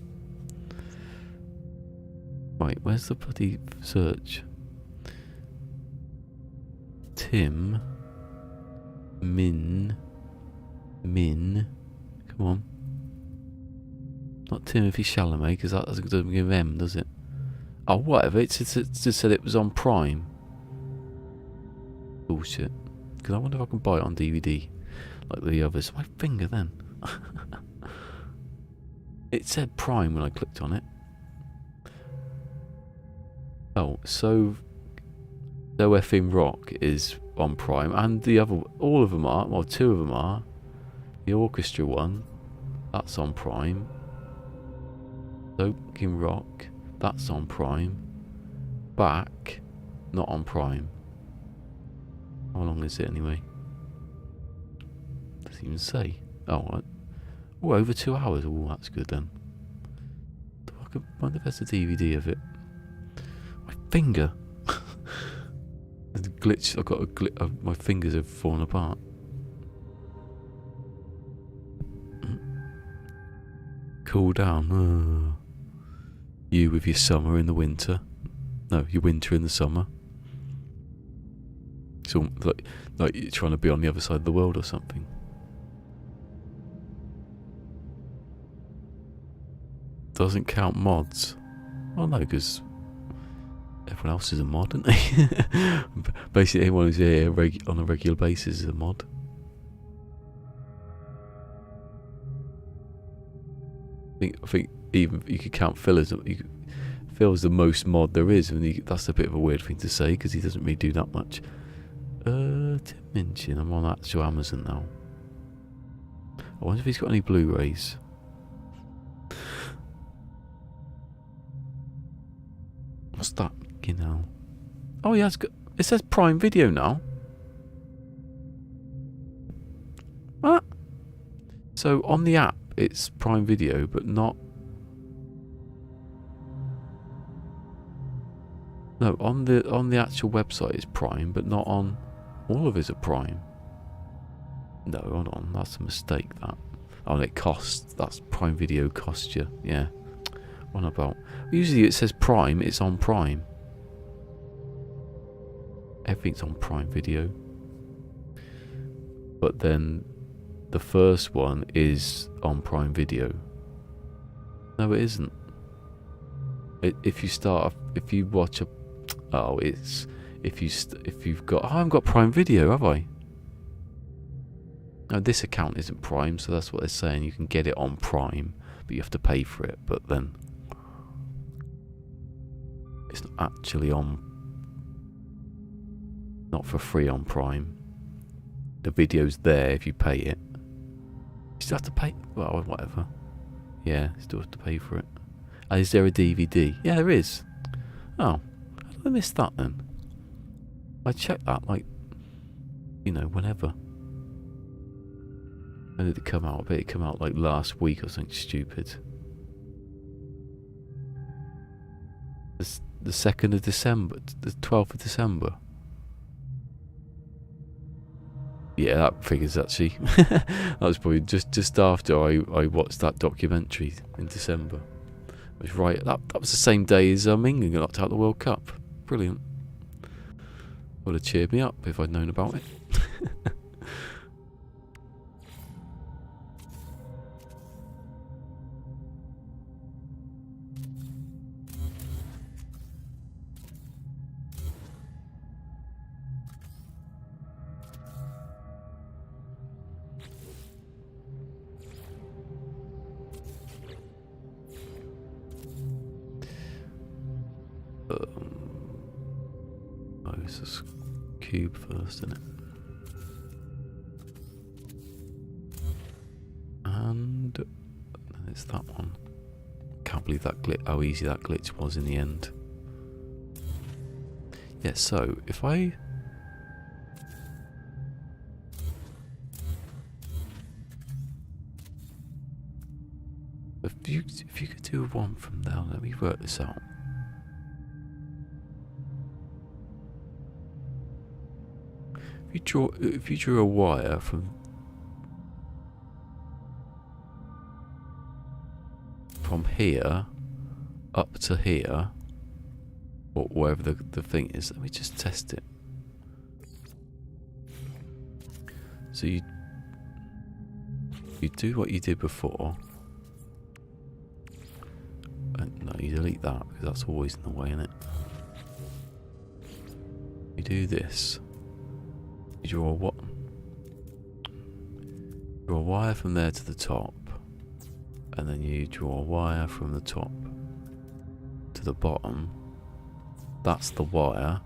Right, where's the bloody search? Tim. Min. Come on. Not Timothy Chalamet, because that doesn't give M, does it? Oh, whatever. It just said it was on Prime. Bullshit. Because I wonder if I can buy it on DVD. Like the others. My finger then. It said Prime when I clicked on it. Oh, so effing Rock is on Prime, and the other, all of them are. Well, two of them are. The orchestra one, that's on Prime. So King Rock, that's on Prime. Back, not on Prime. How long is it anyway? Doesn't even say. Oh, right. Oh, over 2 hours. Oh, that's good then. I wonder if there's a DVD of it. My finger. There's a glitch. I've got a glitch. My fingers have fallen apart. Cool down. You with your summer in the winter. No, your winter in the summer. It's all, like you're trying to be on the other side of the world or something. Doesn't count mods. Oh no, because everyone else is a mod, isn't they? Basically, anyone who's here on a regular basis is a mod. I think even you could count Phil as Phil's the most mod there is, and that's a bit of a weird thing to say because he doesn't really do that much. Tim Minchin, I'm on actual Amazon now. I wonder if he's got any Blu-rays. What's that? You know. Oh yeah, it says Prime Video now. What? So on the app it's Prime Video, but not. No, on the actual website it's Prime, but not on. All of it are Prime. No, hold on, that's a mistake. That. Oh, and it costs. That's Prime Video costs you. Yeah. What about? Usually it says Prime. It's on Prime. Everything's on Prime Video. But then the first one is on Prime Video. No, it isn't. If you watch a, oh, it's if you've got. Oh, I haven't got Prime Video, have I? No, this account isn't Prime, so that's what they're saying. You can get it on Prime, but you have to pay for it. But then it's not actually on. Not for free on Prime. The video's there if you pay it. You still have to pay. Well, whatever. Yeah, still have to pay for it. Is there a DVD? Yeah, there is. Oh, how did I miss that then? I checked that like, you know, whenever. When did it come out? I bet it came out like last week or something stupid. The 2nd of December, the 12th of December. Yeah, that figures actually. That was probably just after I watched that documentary in December. It was right. That was the same day as England got knocked out of the World Cup. Brilliant. Would have cheered me up if I'd known about it. Oh, it's this cube first, isn't it? And then it's that one. Can't believe that glitch. How easy that glitch was in the end. Yeah. So if you could do one from there, let me work this out. If you drew a wire from here up to here, or wherever the thing is, let me just test it. So you do what you did before. And no, you delete that because that's always in the way, isn't it? You do this. You draw a wire from there to the top, and then you draw a wire from the top to the bottom. That's the wire,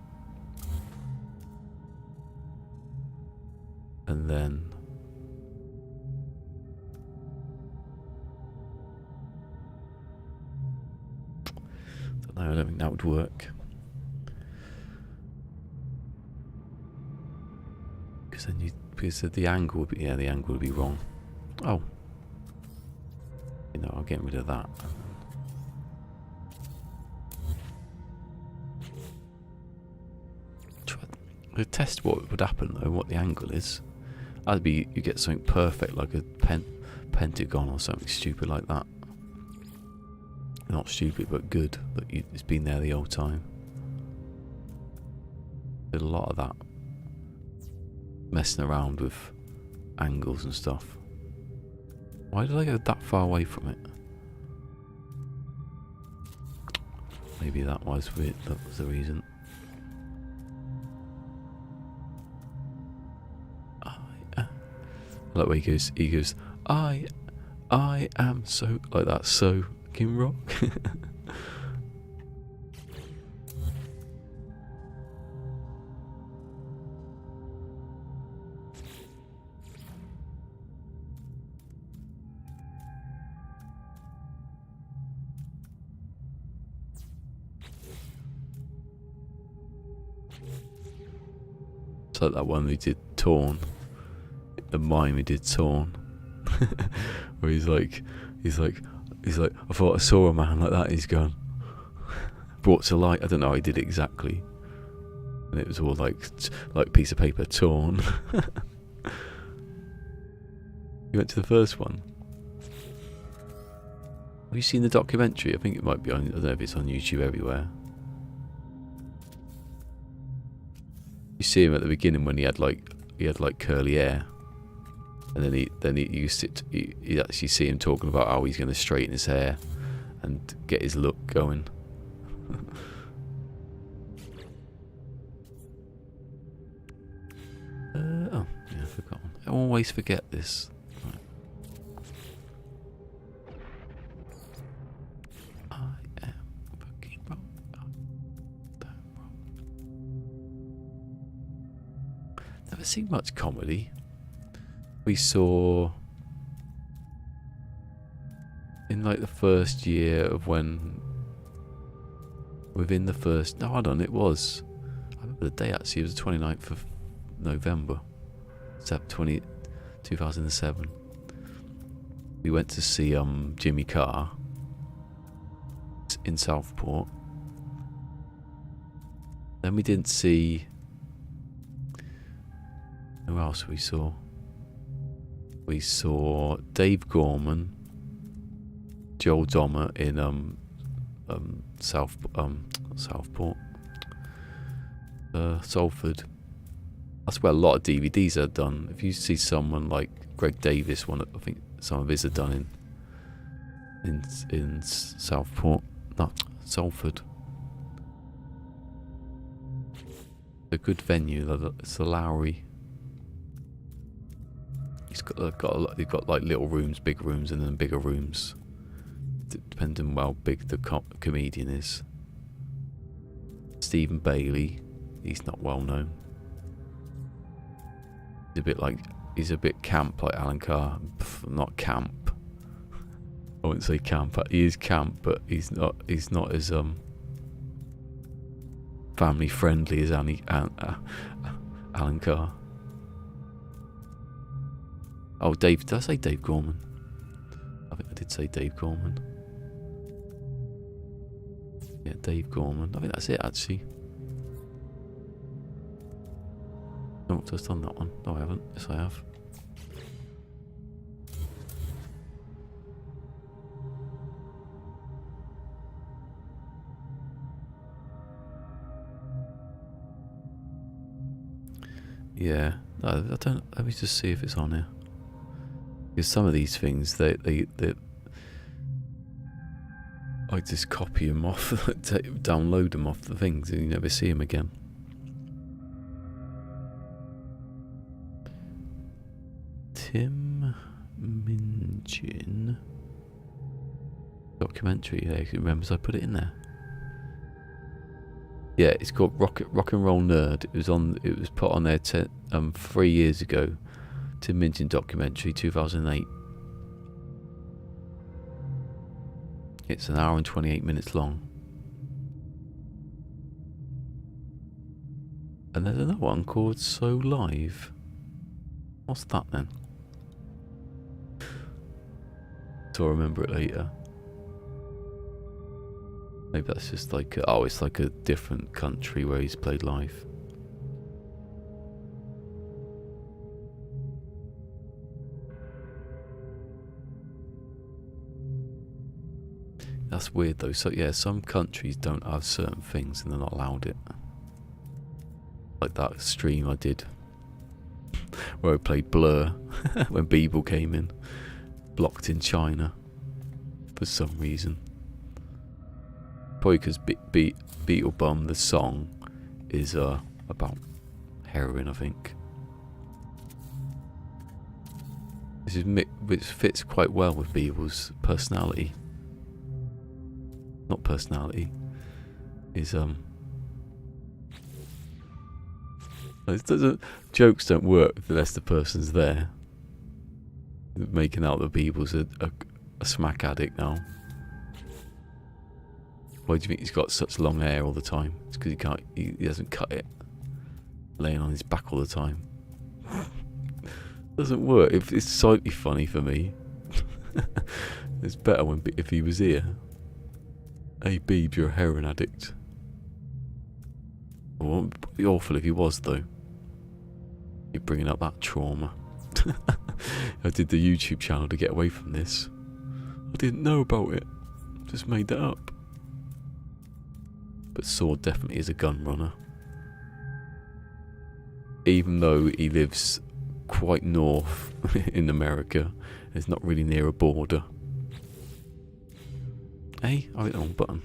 and then I don't think that would work. Because the angle would be, yeah, the angle would be wrong. Oh, you know, I'll get rid of that. Try to test what would happen though, what the angle is. That'd be, you get something perfect like a pentagon or something stupid like that. Not stupid, but good. That it's been there the whole time. Did a lot of that. messing around with angles and stuff. Why did I go that far away from it? Maybe that was weird. That was the reason. Like where he goes, I am so, like that, so King Rock. It's like that one we did Torn. The mime we did Torn. Where he's like, I thought I saw a man like that, he's gone. Brought to light, I don't know how he did it exactly. And it was all like piece of paper torn. You went to the first one. Have you seen the documentary? I think it might be on, I don't know if it's on YouTube everywhere. You see him at the beginning when he had like curly hair, and then he used it. You actually see him talking about how he's going to straighten his hair and get his look going. Oh yeah, I forgot one. I always forget this. Right. I am fucking wrong. Never seen much comedy. We saw in like the first year of when, within the first, no hold on, it was, I remember the day actually, it was the 29th of November, 2007. We went to see Jimmy Carr in Southport. Then we didn't see, who else we saw? We saw Dave Gorman, Joel Dommer in Southport, Salford. That's where a lot of DVDs are done. If you see someone like Greg Davis, I think some of his are done in Southport, not Salford. A good venue. It's the Lowry. They've got like little rooms, big rooms, and then bigger rooms, depending on how big the comedian is. Stephen Bailey, he's not well known. He's a bit camp like Alan Carr. Not camp. I wouldn't say camp. He is camp, but he's not as family friendly as Alan Carr. Oh, Dave. Did I say Dave Gorman? I think I did say Dave Gorman. Yeah, Dave Gorman. I think that's it, actually. No, I've just done that one. No, I haven't. Yes, I have. Yeah. No, I don't. Let me just see if it's on here. Because some of these things, they I just copy them off, download them off the things, and you never see them again. Tim Minchin documentary. Yeah, who remembers I put it in there? Yeah, it's called Rock and Roll Nerd. It was put on there 3 years ago. Tim Minchin documentary, 2008. It's an hour and 28 minutes long. And there's another one called So Live. What's that then? So I'll remember it later. Maybe that's just like, it's like a different country where he's played live. That's weird though. So yeah, some countries don't have certain things and they're not allowed it. Like that stream I did where I played Blur when Beeble came in, blocked in China for some reason. Probably because Beeblebum, the song, is about heroin, I think. Which fits quite well with Beeble's personality. Not personality. Jokes don't work unless the person's there. Making out that Beeble's a smack addict now. Why do you think he's got such long hair all the time? It's because he hasn't cut it. Laying on his back all the time. Doesn't work. It's slightly funny for me. It's better if he was here. Hey Beeb, you're a heroin addict. Well, it'd be awful if he was though. You're bringing up that trauma. I did the YouTube channel to get away from this. I didn't know about it. Just made that up. But Sword definitely is a gun runner. Even though he lives quite north in America, it's not really near a border. Hey, I hit the wrong button.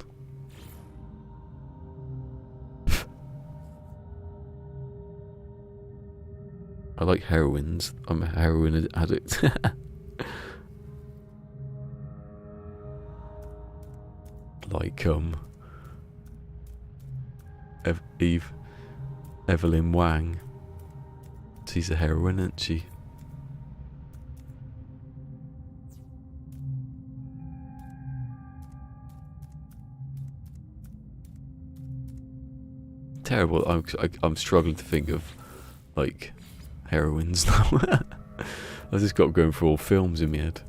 I like heroines. I'm a heroin addict. Like Evelyn Wang. She's a heroine, isn't she? Terrible. I'm struggling to think of like heroines now. I just got going through all films in my head.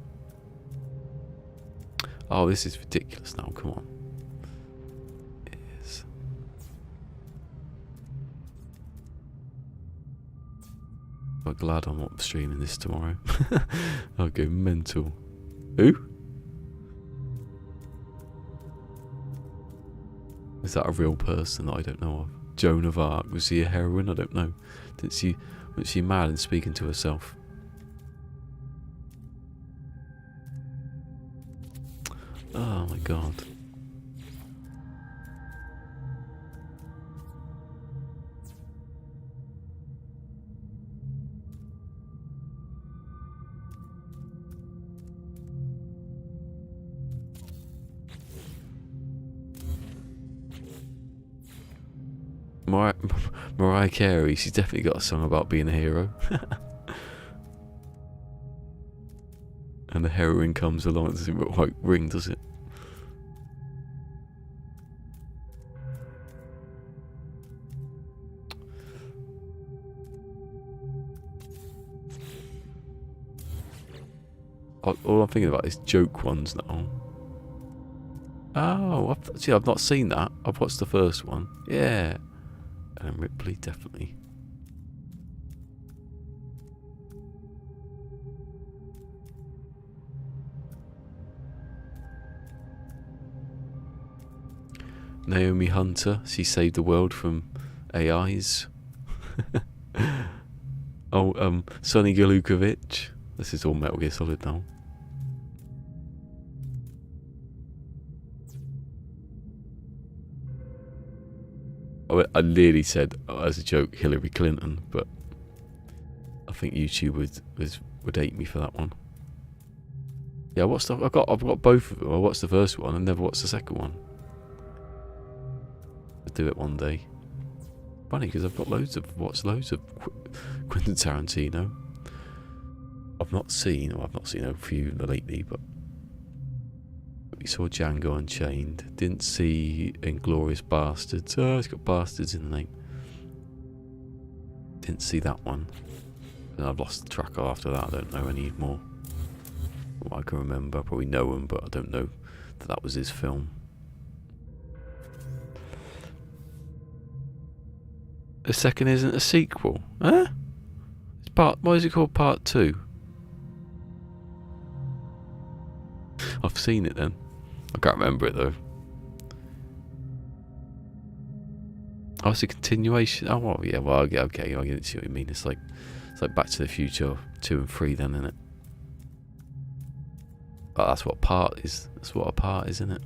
Oh, this is ridiculous now. Come on. It is. I'm glad I'm not streaming this tomorrow. I'll go mental. Who? Is that a real person that I don't know of? Joan of Arc, was she a heroine? I don't know. Was she mad and speaking to herself? Oh my god. Mariah Carey, she's definitely got a song about being a hero. And the heroine comes along, it doesn't quite ring, does it? All I'm thinking about is joke ones now. Oh, I've not seen that. I've watched the first one. Yeah. And Ripley, definitely. Naomi Hunter, she saved the world from AIs. Oh, Sonny Galukovic. This is all Metal Gear Solid now. I nearly said as a joke Hillary Clinton, but I think YouTube would hate me for that one. Yeah, I've got both of them. I watched the first one and never watched the second one. I'll do it one day. Funny because I've watched loads of Quentin Tarantino. I've not seen a few lately, but we saw Django Unchained. Didn't see Inglourious Bastards. Oh, it's got bastards in the name. Didn't see that one. And I've lost the track after that. I don't know any more. Well, I can remember. I probably know him, but I don't know that was his film. The second isn't a sequel, huh? Why is it called Part 2? I've seen it then. I can't remember it though. Oh, it's a continuation. Oh, well, yeah, well, okay, I can see what you mean. It's like It's like Back to the Future 2 and 3 then, isn't it? Oh, that's what part is. That's what a part is, isn't it?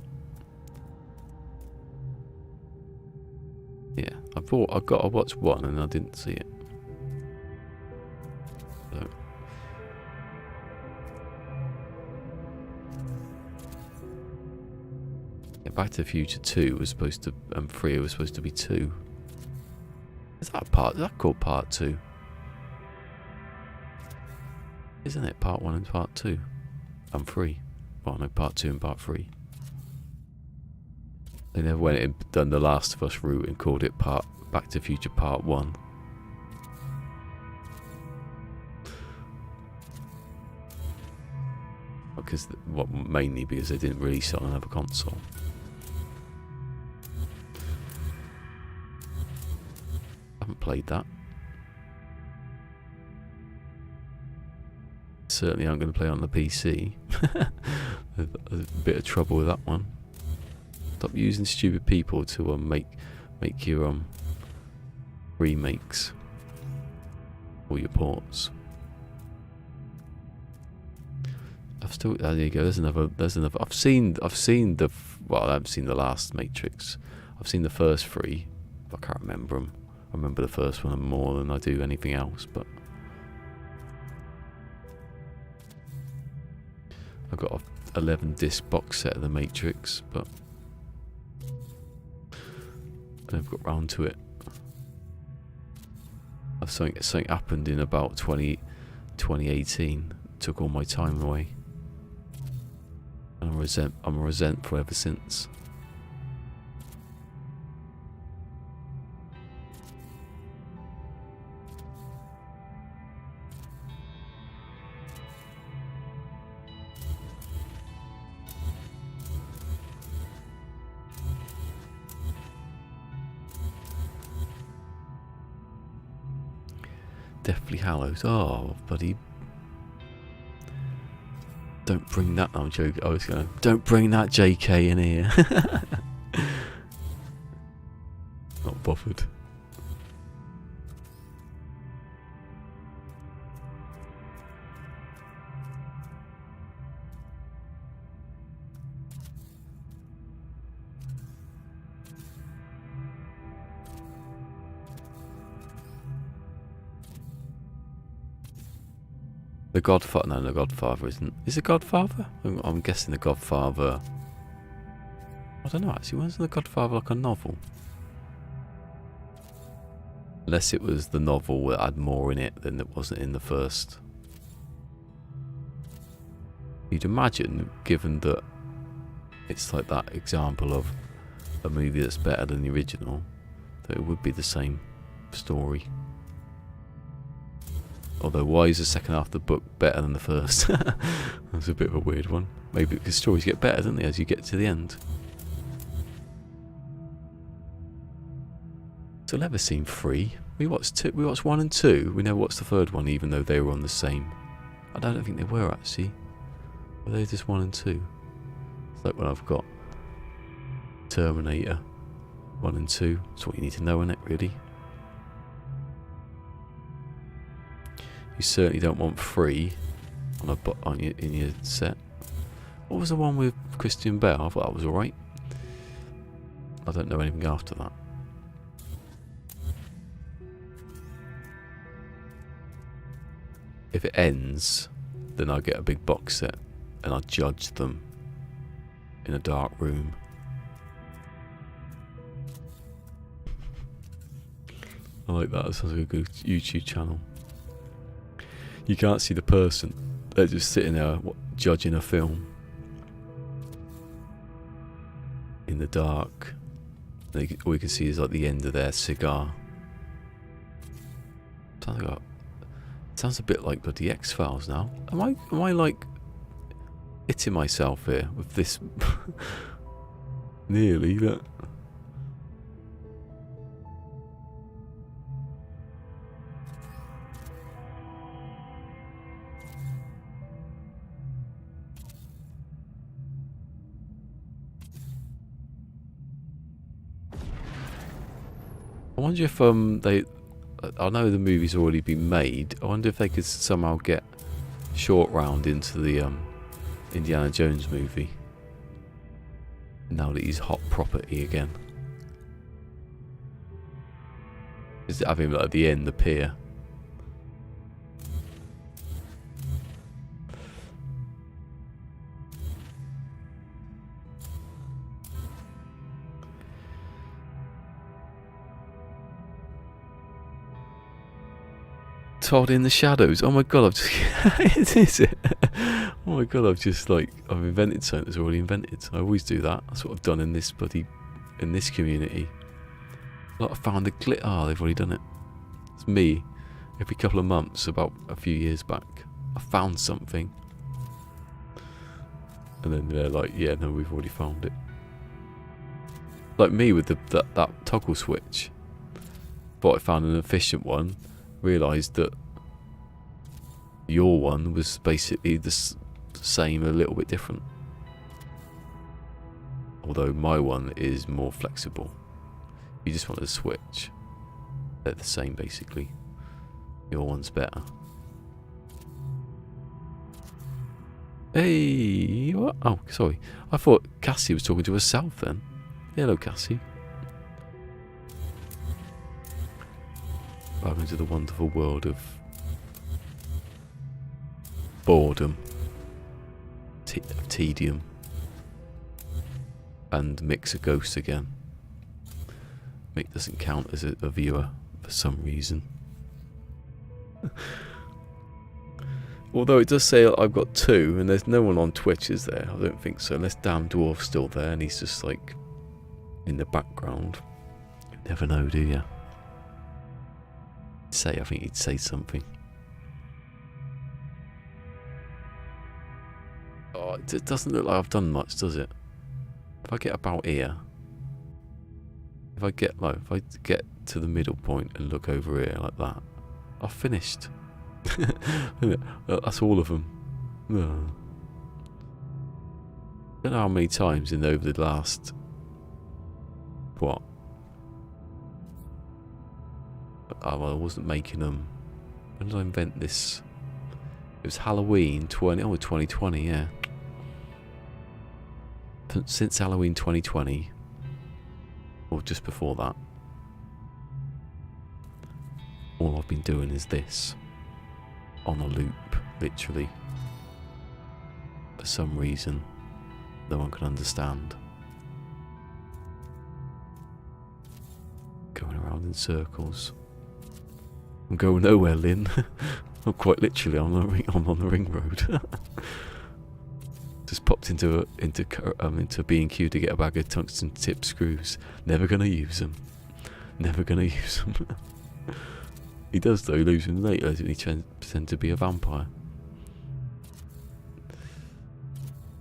Yeah, I watched 1 and I didn't see it. So. Yeah, Back to the Future 2 was supposed to, and 3 was supposed to be 2. Is that called part 2? Isn't it part 1 and part 2? And 3. Well, no, part 2 and part 3. They never went and done the Last of Us route and called it Back to the Future Part 1. Because, well, mainly because they didn't release it on another console. I haven't played that. Certainly aren't going to play on the PC. a bit of trouble with that one. Stop using stupid people to make your remakes or your ports. There you go. There's another. I've seen the. Well, I haven't seen the last Matrix. I've seen the first 3. But I can't remember them. I remember the first one more than I do anything else. But I've got a 11 disc box set of the Matrix, but I never got round to it. Something happened in about 2018. Took all my time away. And I'm resentful ever since. Deathly Hallows. Oh, buddy. Don't bring that. I'm joking. I was going to. Don't bring that JK in here. Not bothered. The Godfather. No, the Godfather isn't. Is the Godfather? I'm guessing the Godfather. I don't know actually. Wasn't the Godfather like a novel? Unless it was the novel that had more in it than it wasn't in the first. You'd imagine, given that it's like that example of a movie that's better than the original, that it would be the same story. Although, why is the second half of the book better than the first? That's a bit of a weird one. Maybe because stories get better, don't they, as you get to the end. So, never seen 3. We watched 1 and 2. We never watched the third one, even though they were on the same. I don't think they were actually. Were they just 1 and 2? It's like when I've got Terminator 1 and 2. That's what you need to know, isn't it? Really. You certainly don't want 3 in your set. What was the one with Christian Bale? I thought that was alright. I don't know anything after that. If it ends, then I'll get a big box set and I'll judge them in a dark room. I like that. That sounds like a good YouTube channel. You can't see the person. They're just sitting there judging a film in the dark. All you can see is like the end of their cigar. Sounds a bit like bloody X-Files now. Am I like hitting myself here with this? Nearly that. I wonder if I know the movie's already been made. I wonder if they could somehow get Short Round into the Indiana Jones movie. Now that he's hot property again. Just have him at the end, the pier. Todd in the Shadows. Oh my god, I've just is it? Oh my god, I've invented something that's already invented. I always do that. That's what I've done in this community. Like I found a glitch. Oh, they've already done it. It's me. Every couple of months, about a few years back, I found something. And then they're like, yeah, no, we've already found it. Like me with that toggle switch. Thought I found an efficient one. Realised that your one was basically the same, a little bit different. Although my one is more flexible. You just want to switch. They're the same basically. Your one's better. Hey, what? Oh, sorry. I thought Cassie was talking to herself then. Hello, Cassie. Welcome to the wonderful world of boredom, tedium, and Mick's a ghost again. Mick doesn't count as a viewer for some reason. Although it does say I've got 2, and there's no one on Twitch, is there? I don't think so, unless Damn Dwarf's still there and he's just like in the background. You never know, do you? I think he'd say something. Oh, it doesn't look like I've done much, does it? If I get about here, if I get to the middle point and look over here like that, I've finished. That's all of them. No. I don't know how many times over the last what? Oh, well, I wasn't making them. When did I invent this? It was Halloween 2020, yeah. Since Halloween 2020, or just before that, all I've been doing is this. On a loop, literally. For some reason, no one can understand. Going around in circles. I'm going nowhere, Lynn. Well, quite literally, I'm on the ring road. Just popped into B&Q to get a bag of tungsten tip screws. Never gonna use them. Never gonna use them. He does though. He loses them later. He pretends to be a vampire.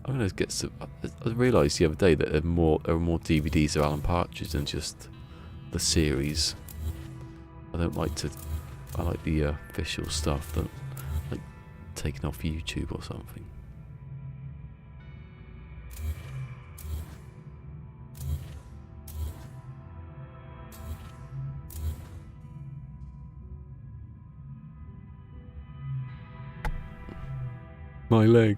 I'm gonna get some. I realised the other day that there are more DVDs of Alan Partridge than just the series. I like the official stuff that, like, taken off YouTube or something. My leg.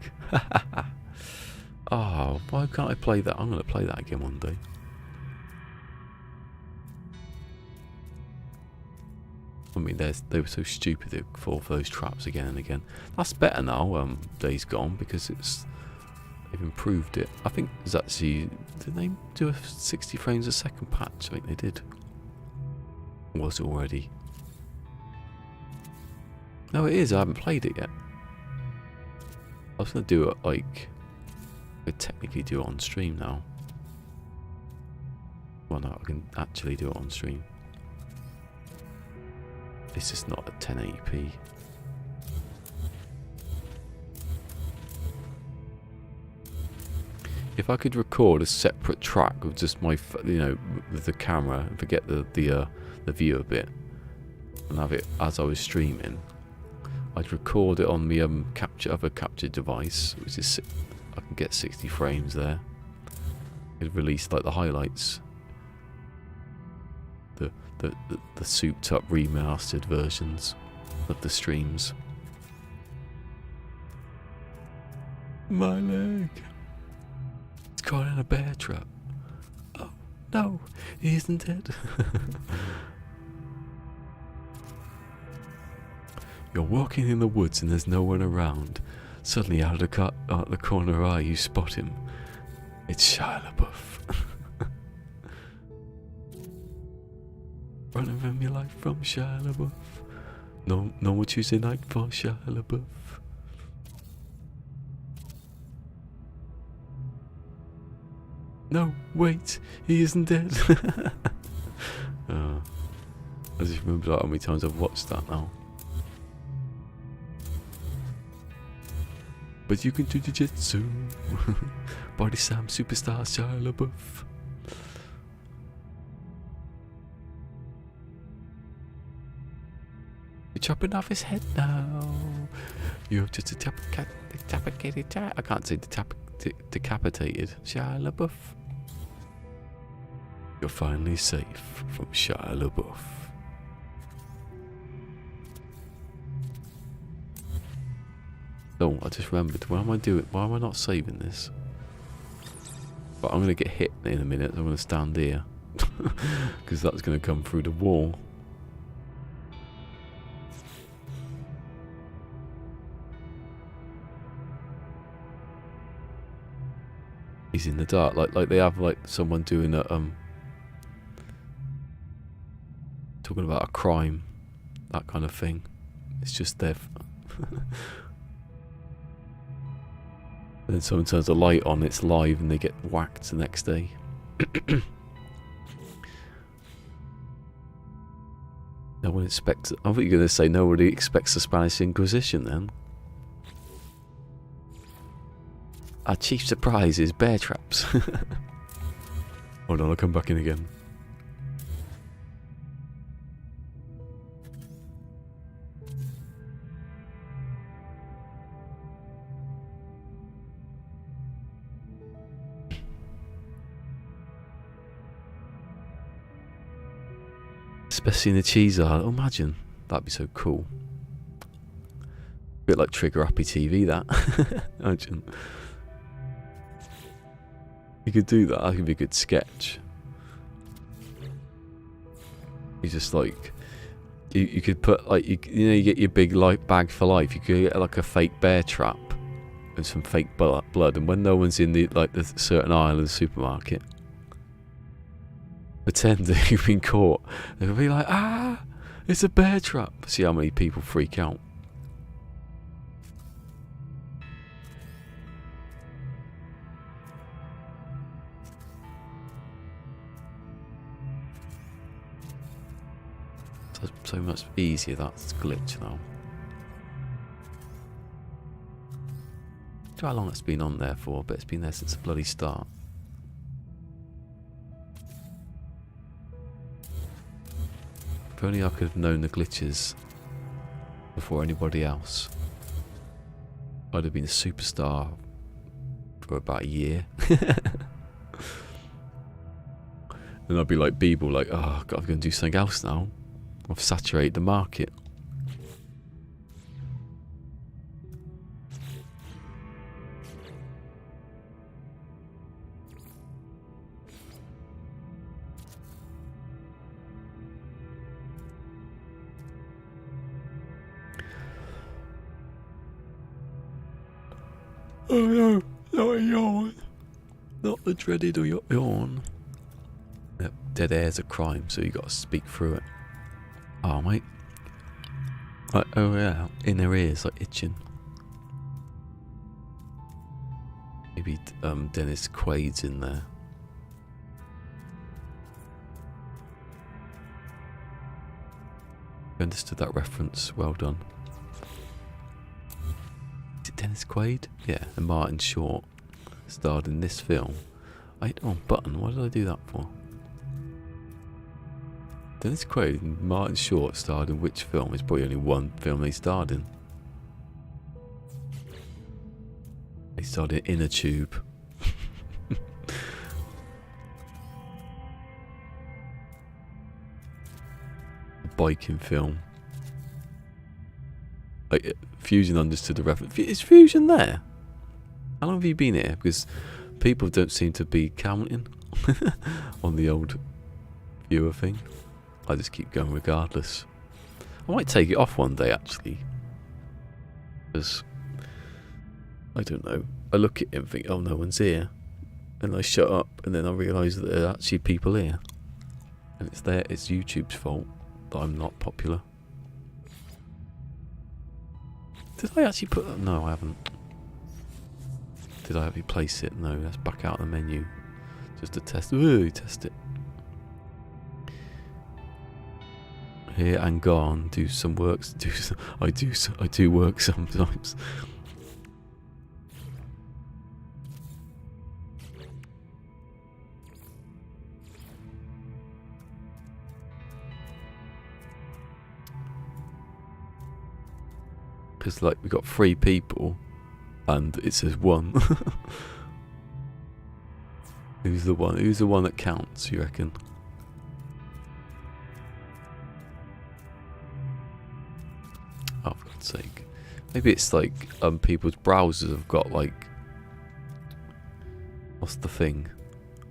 Oh, why can't I play that? I'm going to play that again one day. I mean, they were so stupid to fall for those traps again and again. That's better now, Days Gone, because they've improved it. I think there's actually... Did they do a 60 frames a second patch? I think they did. Was it already? No, it is. I haven't played it yet. I was going to do it, like... I could technically do it on stream now. Well, no, I can actually do it on stream. It's just not at 1080p. If I could record a separate track of just my, with the camera and forget the viewer bit, and have it as I was streaming, I'd record it on the other capture device, which is I can get 60 frames there. It'd release like the highlights. the souped up remastered versions of the streams. My leg. It's caught in a bear trap. Oh no, he isn't dead. You're walking in the woods and there's no one around. Suddenly, out of the corner of your eye, you spot him. It's Shia LaBeouf. Running from your life from Shia LaBeouf. No Tuesday night for Shia LaBeouf. No, wait, he isn't dead. I just remember how many times I've watched that now. But you can do jiu-jitsu. Body Sam superstar Shia LaBeouf. You're chopping off his head now. You're just decapitated. I can't say decapitated. Shia LaBeouf. You're finally safe from Shia LaBeouf. Oh, I just remembered. What am I doing? Why am I not saving this? But I'm going to get hit in a minute. I'm going to stand here. Because that's going to come through the wall. He's in the dark. Like they have like someone doing a talking about a crime. That kind of thing. It's just there. And then someone turns the light on, it's live, and they get whacked the next day. No one expects... I thought you were going to say nobody expects the Spanish Inquisition then. Our chief surprise is bear traps. Hold on, I'll come back in again. Especially in the cheese aisle. Oh, imagine. That'd be so cool. Bit like Trigger Happy TV, that. Imagine. You could do that. That could be a good sketch. You just like... You could put like... You get your big bag for life. You could get like a fake bear trap. And some fake blood. And when no one's in the certain aisle of the supermarket... Pretend that you've been caught. They'll be like, ah, it's a bear trap. See how many people freak out. So much easier, that's glitch now. I don't know how long it's been on there for, but it's been there since the bloody start. If only I could have known the glitches before anybody else. I'd have been a superstar for about a year. And I'd be like Beeble, like, oh God, I'm going to do something else now. I've saturated the market. Oh no, not a yawn. Not the dreaded yawn. Yep, dead air's a crime, so you got to speak through it. Oh, mate. Oh yeah, inner ears like itching. Maybe Dennis Quaid's in there. You understood that reference? Well done. Is it Dennis Quaid? Yeah, and Martin Short starred in this film. I hit the wrong button. What did I do that for? Dennis Quaid and Martin Short starred in which film? It's probably only one film they starred in. They starred in Inner Tube. biking film. Like, Fusion understood the reference. Is Fusion there? How long have you been here? Because people don't seem to be counting on the old viewer thing. I just keep going regardless. I might take it off one day actually. Because, I don't know. I look at it and think, oh, no one's here. And I shut up, and then I realise that there are actually people here. And it's YouTube's fault that I'm not popular. Did I actually put that? No, I haven't. Did I actually place it? No, that's back out of the menu. Just to test. Ooh, test it. Here and gone. Do some works. I do work sometimes. Because like we got 3 people, and it says 1. Who's the one? Who's the one that counts? You reckon? Oh, for God's sake! Maybe it's like people's browsers have got like, what's the thing?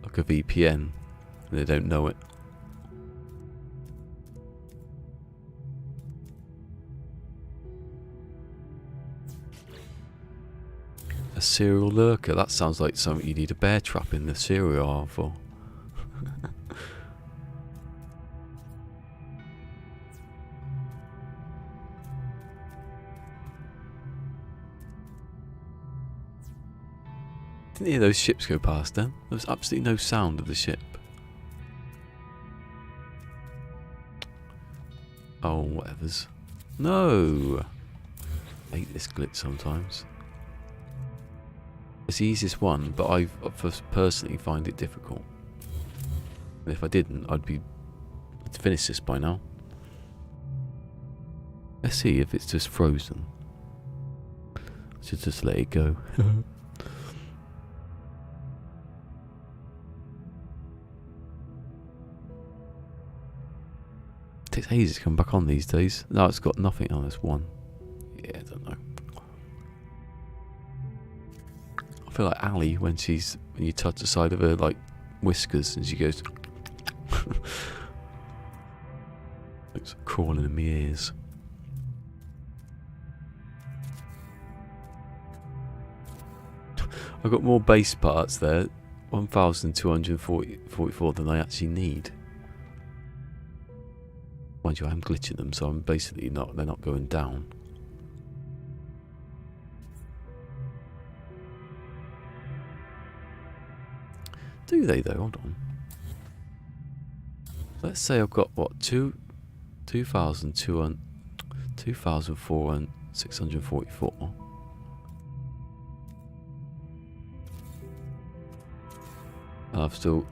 Like a VPN, and they don't know it. A serial lurker? That sounds like something you need a bear trap in the cereal aisle for. Didn't hear those ships go past then. There was absolutely no sound of the ship. Oh, whatevers. No! I hate this glitch sometimes. It's the easiest one, but I personally find it difficult. And if I didn't, I'd finish this by now. Let's see if it's just frozen. I should just let it go. It takes ages to come back on these days. No, it's got nothing on this one. Yeah, I don't know. I feel like Ali when you touch the side of her like whiskers and she goes it's crawling in my ears. I've got more base parts there, 1,244 than I actually need. Mind you, I'm glitching them, so I'm basically they're not going down. Do they though? Hold on. Let's say I've got what 2,444. And I've still.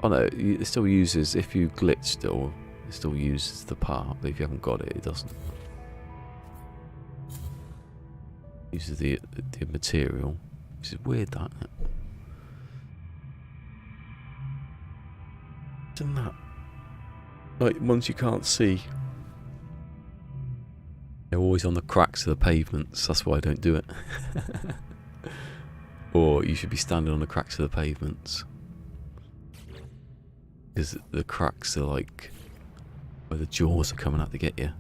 Oh no, it still uses if you glitch. Still, it still uses the part, but if you haven't got it, it doesn't. Uses the material, which is weird, that. Isn't that like ones you can't see? They're always on the cracks of the pavements. That's why I don't do it. Or you should be standing on the cracks of the pavements, because the cracks are like where the jaws are coming out to get you.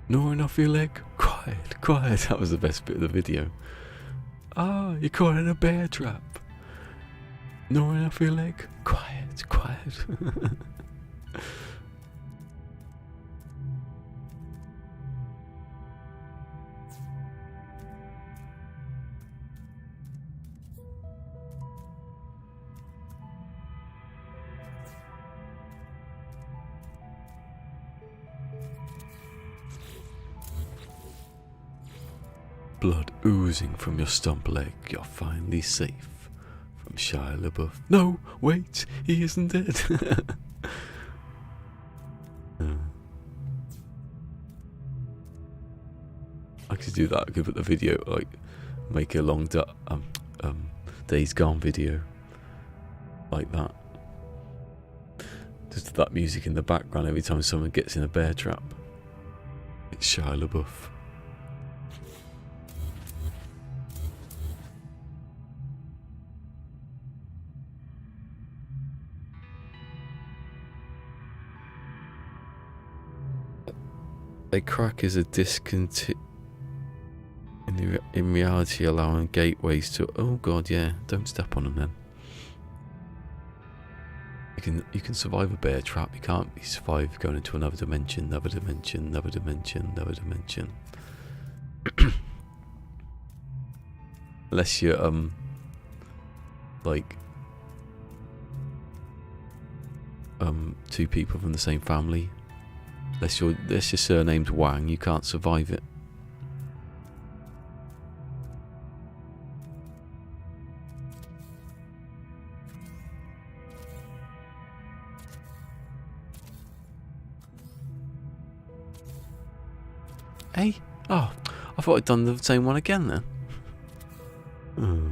Gnawing off your leg? Quiet, quiet. That was the best bit of the video. Ah, you're caught in a bear trap. Gnawing off your leg? Quiet, quiet. Blood oozing from your stump leg, you're finally safe from Shia LaBeouf. No, wait, he isn't dead. I could do that. I could put the video, like, make a long Days Gone video like that. Just that music in the background every time someone gets in a bear trap. It's Shia LaBeouf. A crack is a in reality allowing gateways to... Oh god, yeah, don't step on them then. You can survive a bear trap. You can't survive going into another dimension, another dimension, another dimension, another dimension. Unless you're like two people from the same family. Unless your surname's Wang, you can't survive it. Hey? Oh, I thought I'd done the same one again then.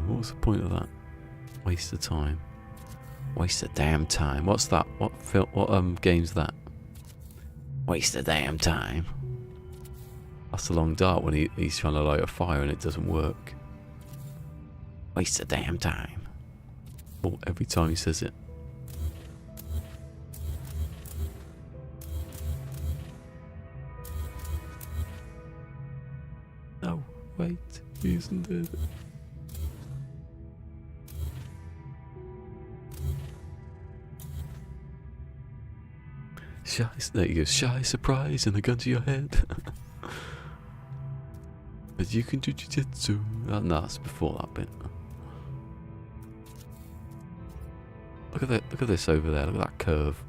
What was the point of that? Waste of time. Waste of damn time. What's that? What game's that? Waste of damn time. That's the long dart when he's trying to light a fire and it doesn't work. Waste of damn time. Oh, every time he says it. No, wait, he isn't dead. Shy, there you go. Shy surprise and a gun to your head. But you can do jiu-jitsu. No, that's before that bit. Look at that! Look at this over there. Look at that curve.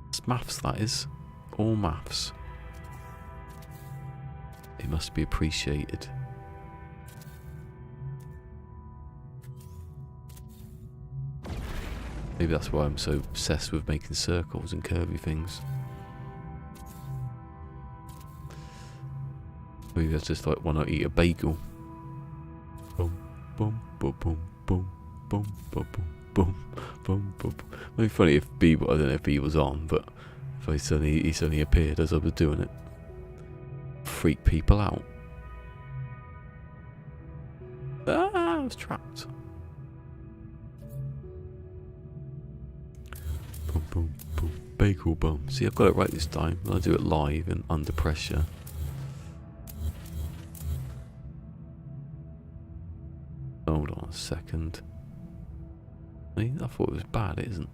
It's maths, that is. All maths. It must be appreciated. Maybe that's why I'm so obsessed with making circles and curvy things. Maybe that's just like when I eat a bagel. Boom, boom, boom, boom, boom, boom, boom, boom, boom, boom. Maybe funny if Beeble, I don't know if Beeble was on, but if he suddenly appeared as I was doing it. Freak people out. Ah, I was trapped. Boom, boom, boom. Bagelbum. See, I've got it right this time. I'll do it live and under pressure. Hold on a second. I thought it was bad, it isn't.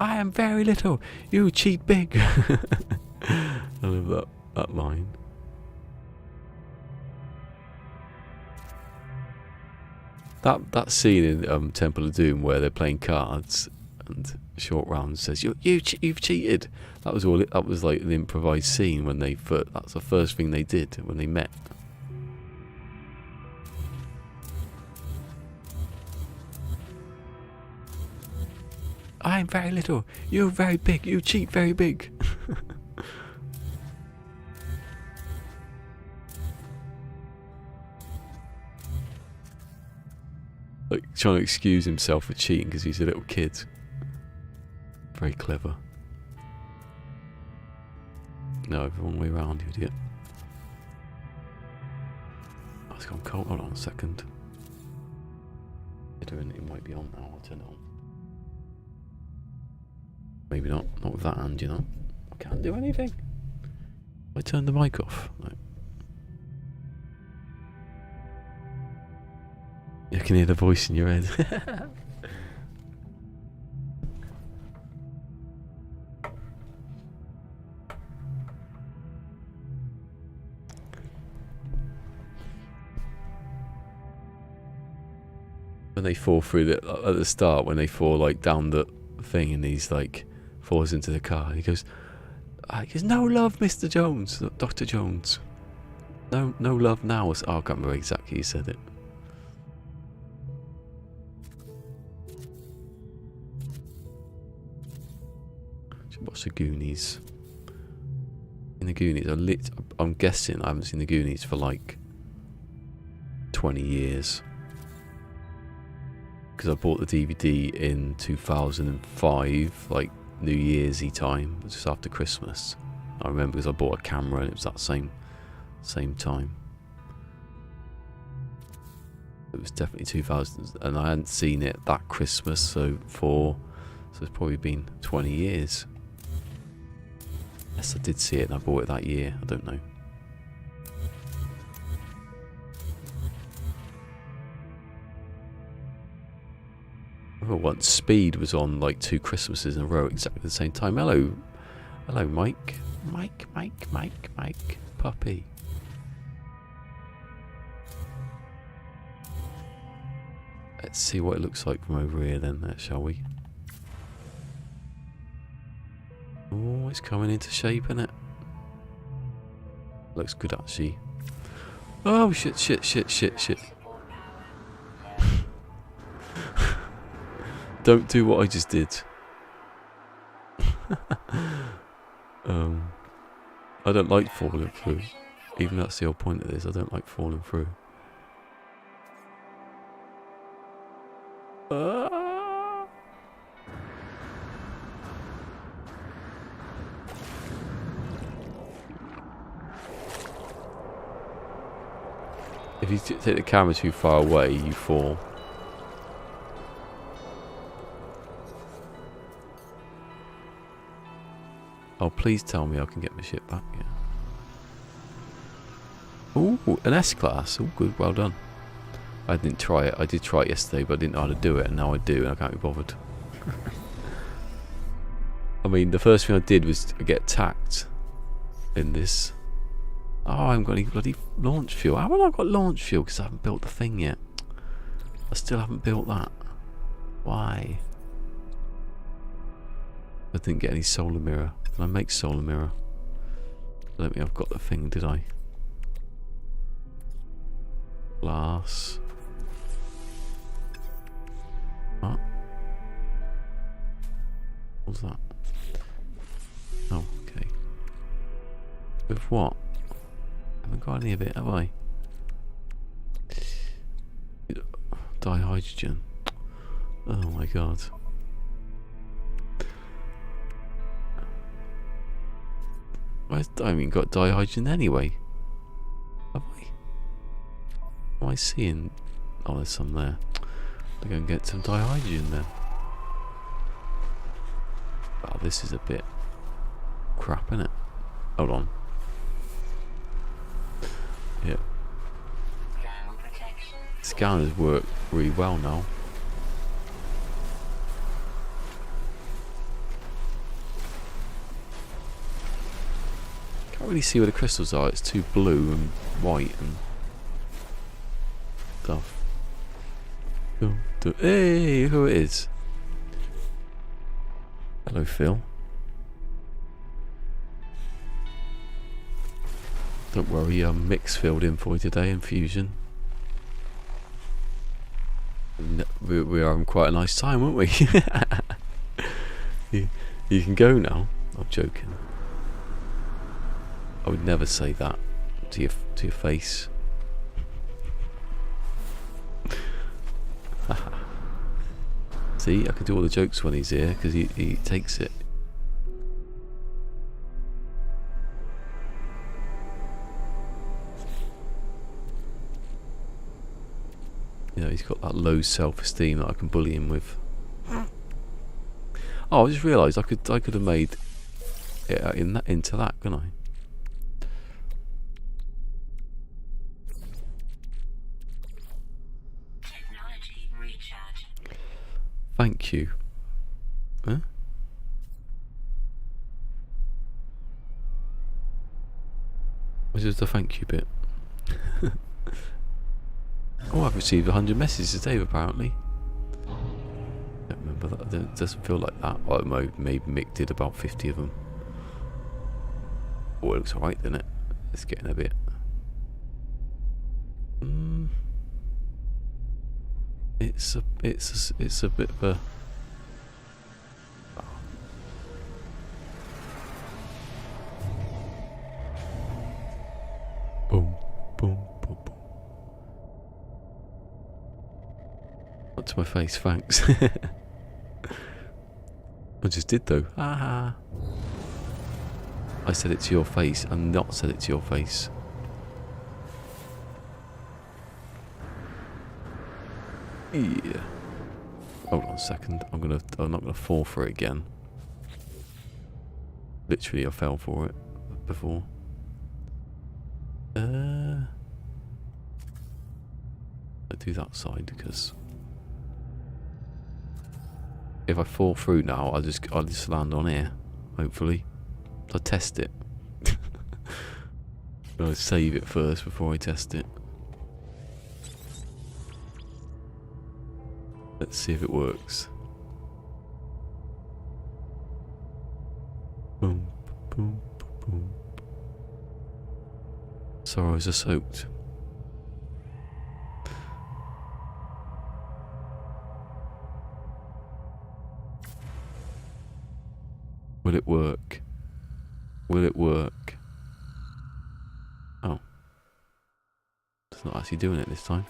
I am very little, you cheat big. I love that line. That scene in Temple of Doom where they're playing cards and Short Round says you've cheated. That was all. That was like an improvised scene when that's the first thing they did when they met. I'm very little. You're very big. You cheat very big. Like trying to excuse himself for cheating because he's a little kid. Very clever. No, wrong way around, you idiot. Oh, it's gone cold. Hold on a second. It might be on now. I'll turn it on. Maybe not. Not with that hand, you know. I can't do anything. I turned the mic off. No. You can hear the voice in your head. When they fall through at the start, when they fall like down the thing, and he's like falls into the car, and he goes, "No love, Mr. Jones, Dr. Jones. No love now." Oh, I can't remember exactly who said it. Watch the Goonies. In the Goonies, I'm guessing I haven't seen the Goonies for like 20 years. Because I bought the DVD in 2005, like New Year's time, just after Christmas. I remember because I bought a camera and it was that same time. It was definitely 2000, and I hadn't seen it that Christmas, so it's probably been 20 years. Yes, I did see it and I bought it that year. I don't know. I remember once Speed was on like 2 Christmases in a row exactly the same time. Hello, Mike. Mike, puppy. Let's see what it looks like from over here then, shall we? Oh, it's coming into shape, isn't it? Looks good actually. Oh shit. Don't do what I just did. I don't like falling through. Even that's the whole point of this. I don't like falling through. If you take the camera too far away, you fall. Oh, please tell me I can get my ship back. Yeah. Ooh, an S-Class. Oh, good. Well done. I didn't try it. I did try it yesterday, but I didn't know how to do it, and now I do, and I can't be bothered. I mean, the first thing I did was get attacked in this. Oh, I haven't got any bloody launch fuel. How have I got launch fuel? Because I haven't built the thing yet. I still haven't built that. Why? I didn't get any solar mirror. Can I make solar mirror? I don't think I've got the thing, did I? Glass. What? What's that? Oh, okay. With what? I haven't got any of it, have I? Dihydrogen. Oh my god. I haven't even got dihydrogen anyway. Have I? Am I seeing? Oh, there's some there. I'll go and get some dihydrogen then. Oh, this is a bit crap, isn't it? Hold on. Yeah. Scanners work really well now. Can't really see where the crystals are. It's too blue and white and stuff. Hey, who it is? Hello, Phil. Don't worry, Mix filled in for you today in Fusion. We are having quite a nice time, weren't we? you can go now. I'm joking. I would never say that to your face. See, I can do all the jokes when he's here because he takes it. You know, he's got that low self-esteem that I can bully him with. Oh, I just realised I could have made it into that, couldn't I? Technology recharge. Thank you. Huh? Where's just the thank you bit? Oh, I've received 100 messages today, apparently. Don't remember that. It doesn't feel like that. Or maybe Mick did about 50 of them. Oh, it looks alright, doesn't it? It's getting a bit. It's a bit of a. Boom, boom, boom, boom. Not to my face, thanks. I just did though. Ah. I said it to your face and not said it to your face. Yeah. Hold on a second. I'm not gonna fall for it again. Literally, I fell for it before. I do that side because if I fall through now, I'll just land on here. Hopefully, I'll test it. I'll save it first before I test it. Let's see if it works. Boom, boom, boom. Sorrows are soaked. Will it work? Will it work? Oh. It's not actually doing it this time.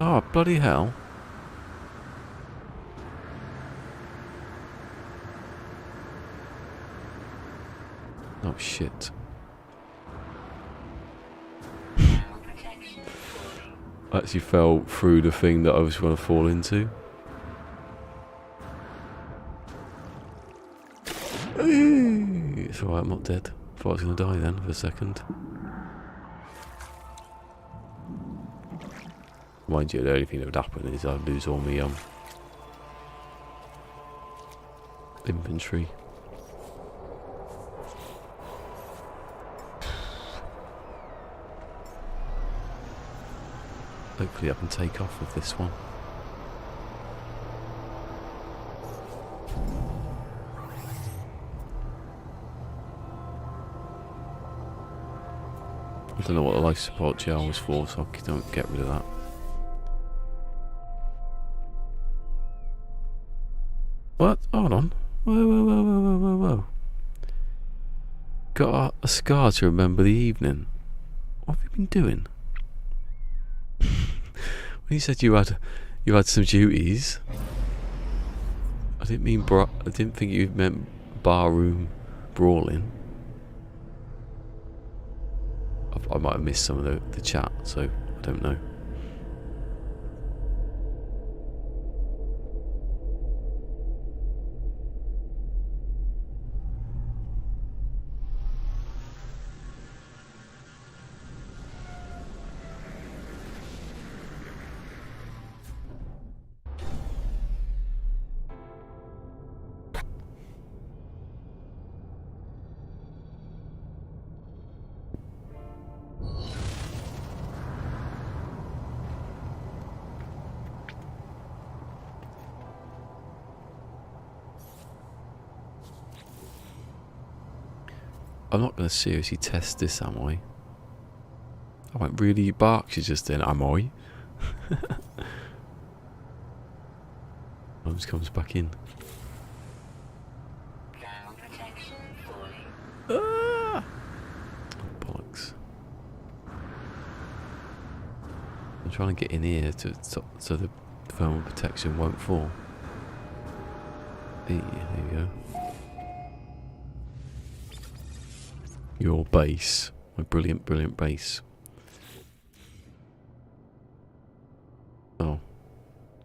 Oh, bloody hell. Oh, shit. I actually fell through the thing that I was going to fall into. It's alright, I'm not dead. Thought I was going to die then for a second. Mind you, the only thing that would happen is I'd lose all my inventory. Hopefully I can take off with this one. I don't know what the life support gel was for, so I don't get rid of that. What? Hold on. Whoa. Got a scar to remember the evening. What have you been doing? When you said you had some duties, I didn't think you meant barroom brawling. I might have missed some of the chat, so I don't know. I'm not going to seriously test this, am I? I went really Berkshire just then, am I? Holmes comes back in. Ah! Oh, bollocks. I'm trying to get in here so the thermal protection won't fall. There you go. Your base. My brilliant, brilliant base. Oh.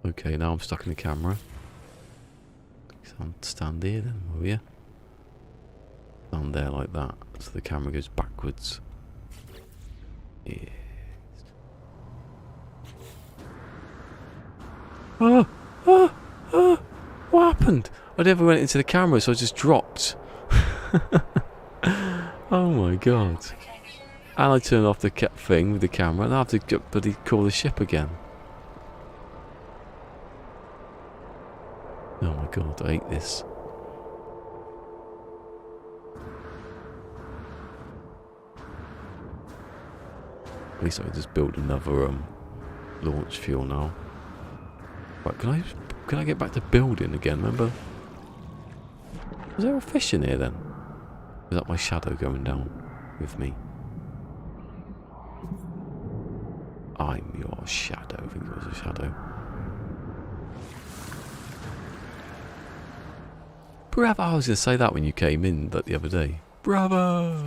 Okay, now I'm stuck in the camera. Stand here then, will you? Stand there like that, so the camera goes backwards. Yes. Oh, what happened? I never went into the camera, so I just dropped. Oh my god. And I turned off the thing with the camera, and I have to bloody call the ship again. Oh my god, I hate this. At least I can just build another launch fuel now. Right, can I get back to building again? Remember? Was there a fish in here then? Is that my shadow going down with me? I'm your shadow. I think it was a shadow. Bravo! I was going to say that when you came in the other day. Bravo!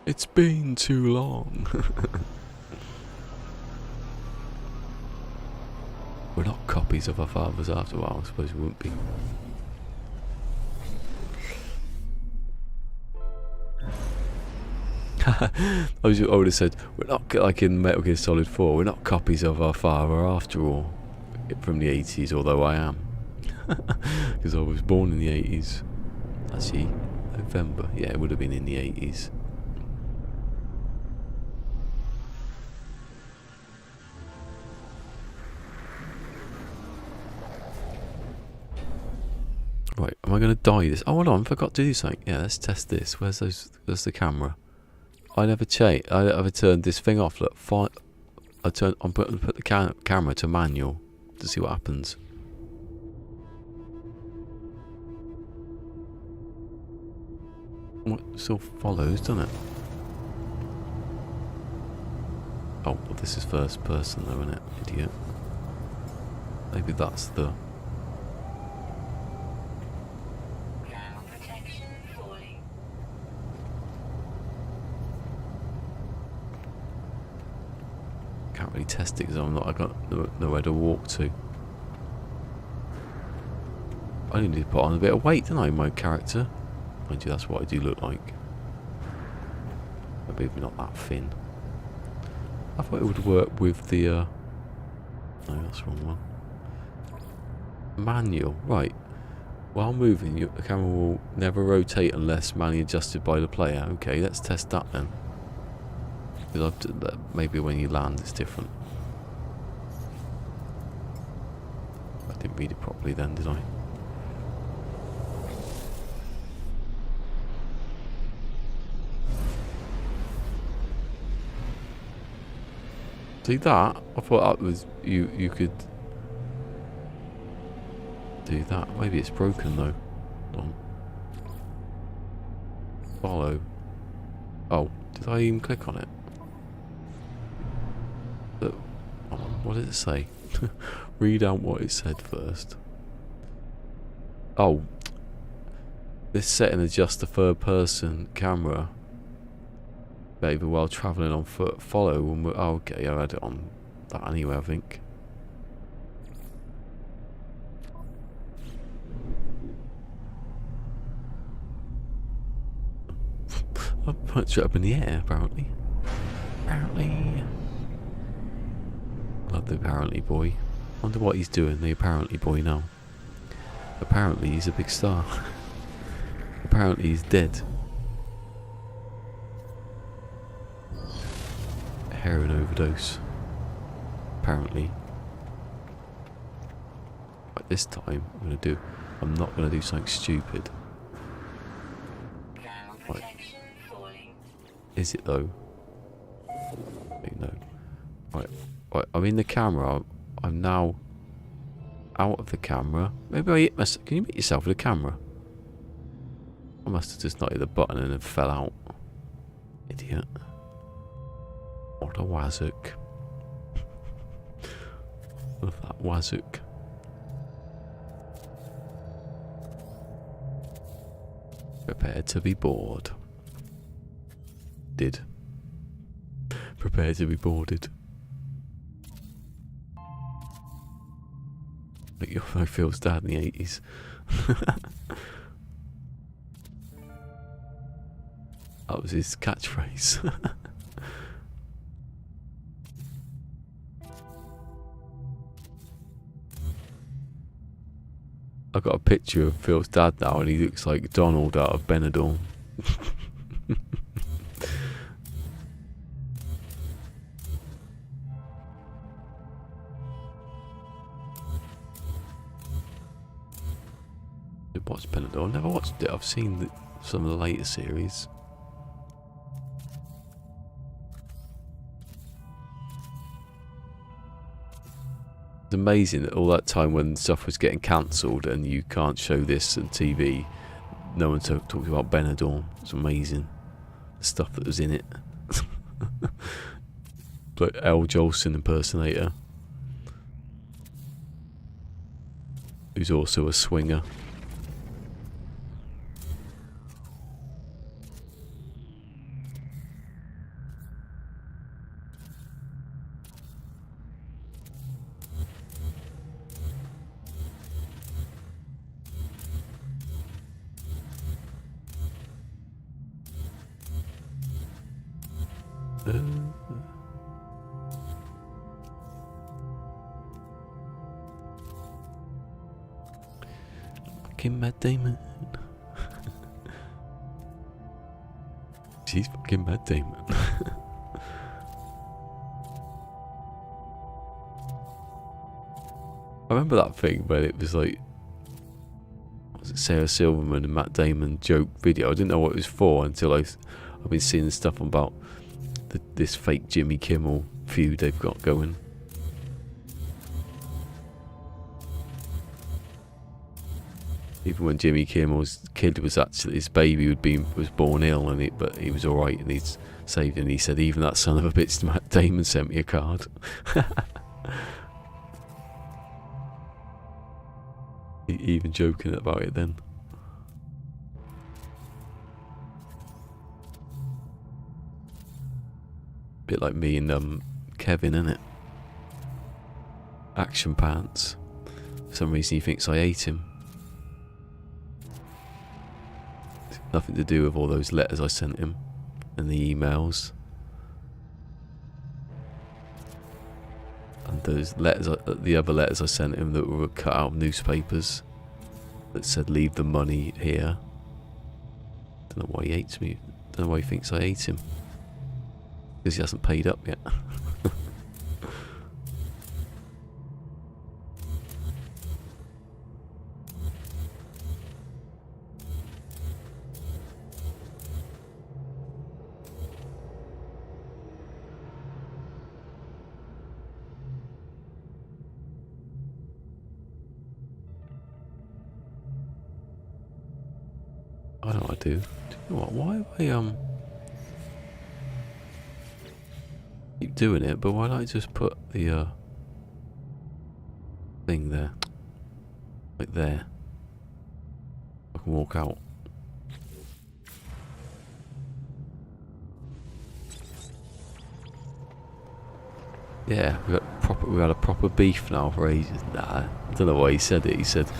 It's been too long. We're not copies of our fathers after all. I suppose we wouldn't be. I would have said, we're not like in Metal Gear Solid 4, we're not copies of our father after all. From the 80s, although I am. Because I was born in the 80s. Actually, November. Yeah, it would have been in the 80s. Right, am I going to die this? Oh, hold on, I forgot to do something. Yeah, let's test this. Where's the camera? I never turned this thing off. Look, I put the camera to manual to see what happens. What still follows, doesn't it? Oh, well, this is first person though, isn't it? Idiot. Maybe that's the. Can't really test it because I got nowhere to walk to. I only need to put on a bit of weight, don't I, my character? Mind you, that's what I do look like. But maybe not that thin. I thought it would work with the no, that's the wrong one. Manual, right. While moving, the camera will never rotate unless manually adjusted by the player. Okay, let's test that then. Because maybe when you land it's different. I didn't read it properly then, did I? See that? I thought that was you could do that. Maybe it's broken though. Hold on. Follow. Oh, did I even click on it? What did it say? Read out what it said first. Oh, this setting adjusts the third person camera behavior while travelling on foot. Follow when we're, oh, okay, I had it on that anyway, I think. I punched it up in the air, apparently. Love the apparently boy. Wonder what he's doing, the apparently boy now. Apparently he's a big star. Apparently he's dead. Heroin overdose. Apparently. But this time I'm not gonna do something stupid. Right. Is it though? No. Right. Right, I'm in the camera. I'm now out of the camera. Maybe I hit myself. Can you hit yourself with the camera? I must have just not hit the button and then fell out. Idiot. What a Wazuk. Love that Wazuk. Prepare to be bored. Did. Prepare to be boarded. Like your Phil's dad in the 80s. That was his catchphrase. I've got a picture of Phil's dad now and he looks like Donald out of Benidorm. I've watched Benidorm. I've never watched it. I've seen some of the later series. It's amazing that all that time when stuff was getting cancelled and you can't show this on TV, no one talked about Benidorm. It's amazing. The stuff that was in it. Like L. Jolson impersonator. Who's also a swinger. Fucking Matt Damon. She's fucking Matt Damon. I remember that thing where it was like, was it Sarah Silverman and Matt Damon joke video? I didn't know what it was for until I've been seeing stuff about this fake Jimmy Kimmel feud they've got going. Even when Jimmy Kimmel's kid was actually, his baby was born ill, but he was alright and he's saved, and he said, even that son of a bitch Matt Damon sent me a card. Even joking about it then. Bit like me and Kevin, innit? Action Pants. For some reason he thinks I hate him. It's nothing to do with all those letters I sent him and the emails. And those letters, the other letters I sent him that were cut out of newspapers that said leave the money here. Don't know why he hates me. Don't know why he thinks I hate him. Because he hasn't paid up yet. I know what I do. Do you know what? Why have I keep doing it, but why don't I just put the thing there, like there? I can walk out. Yeah, we had a proper beef now for ages. Nah, I don't know why he said it. He said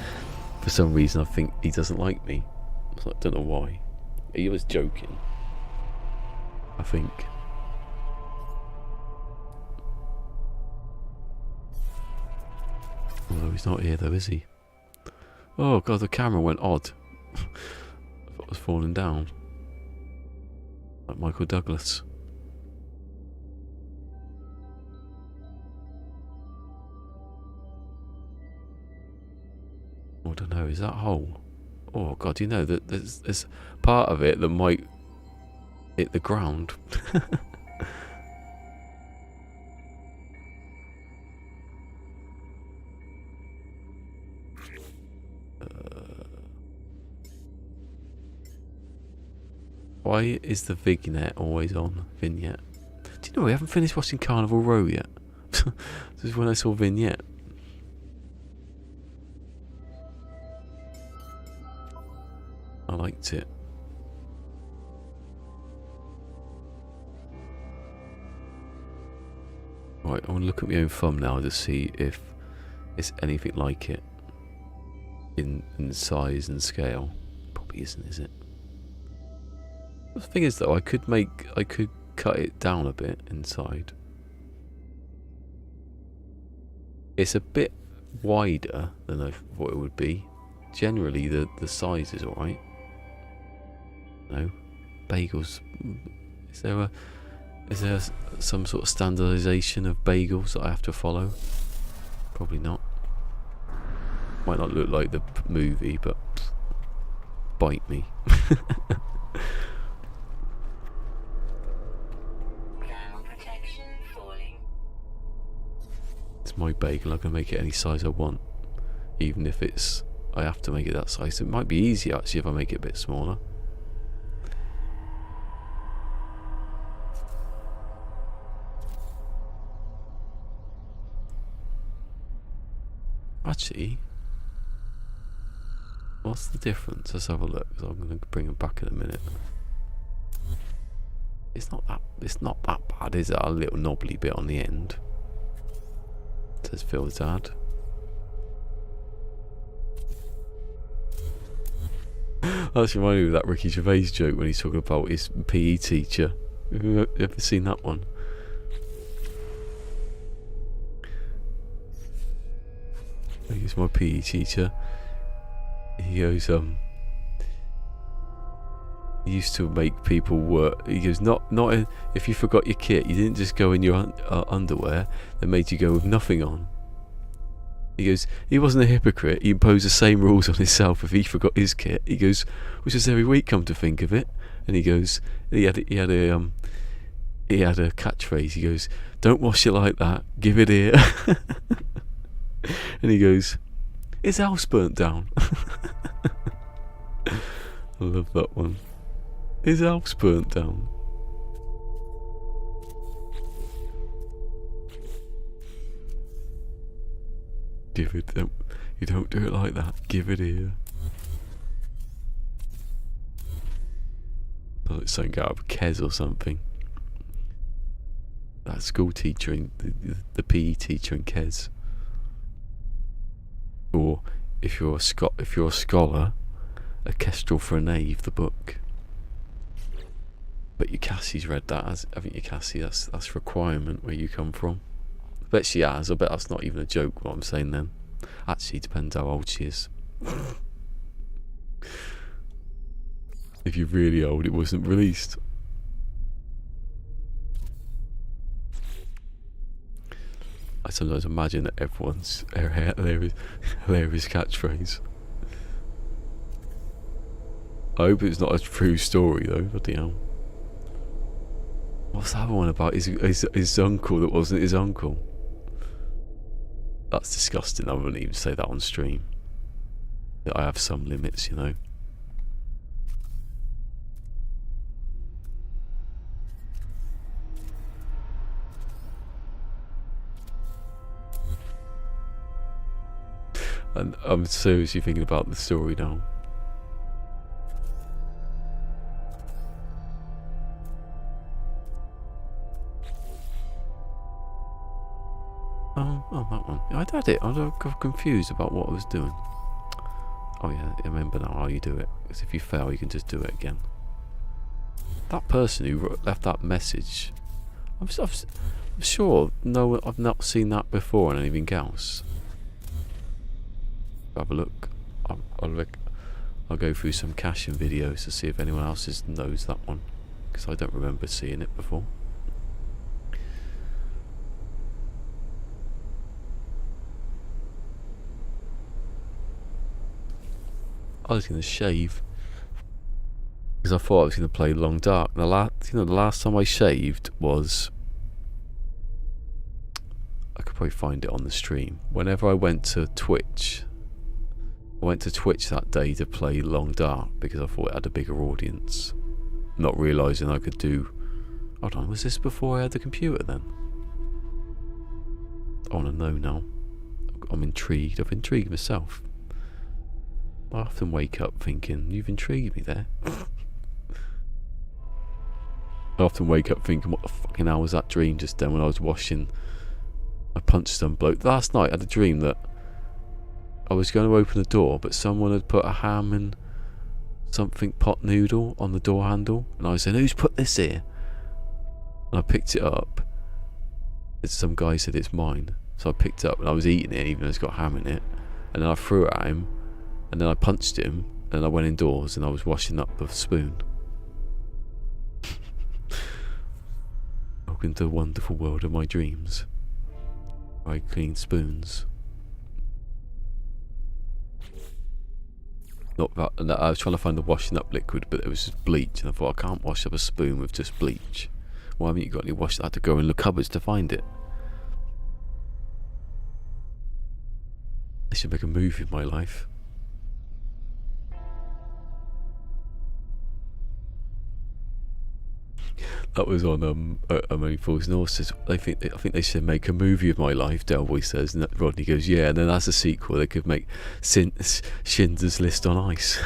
for some reason I think he doesn't like me. I don't know why. He was joking, I think. Although he's not here though, is he? Oh god, the camera went odd. I thought it was falling down. Like Michael Douglas. I don't know, is that hole? Oh god, you know that there's part of it that might hit the ground. Why is the vignette always on? Vignette. Do you know we haven't finished watching Carnival Row yet? This is when I saw Vignette. I liked it. Right, I want to look at my own thumbnail to see if it's anything like it in size and scale. Probably isn't, is it? The thing is though, I could cut it down a bit inside. It's a bit wider than I thought it would be. Generally the size is alright. No. Bagels. Is there some sort of standardization of bagels that I have to follow? Probably not. Might not look like the movie, but bite me. It's my bagel. I can make it any size I want, even if I have to make it that size. It might be easier actually if I make it a bit smaller. Actually, what's the difference? Let's have a look. So I'm going to bring them back in a minute. It's not that bad, is it? A little knobbly bit on the end. It says Phil's dad. That's reminded me of that Ricky Gervais joke when he's talking about his PE teacher. Have you ever seen that one? He's my PE teacher. He goes, he used to make people work. He goes, if you forgot your kit, you didn't just go in your underwear. They made you go with nothing on. He goes, he wasn't a hypocrite. He imposed the same rules on himself if he forgot his kit. He goes, which is every week, come to think of it. And he goes, he had a catchphrase. He goes, don't wash it like that. Give it here. And he goes, his house burnt down. I love that one. His house burnt down. Give it, you don't do it like that. Give it here. Oh, it's something out of Kes or something. That school teacher in the PE teacher in Kes. Or if you're a scholar, A Kestrel for a Knave, the book. But your Cassie's read that, haven't you, Cassie? That's requirement where you come from. I bet she has. I bet that's not even a joke what I'm saying then. Actually, it depends how old she is. If you're really old, it wasn't released. I sometimes imagine that everyone's hilarious catchphrase. I hope it's not a true story though, bloody hell. What's that one about his uncle that wasn't his uncle? That's disgusting. I wouldn't even say that on stream. I have some limits, you know. And I'm seriously thinking about the story now. Oh, that one. I did it. I got confused about what I was doing. Oh yeah, I remember now how you do it. Because if you fail, you can just do it again. That person who left that message, I'm sure no, I've not seen that before on anything else. Have a look. I'll go through some caching videos to see if anyone else knows that one, because I don't remember seeing it before. I was going to shave because I thought I was going to play Long Dark. The last time I shaved was, I could probably find it on the stream. Whenever I went to Twitch. I went to Twitch that day to play Long Dark because I thought it had a bigger audience, not realising I could do Hold on, was this before I had the computer then? I want to know now. I'm intrigued. I've intrigued myself. I often wake up thinking, you've intrigued me there. I often wake up thinking, what the fucking hell was that dream just then when I was washing? I punched some bloke. Last night I had a dream that I was going to open the door, but someone had put a ham and something pot noodle on the door handle, and I was saying, who's put this here? And I picked it up. Some guy said it's mine, so I picked it up and I was eating it even though it's got ham in it, and then I threw it at him, and then I punched him, and I went indoors and I was washing up the spoon. Welcome to the wonderful world of my dreams. I clean spoons. Not that, I was trying to find the washing up liquid, but it was just bleach, and I thought I can't wash up a spoon with just bleach. Why haven't you got any wash? I had to go in the cupboards to find it. I should make a movie of my life. That was on Only Fools and Horses. I think they should make a movie of my life, Delboy says, and Rodney goes, yeah, and then as a sequel they could make Schindler's List on ice.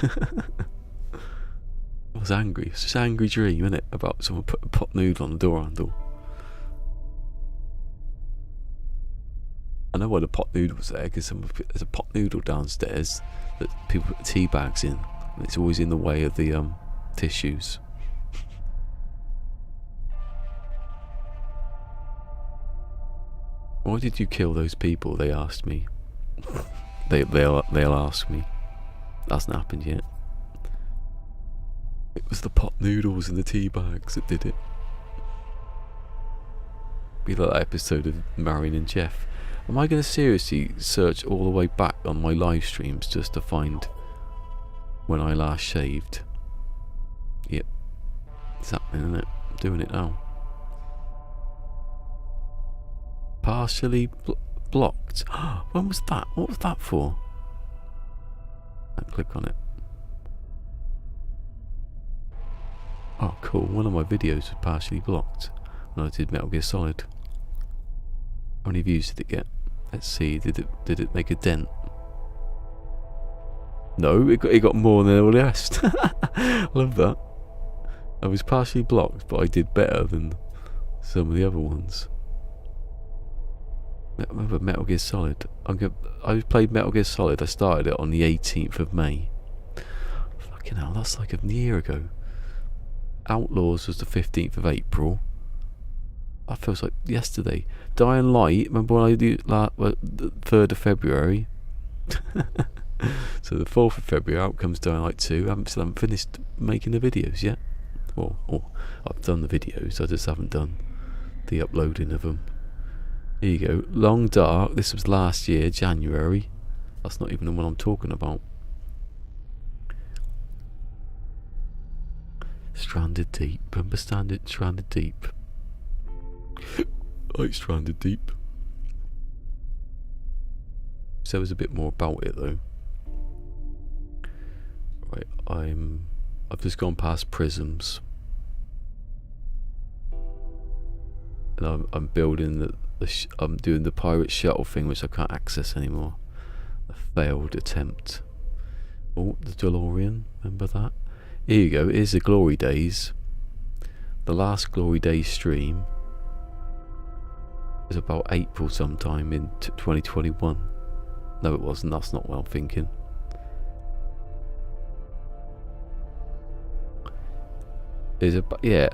I was angry. It's just an angry dream, isn't it? About someone putting a pot noodle on the door handle. I know why the pot noodle was there, because there's a pot noodle downstairs that people put tea bags in, and it's always in the way of the tissues. Why did you kill those people? They asked me. They'll ask me. Hasn't happened yet. It was the pot noodles and the tea bags that did it. Be like that episode of Marion and Jeff. Am I going to seriously search all the way back on my live streams just to find when I last shaved? Yep. It's happening, isn't it? I'm doing it now. Partially blocked. When was that? What was that for? I'll click on it. Oh, cool. One of my videos was partially blocked when I did Metal Gear Solid. How many views did it get? Let's see. Did it make a dent? No, it got more than all the rest. Love that. I was partially blocked, but I did better than some of the other ones. I remember Metal Gear Solid. I played Metal Gear Solid. I started it on the 18th of May. Fucking hell, that's like a year ago. Outlaws was the 15th of April. That feels like yesterday. Dying Light, remember when I did the 3rd of February? So the 4th of February, out comes Dying Light 2. I still haven't finished making the videos yet. Well, I've done the videos, I just haven't done the uploading of them. Here you go. Long Dark, this was last year, January. That's not even the one I'm talking about. Stranded Deep. Remember Stranded Deep? I like Stranded Deep. So there's a bit more about it though. Right, I've just gone past prisms. And I'm building I'm doing the pirate shuttle thing, which I can't access anymore. A failed attempt. Oh, the DeLorean, remember that? Here you go, here's the Glory Days. The last Glory Days stream was about April sometime in 2021. No, it wasn't, that's not what I'm thinking.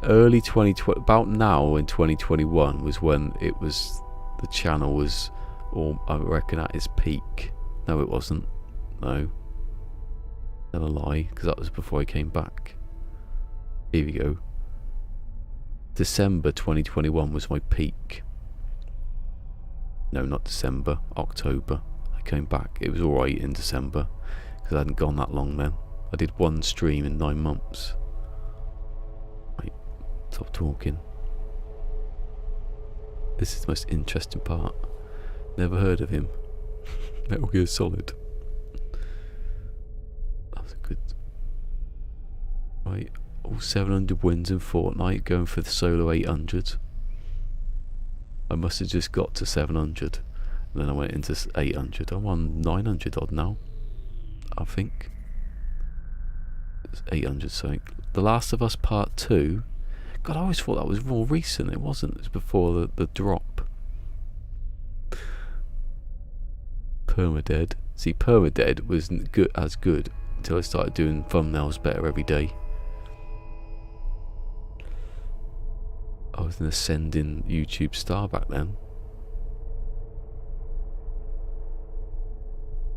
Early 2020, about now in 2021 was when it was, the channel was, or I reckon at its peak. No, it wasn't. No. Tell a lie, because that was before I came back. Here we go. December 2021 was my peak. No, not December, October. I came back. It was alright in December, because I hadn't gone that long then. I did one stream in 9 months. Right, stop talking. This is the most interesting part. Never heard of him. Metal Gear Solid. That was a good... Right, oh, All 700 wins in Fortnite, going for the solo 800. I must have just got to 700, and then I went into 800. I'm on 900 odd now, I think. It's 800 something. The Last of Us Part 2. God, I always thought that was more recent. It wasn't. It was before the drop. Permadead. See, Permadead wasn't good until I started doing thumbnails better every day. I was an ascending YouTube star back then.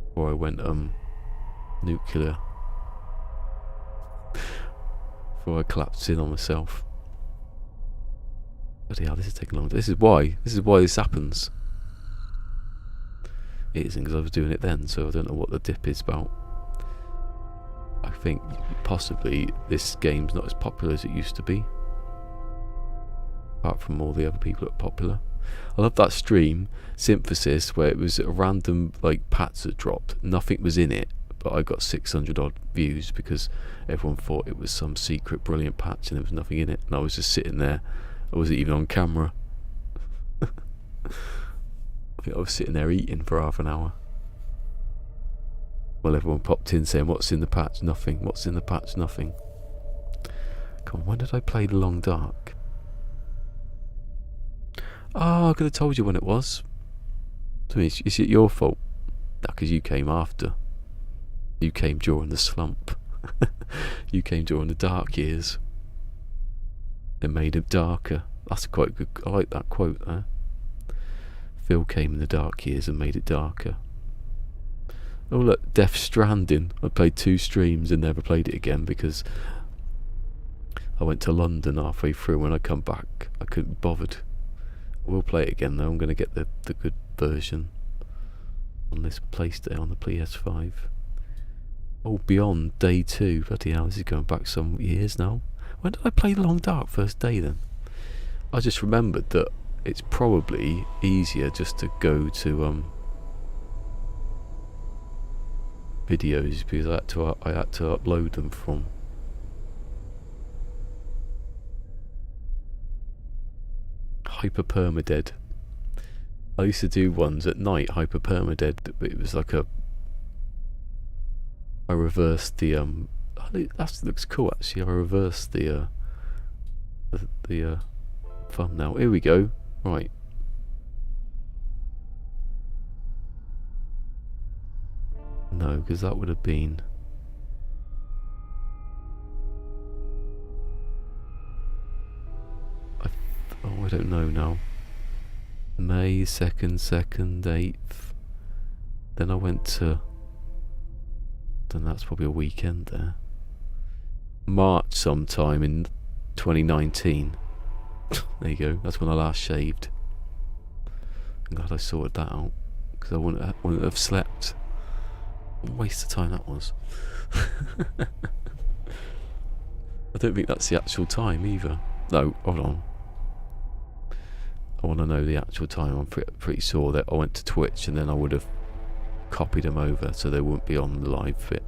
Before I went nuclear. Before I collapsed in on myself. But yeah, this is taking long. This is why this happens. It isn't because I was doing it then, so I don't know what the dip is about. I think possibly this game's not as popular as it used to be. Apart from all the other people that are popular. I love that stream, Synthesis, where it was a random like patch that dropped. Nothing was in it, but I got 600 odd views because everyone thought it was some secret brilliant patch and there was nothing in it. And I was just sitting there. I wasn't even on camera. I think I was sitting there eating for half an hour. Well, everyone popped in saying, what's in the patch? Nothing. What's in the patch? Nothing. Come on, when did I play The Long Dark? Oh, I could have told you when it was. I mean, is it your fault? No, because you came after. You came during the slump. You came during the dark years. It made it darker. That's quite good. I like that quote there. Phil came in the dark years and made it darker. Oh look, Death Stranding. I played 2 streams and never played it again because I went to London halfway through. When I come back, I couldn't be bothered. I will play it again though. I'm going to get the good version on this PlayStation, on the PS5. Oh, Beyond Day 2. Bloody hell, this is going back some years now. When did I play The Long Dark first day then? I just remembered that it's probably easier just to go to videos because I had to upload them from Hyper Permadead. I used to do ones at night, Hyper Permadead, but it was like I reversed the that looks cool actually. I reversed the thumbnail. Here we go. Right. No, because that would have been I don't know now. May 2nd, 8th. Then I went to. Then that's probably a weekend there. March sometime in 2019. There you go. That's when I last shaved. I'm glad I sorted that out because I wouldn't have slept. What a waste of time that was. I don't think that's the actual time either. No, hold on. I want to know the actual time. I'm pretty sure that I went to Twitch and then I would have copied them over so they wouldn't be on the live bit.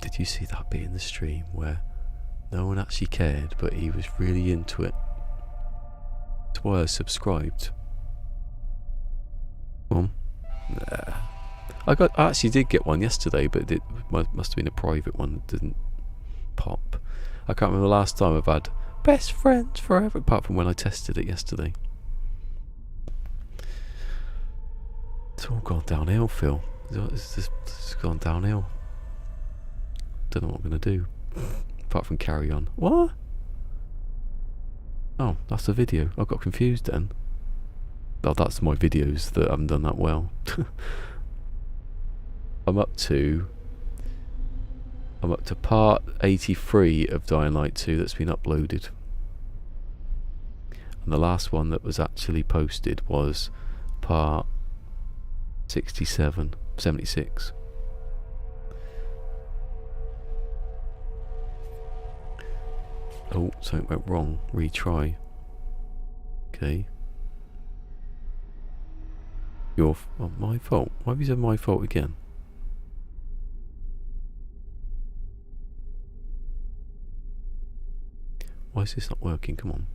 Did you see that bit in the stream where no one actually cared but he was really into it? That's why I subscribed. Nah. I actually did get one yesterday, but it must have been a private one that didn't pop. I can't remember the last time I've had best friends forever, apart from when I tested it yesterday. It's all gone downhill, Phil. It's just gone downhill. Don't know what I'm going to do apart from carry on. What? Oh, that's the video. I got confused then. Oh, that's my videos that haven't done that well. I'm up to part 83 of Dying Light 2 that's been uploaded. And the last one that was actually posted was part 76. Oh, something went wrong. Retry. Okay. My fault. Why have you said my fault again? Why is this not working? Come on.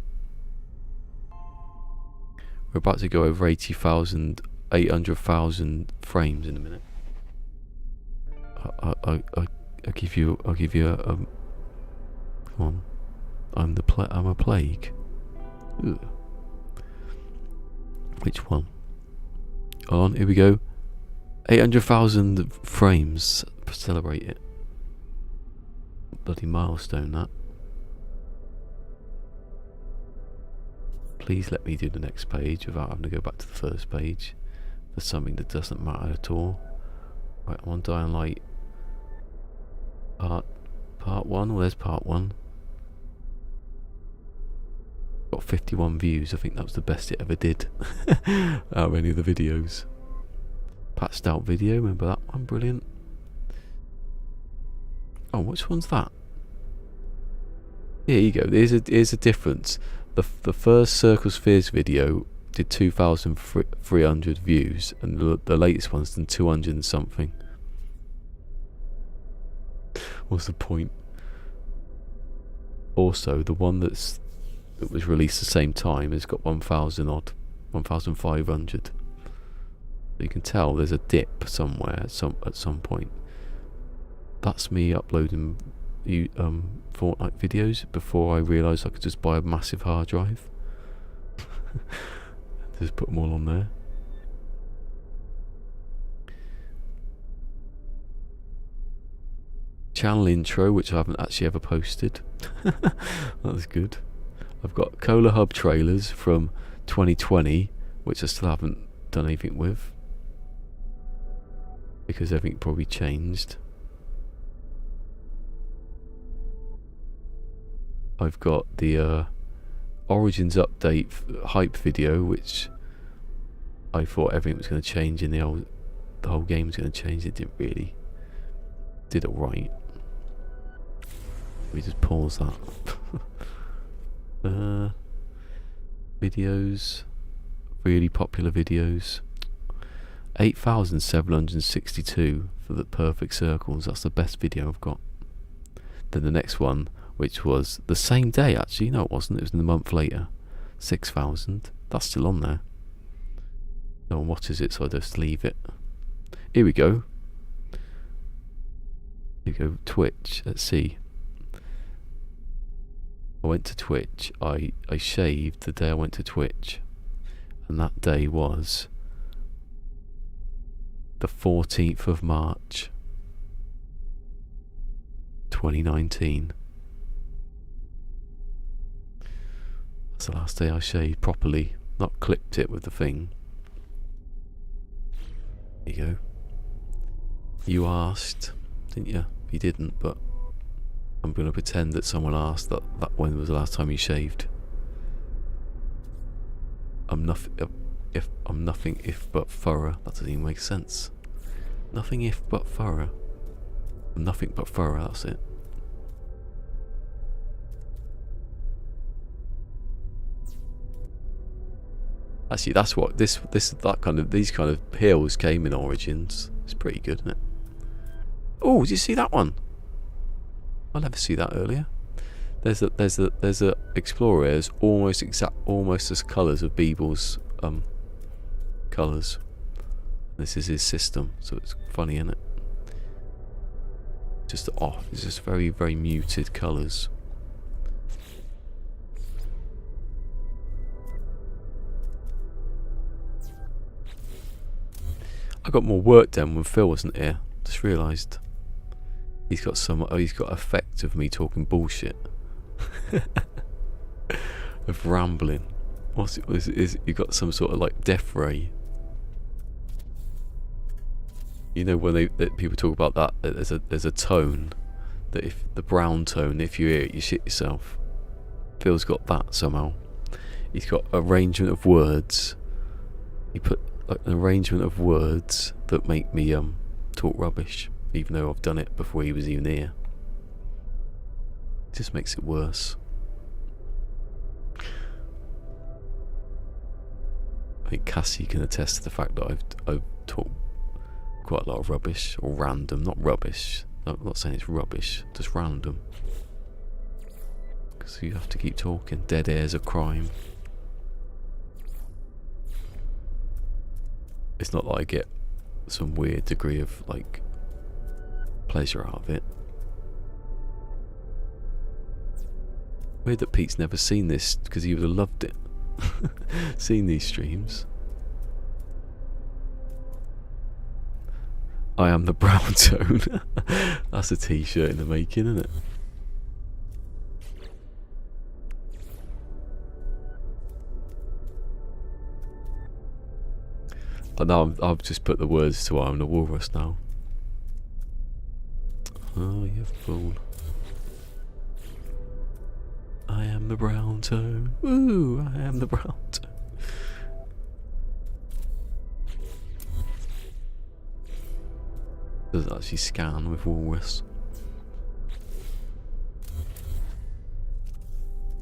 We're about to go over 80,000, 800,000 frames in a minute. I'll give you a come on. I'm a plague. Ugh. Which one? Hold on, here we go. 800,000 frames. Celebrate it. Bloody milestone, that. Please let me do the next page without having to go back to the first page for something that doesn't matter at all. Right, I'm on Dying Light. Part 1. Well, there's part 1. Got 51 views. I think that was the best it ever did out of any of the videos. Patched out video, remember that one? Brilliant. Oh, which one's that? Here you go. Here's a difference. The first Circle Spheres video did 2,300 views, and the latest one's done 200 and something. What's the point? Also, the one that was released the same time has got 1,000 odd, 1,500. You can tell there's a dip somewhere at some point. That's me uploading Fortnite videos before I realised I could just buy a massive hard drive. Just put them all on there. Channel intro, which I haven't actually ever posted. That was good. I've got Cola Hub trailers from 2020, which I still haven't done anything with because everything probably changed. I've got the Origins update hype video, which I thought everything was going to change in the whole game was going to change. It didn't really. Did it right. We just pause that. Videos, really popular videos. 8,762 for the perfect circles. That's the best video I've got. Then the next one, which was the same day actually. No, it wasn't. It was a month later. 6,000. That's still on there. No one watches it, so I just leave it. Here we go. Here we go. Twitch. Let's see. I went to Twitch. I shaved the day I went to Twitch, and that day was the 14th of March 2019. That's the last day I shaved properly, not clipped it with the thing. There you go. You asked, didn't you? You didn't, but I'm going to pretend that someone asked that when was the last time you shaved. I'm nothing if but thorough. That doesn't even make sense. Nothing if but thorough. I'm nothing but thorough, that's it. Actually, that's what these kind of hills came in Origins. It's pretty good, isn't it? Oh, did you see that one? I'll never see that earlier. There's a Explorer is almost as colours of Beeble's colours. This is his system, so it's funny, isn't it? Just off. It's just very, very muted colours. I got more work done when Phil wasn't here. Just realised he's got effect of me talking bullshit, of rambling. What's it? Is you got some sort of like death ray? You know when people talk about that there's a tone that if the brown tone, if you hear it, you shit yourself. Phil's got that somehow. He's got arrangement of words. He put like an arrangement of words that make me talk rubbish, even though I've done it before he was even here. It just makes it worse. I think Cassie can attest to the fact that I've talked quite a lot of rubbish, or random, not rubbish. No, I'm not saying it's rubbish, just random. because you have to keep talking. Dead air's a crime. It's not like I get some weird degree of like pleasure out of it. Weird that Pete's never seen this, because he would have loved it. Seen these streams. I am the brown tone. That's a t-shirt in the making, isn't it? But now I've just put the words to I am the walrus now. Oh, you fool. I am the brown tone. Ooh, I am the brown tone. Does it actually scan with walrus?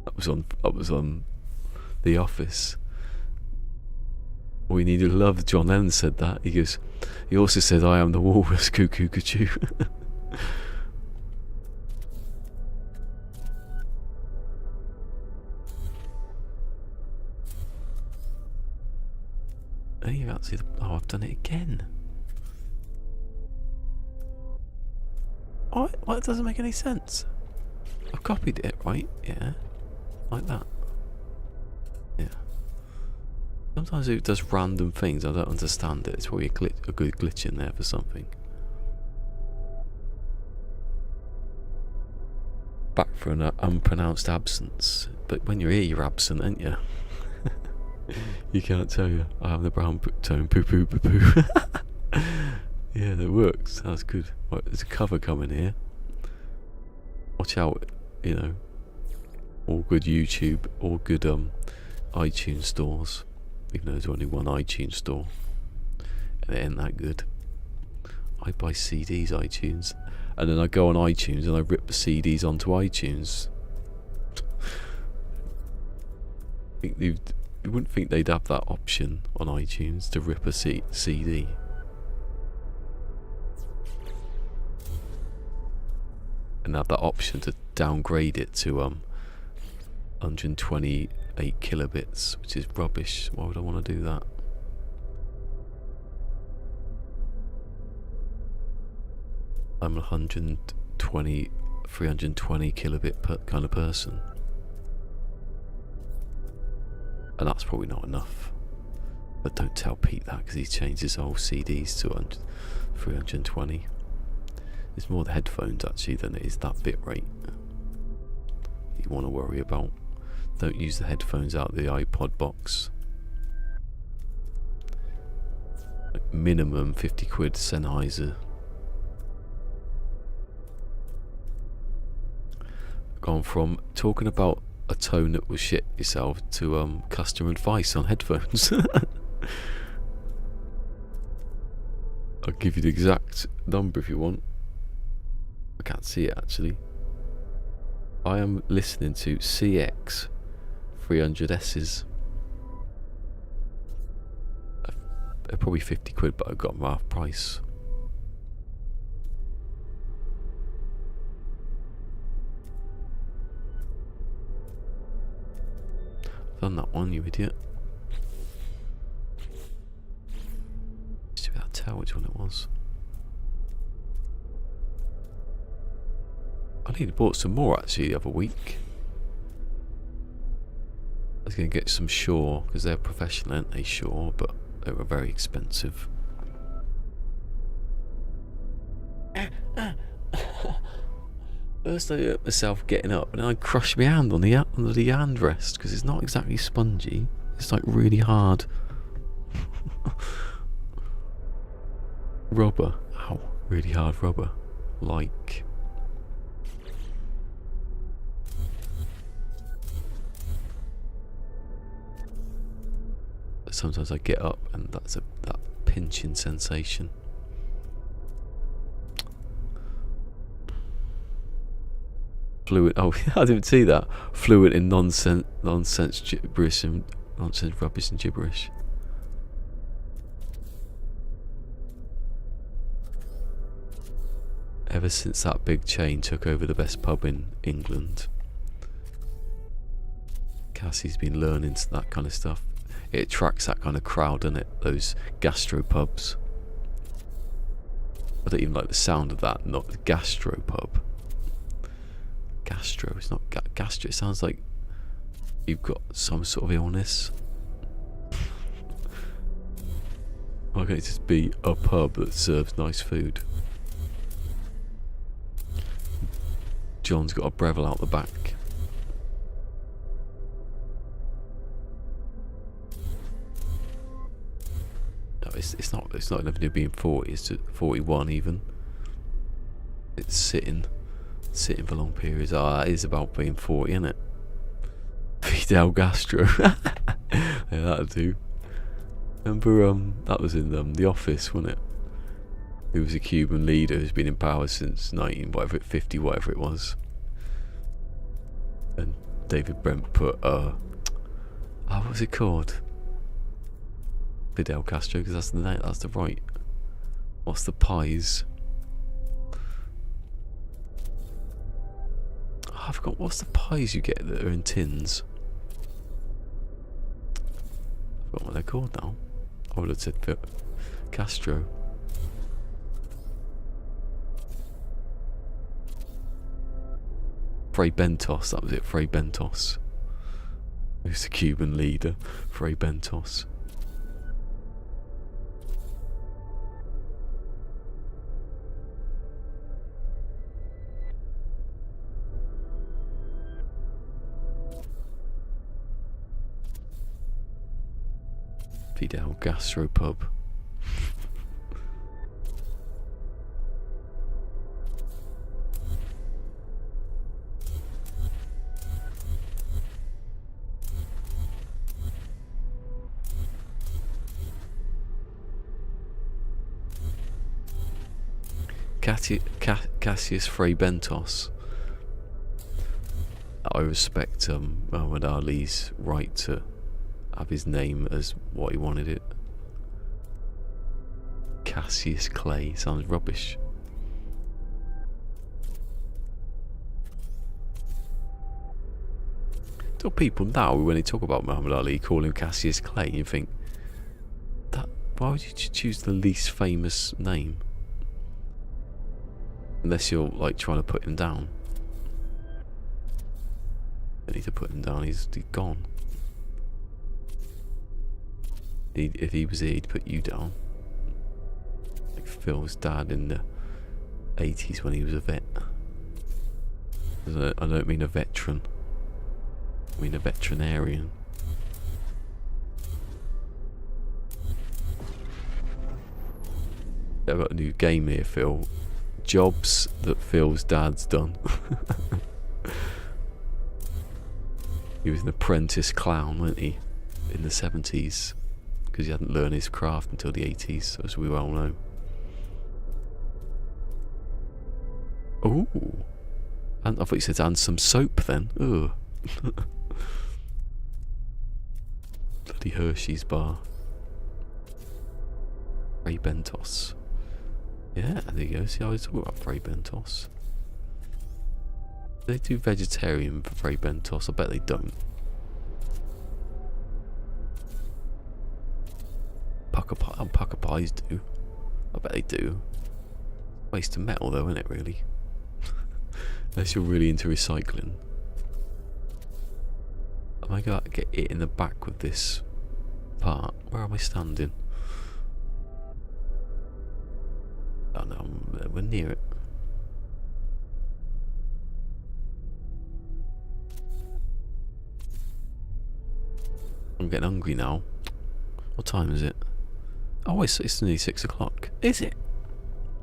That was on The Office. We needed love. John Lennon said that. He goes. He also said, "I am the walrus." Cuckoo, cuckoo. Hey, you can't see the. Oh, I've done it again. What? Well, it doesn't make any sense. I've copied it, right? Yeah, like that. Yeah. Sometimes it does random things. I don't understand it. It's probably a good glitch in there for something. Back for an unpronounced absence. But when you're here, you're absent, aren't you? You can't tell you. I have the brown tone. Poo poo poo poo. Yeah, that works. That's good. Right, there's a cover coming here. Watch out, you know. All good YouTube, all good iTunes stores. Even though there's only one iTunes store. And it ain't that good. I buy CDs, iTunes. And then I go on iTunes and I rip the CDs onto iTunes. You wouldn't think they'd have that option on iTunes to rip a CD. And have that option to downgrade it to 128 kilobits, which is rubbish. Why would I want to do that? I'm 320 kilobit per kind of person. And that's probably not enough. But don't tell Pete that, because he's changed his whole CDs to 320. It's more the headphones actually than it is that bit rate you want to worry about. Don't use the headphones out of the iPod box. Like minimum 50 quid Sennheiser. Gone from talking about a tone that will shit yourself to customer advice on headphones. I'll give you the exact number if you want. I can't see it actually. I am listening to CX 300S's. They're probably 50 quid, but I got them half price. Done that one, you idiot. Used to be able to tell which one it was. I need to bought some more actually the other week. I was going to get some Shure, because they're professional, aren't they? Shure, but they were very expensive. First I hurt myself getting up, and then I crushed my hand on the under the handrest, because it's not exactly spongy. It's like really hard rubber. Ow, really hard rubber. Like. Sometimes I get up and that's that pinching sensation. Fluent. Oh, I didn't see that. Fluent in nonsense gibberish and nonsense rubbish and gibberish. Ever since that big chain took over the best pub in England, Cassie's been learning that kind of stuff. It attracts that kind of crowd, doesn't it? Those gastropubs. I don't even like the sound of that. Not the gastropub. Gastro. It's not gastro. It sounds like you've got some sort of illness. Why can't it just be a pub that serves nice food? John's got a Breville out the back. No, it's not enough to being 40. It's 41 even. It's sitting for long periods. That is about being 40, isn't it? Fidel Castro. Yeah, that'll do. Remember, that was in The Office, wasn't it? He was a Cuban leader who's been in power since 50 whatever it was. And David Brent put, what was it called? Fidel Castro, because that's the name, that's the right. What's the pies? Oh, I forgot, what's the pies you get that are in tins? I forgot what they're called now. I would have said Castro. Fray Bentos, that was it, Fray Bentos. He was the Cuban leader, Fray Bentos. Fidel Gastropub. Cassius Fray Bentos. I respect Muhammad Ali's right to have his name as what he wanted it. Cassius Clay sounds rubbish. Do people now, when they talk about Muhammad Ali, call him Cassius Clay? You think that? Why would you choose the least famous name? Unless you're like trying to put him down. You need to put him down. He's gone. If he was here, he'd put you down. Like Phil's dad in the 80s when he was a vet. I don't mean a veteran. I mean a veterinarian. I've got a new game here, Phil. Jobs that Phil's dad's done. He was an apprentice clown, wasn't he? In the 70s. Because he hadn't learned his craft until the 80s, as we well know. Ooh. And I thought you said and some soap then. Ugh. Bloody Hershey's bar. Fray Bentos. Yeah, there you go. See, I was talking about Fray Bentos. Do they do vegetarian for Fray Bentos? I bet they don't. Pucker pies do. I bet they do. Waste of metal though, isn't it, really? Unless you're really into recycling. Am I going to get it in the back with this part? Where am I standing? Oh no, we're near it. I'm getting hungry now. What time is it? Oh, it's nearly 6 o'clock. Is it?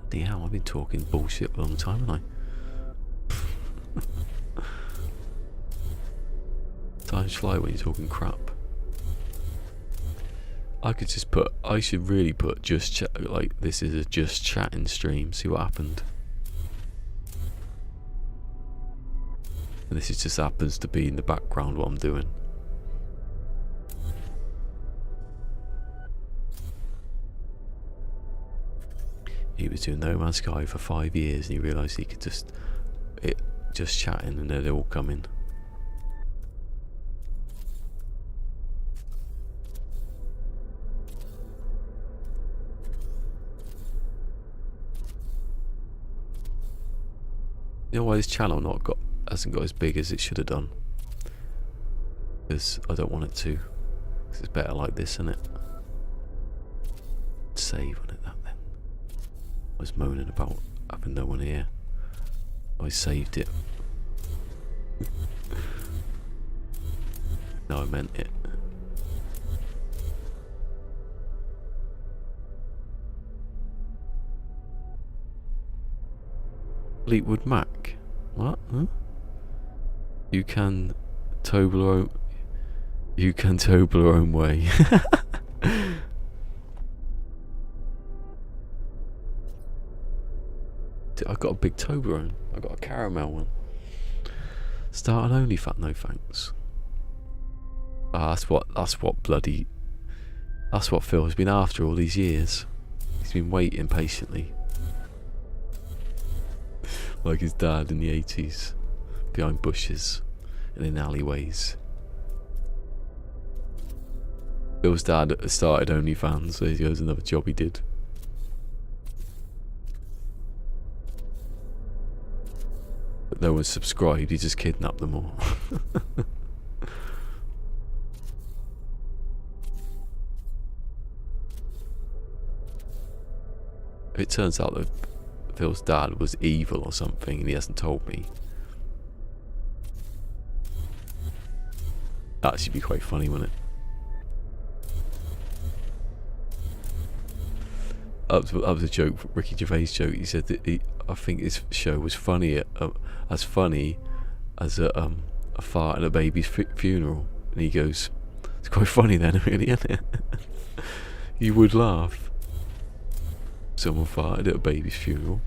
Bloody hell, I've been talking bullshit for a long time, haven't I? Times fly when you're talking crap. I could just put, I should really put just chat, like this is a just chatting stream, see what happened. And this is just happens to be in the background what I'm doing. He was doing No Man's Sky for 5 years and he realised he could just chatting and they'd all come in. know why this channel hasn't got as big as it should have done? Because I don't want it to. 'Cause it's better like this, isn't it? Save on it, that then. I was moaning about having no one here. I saved it. No, I meant it. Fleetwood Mac. What? Huh? You can Toblerone your own way. I got a big Toblerone. I got a caramel one. Start an OnlyFans. No thanks. That's what Phil has been after all these years. He's been waiting patiently. Like his dad in the 80s. Behind bushes and in alleyways. Phil's dad started OnlyFans, so here's another job he did. But no one subscribed, he just kidnapped them all. If it turns out that Phil's dad was evil or something and he hasn't told me, that should be quite funny, wouldn't it? That was a joke, Ricky Gervais joke. He said that I think his show was funny, as funny as a fart at a baby's funeral. And he goes, "It's quite funny then, really, isn't it?" You would laugh. Someone farted at a baby's funeral.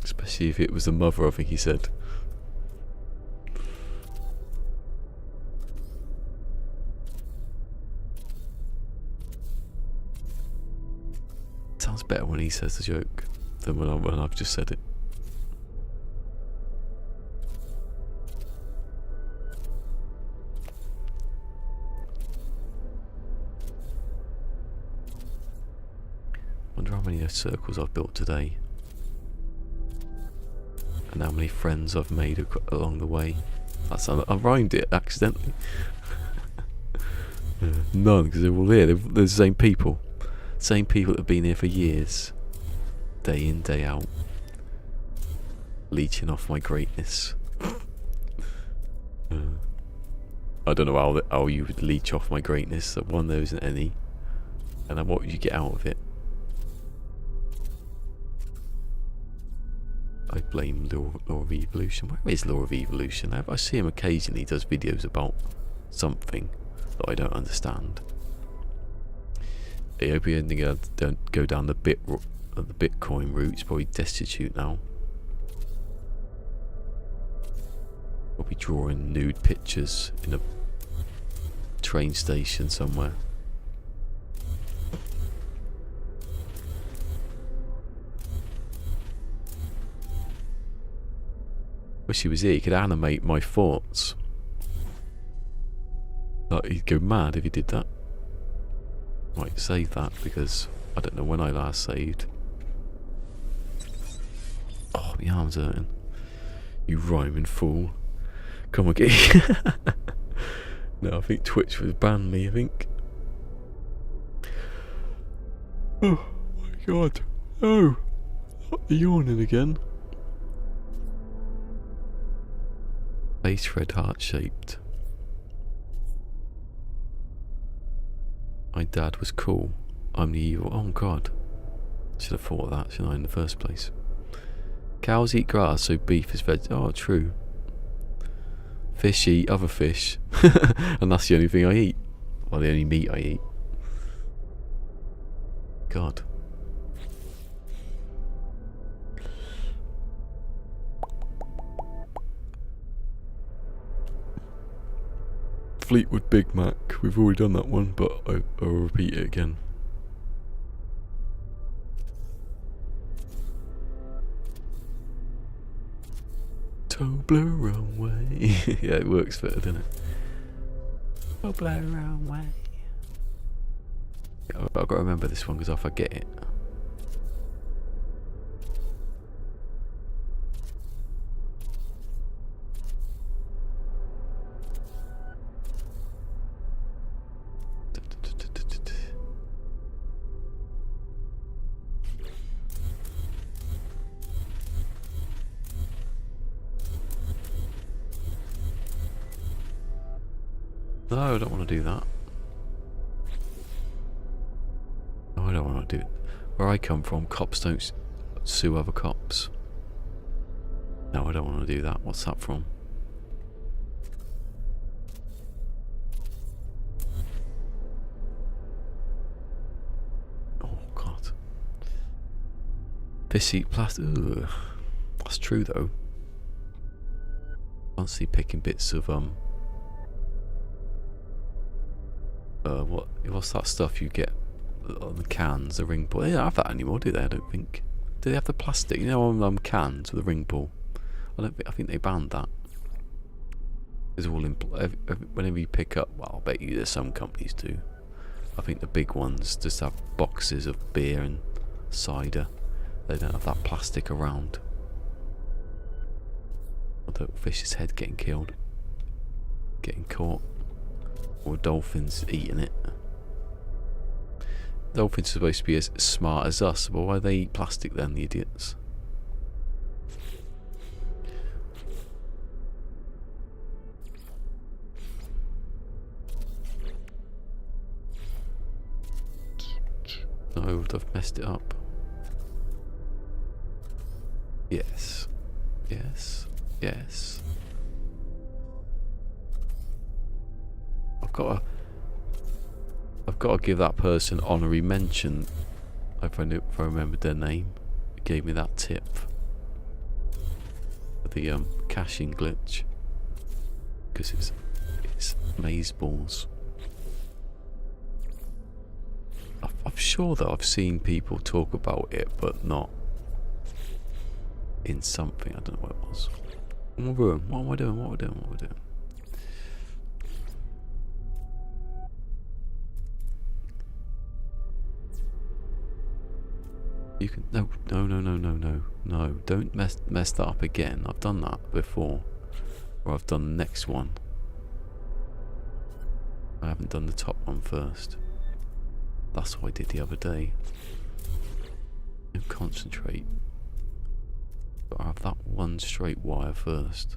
Especially if it was the mother, I think he said. Sounds better when he says the joke than when I've just said it. Wonder how many circles I've built today, and how many friends I've made along the way. I rhymed it accidentally. None, because they're all here. They're the same people. Same people that have been here for years, day in, day out, leeching off my greatness. I don't know how you would leech off my greatness. One, there isn't any, and then what would you get out of it? I blame Law of Evolution. Where is Law of Evolution? I see him occasionally. He does videos about something that I don't understand. I hope he don't go down the Bitcoin route. He's probably destitute now. I'll be drawing nude pictures in a train station somewhere. Wish he was here. He could animate my thoughts. Like, he'd go mad if he did that. Right, save that because I don't know when I last saved. Oh, my arm's hurting. You rhyming fool. Come again. No, I think Twitch was banned me, I think. Oh my god. Oh, yawning again. Face red heart shaped. My dad was cool. I'm the evil. Oh god. Should have thought of that, shouldn't I, in the first place? Cows eat grass, so beef is veg. Oh, true. Fish eat other fish. And that's the only thing I eat. Well, the only meat I eat. God. Fleetwood Big Mac. We've already done that one, but I'll repeat it again. Toblerone way. Yeah, it works better, doesn't it? Toblerone way. I've got to remember this one because I forget it. No, I don't want to do that. No, I don't want to do it. Where I come from, cops don't sue other cops. No, I don't want to do that. What's that from? Oh, God. Fish eat plastic. Ugh. That's true, though. Constantly picking bits of, what's that stuff you get on the cans, the ring ball? They don't have that anymore, do they? I don't think. Do they have the plastic? You know, on cans with the ring ball. I think they banned that. It's all in. Whenever you pick up, well, I bet you there's some companies do. I think the big ones just have boxes of beer and cider. They don't have that plastic around. Or the fish's head getting killed, getting caught, or dolphins eating it. Dolphins are supposed to be as smart as us, but why they eat plastic then, the idiots? No, I've messed it up. Yes. Yes. Yes. I've got to give that person honorary mention if I remembered their name. It gave me that tip for the caching glitch, because it's maze balls. I'm sure that I've seen people talk about it, but not in something. I don't know what it was. What am I doing? What am I doing? You can no. Don't mess that up again. I've done that before, or I've done the next one. I haven't done the top one first. That's what I did the other day. Don't concentrate. But I have that one straight wire first.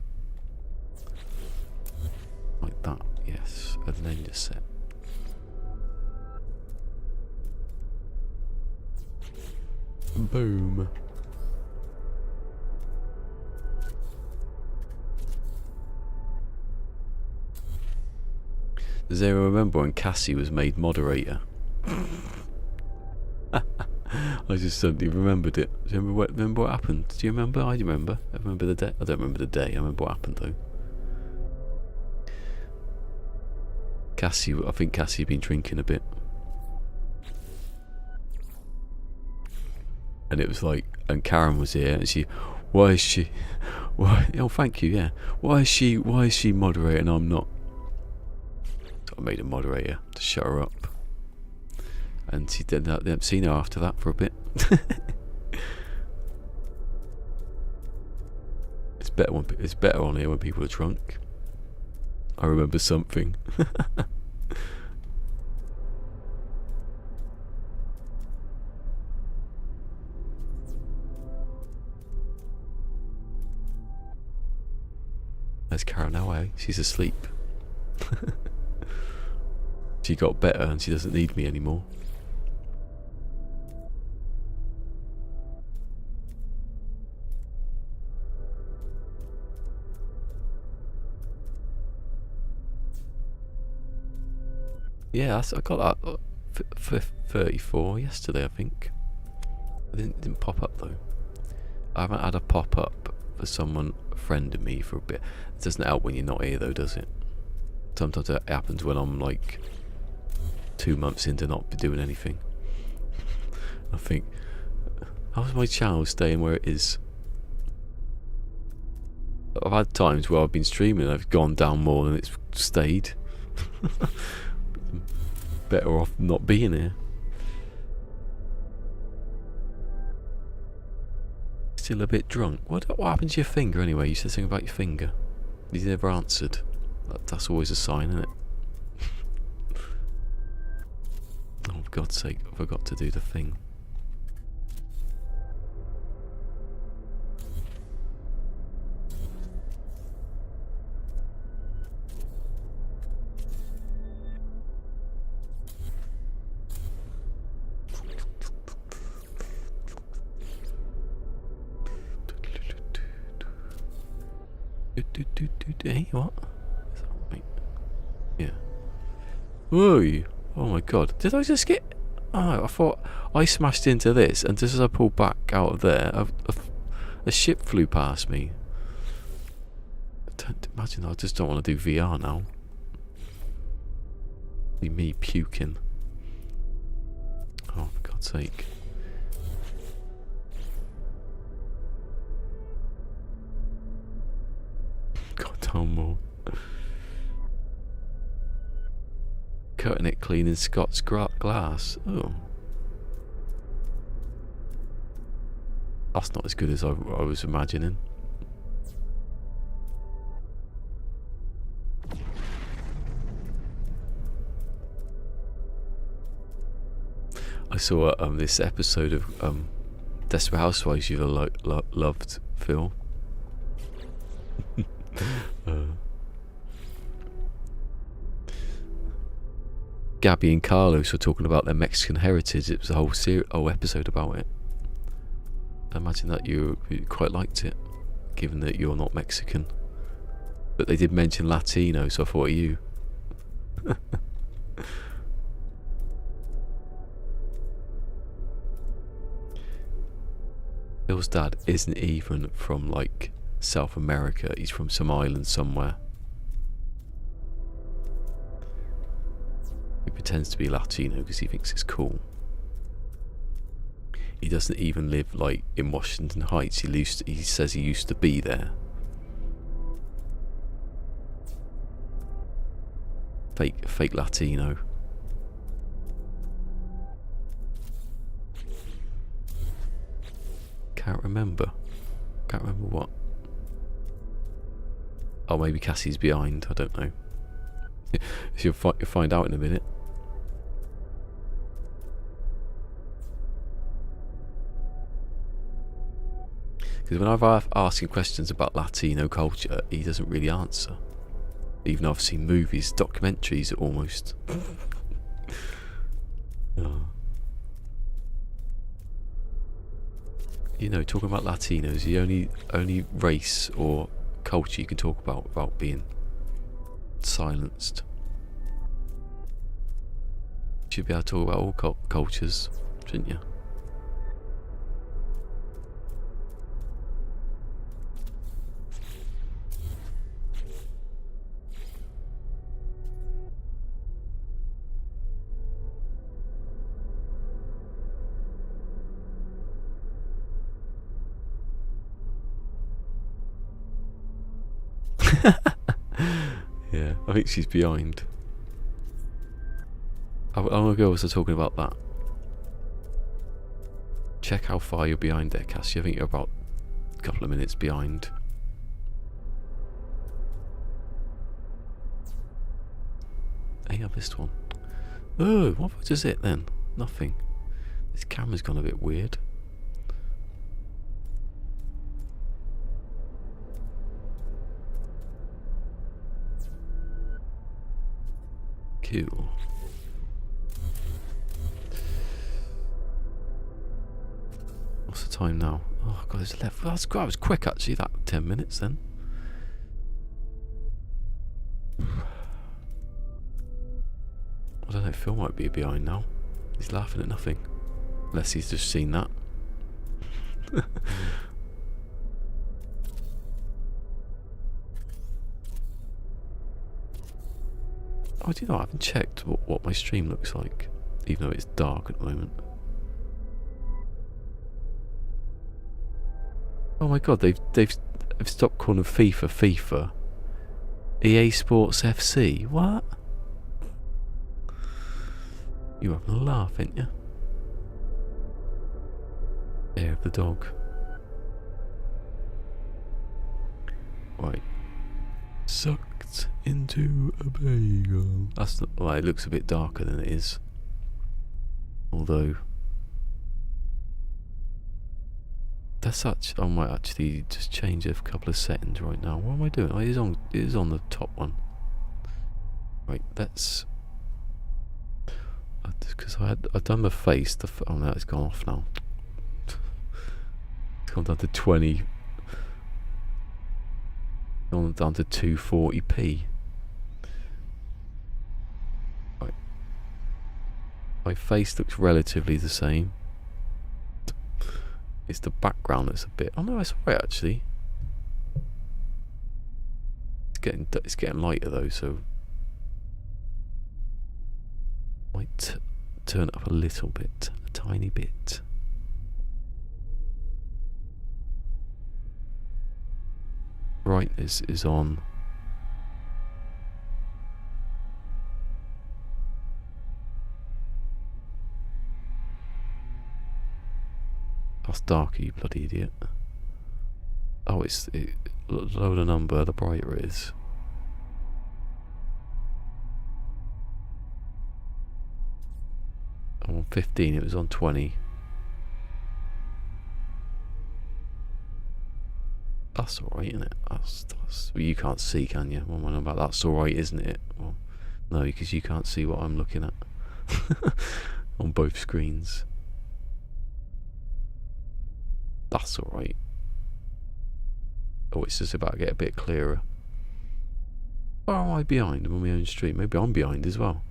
Like that, yes. And then just set. Boom. Does anyone remember when Cassie was made moderator? I just suddenly remembered it. Do you remember what happened? Do you remember? I remember. I remember the day. I don't remember the day. I remember what happened though. Cassie, I think Cassie had been drinking a bit. And it was like, and Karen was here, and why is she, oh thank you, yeah. Why is she moderator and I'm not? So I made a moderator to shut her up. And she did that. They haven't seen her after that for a bit. It's better on here when people are drunk. I remember something. There's Karen now, eh? She's asleep. She got better and she doesn't need me anymore. Yeah, I got that for 34 yesterday, I think. It didn't pop up though. I haven't had a pop up for someone friending me for a bit. It doesn't help when you're not here though, does it? Sometimes it happens when I'm like 2 months into not doing anything. I think, how's my channel staying where it is? I've had times where I've been streaming and I've gone down more than it's stayed. Better off not being here. Still a bit drunk. What happened to your finger anyway? You said something about your finger. You never answered. That's always a sign, isn't it? Oh, for God's sake, I forgot to do the thing. Hey, what? Is that right? Yeah. Whoa! Oh my god. Did I just get... Oh, I thought I smashed into this, and just as I pulled back out of there, a ship flew past me. Imagine, I just don't want to do VR now. Be me puking. Oh, for God's sake. God, damn more. Cutting it clean in Scott's glass. Oh. That's not as good as I was imagining. I saw this episode of Desperate Housewives you loved, Phil. Gabby and Carlos were talking about their Mexican heritage. It was a whole episode about it. I imagine that you quite liked it, given that you're not Mexican. But they did mention Latino, so I thought of you. Phil's dad isn't even from like South America. He's from some island somewhere. He pretends to be Latino because he thinks it's cool. He doesn't even live like in Washington Heights. He says he used to be there. Fake Latino. Can't remember what. Oh, maybe Cassie's behind. I don't know. You'll find out in a minute. Because when I've asked him questions about Latino culture, he doesn't really answer. Even though I've seen movies, documentaries almost. Oh. You know, talking about Latinos, the only race or culture you can talk about without being silenced. You should be able to talk about all cultures, shouldn't you? Yeah, I think she's behind. How long ago was I talking about that? Check how far you're behind there, Cassie. I think you're about a couple of minutes behind. Hey, I missed one. Oh, what is it then? Nothing. This camera's gone a bit weird. Cool. What's the time now? Oh god, it's left. That was quick actually, that 10 minutes then. I don't know, Phil might be behind now. He's laughing at nothing. Unless he's just seen that. Oh, do you know, I haven't checked what my stream looks like, even though it's dark at the moment. Oh my god, they've stopped calling FIFA. EA Sports FC. What? You're having a laugh, ain't you? Hair of the dog. Right. Sucked into a bagel. That's not, well, it looks a bit darker than it is. Although that's such. I might actually just change a couple of settings right now. What am I doing? Oh, it is on the top one. Right, that's because I'd done the face. Oh no, it's gone off now. It's gone down to 20. Gone down to 240p. Right. My face looks relatively the same. It's the background that's a bit. Oh no, it's alright actually. It's getting lighter though, so might turn it up a little bit, a tiny bit. Brightness is on. That's darker, you bloody idiot. Oh, lower the number, the brighter it is. I'm on 15, it was on 20. That's alright, isn't it? Well, you can't see, can you? What am I on about? That's alright, isn't it? Well, no, because you can't see what I'm looking at on both screens. That's alright. Oh, it's just about to get a bit clearer. Or am I behind? I'm on my own stream. Maybe I'm behind as well.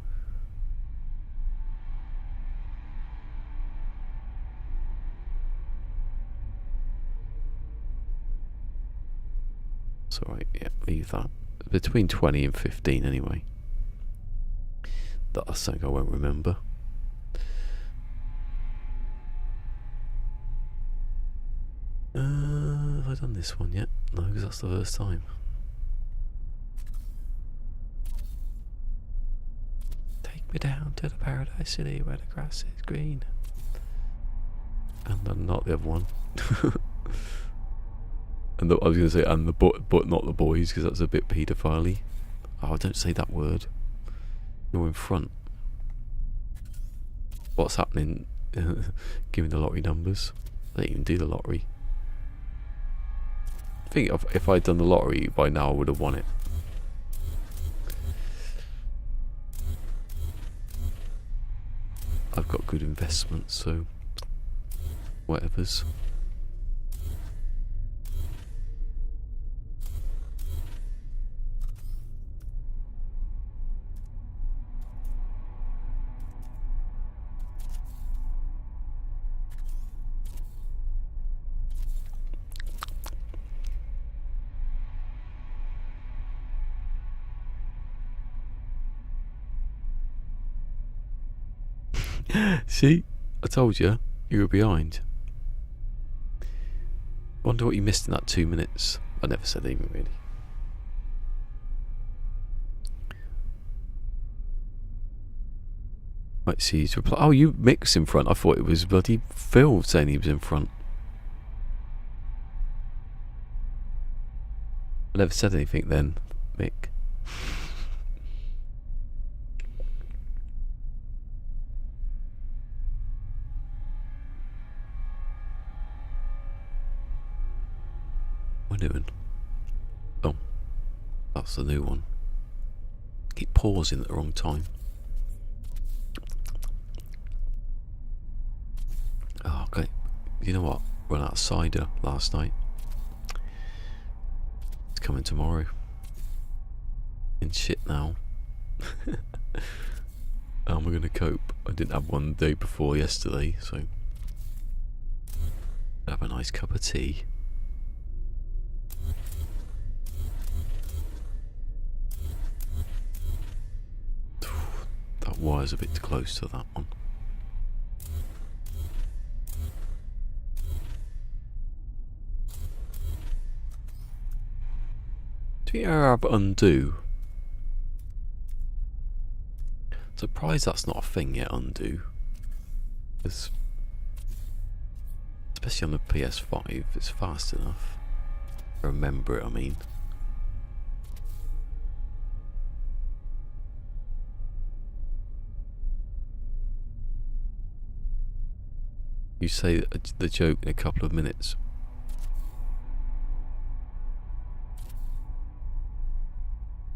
It's alright, yeah, leave that. Between 20 and 15 anyway. That's something I won't remember. Have I done this one yet? No, because that's the first time. Take me down to the paradise city where the grass is green. And not the other one. And I was going to say, and the but not the boys, because that's a bit paedophile-y. Oh, don't say that word. You're in front. What's happening? Give me the lottery numbers. They don't even do the lottery. I think if I'd done the lottery by now, I would have won it. I've got good investments, so whatever's. See, I told you were behind. Wonder what you missed in that 2 minutes. I never said anything really. Might see his reply. Oh, you Mick's in front. I thought it was bloody Phil saying he was in front. I never said anything then, Mick. What am I doing? Oh, that's the new one. Keep pausing at the wrong time. Oh, okay. You know what? Run out of cider last night. It's coming tomorrow. In shit now. How am I going to cope? I didn't have one the day before yesterday, so have a nice cup of tea. That wire's a bit too close to that one. Do you ever have undo? Surprised that's not a thing yet, undo. It's, especially on the PS5, it's fast enough. Remember it, I mean. You say the joke in a couple of minutes.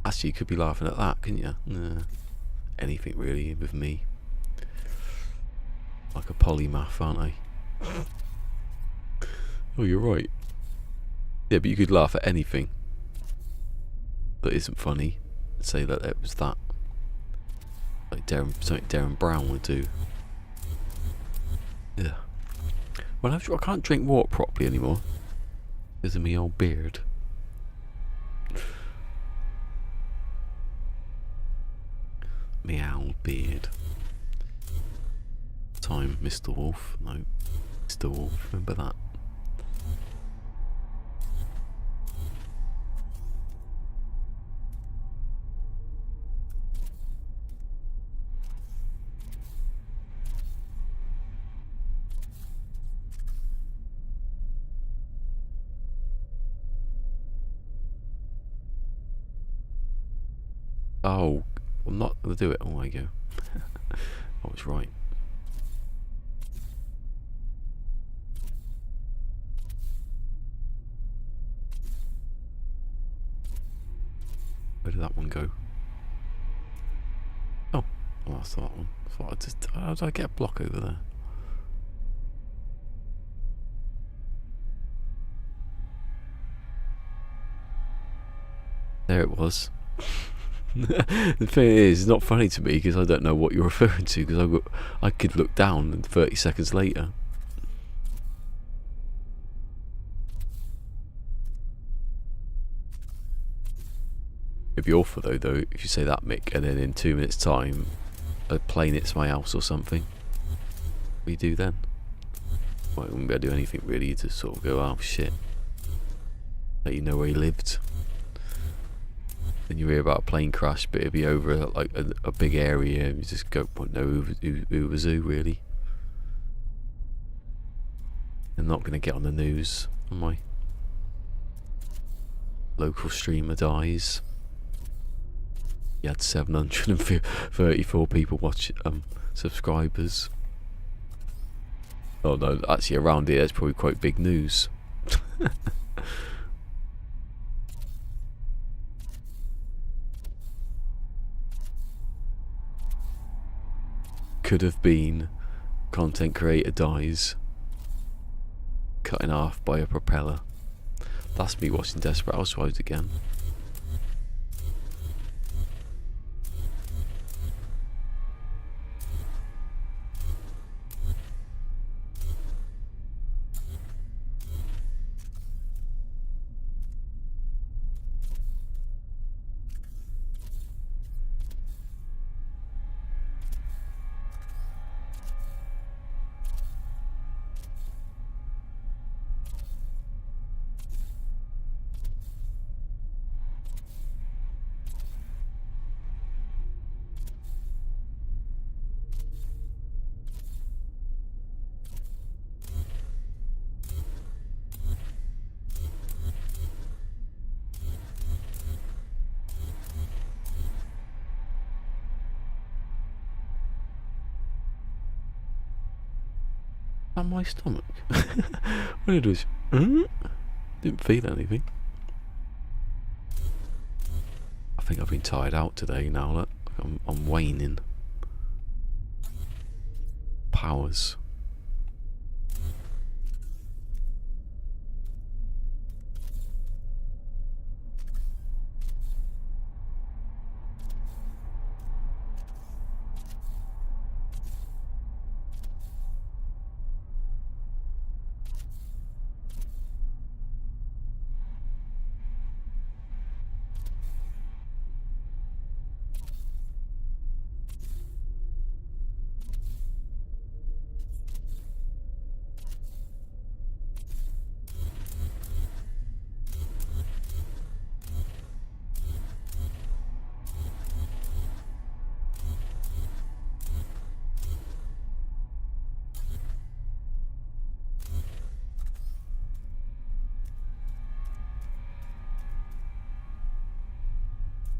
Actually, you could be laughing at that, couldn't you? Nah, anything really with me. Like a polymath, aren't I? Oh, you're right. Yeah, but you could laugh at anything. that isn't funny and say that it was that. Like something Darren Brown would do. Yeah. Well, I can't drink water properly anymore because of my old beard. Meow beard. Time, Mr. Wolf. No, Mr. Wolf. Remember that. Oh, I'm not gonna do it. Oh, there you go. I was right. Where did that one go? Oh, well, that's that one. How did I get a block over there? There it was. The thing is, it's not funny to me because I don't know what you're referring to, because I could look down and 30 seconds later. It'd be awful though if you say that, Mick, and then in 2 minutes time a plane hits my house or something. What do you do then? Well, I wouldn't be able to do anything really. You just sort of go, oh shit, let you know where he lived. Then you hear about a plane crash, but it'd be over like a big area, and you just go, well, no, who was who really? I'm not going to get on the news, am I? Local streamer dies. You had 734 people watch, subscribers. Oh no, actually around here it's probably quite big news. Could have been content creator dies, cut in half by a propeller. That's me watching Desperate Housewives again. On my stomach. When it was, didn't feel anything. I think I've been tired out today now. Look, I'm waning powers.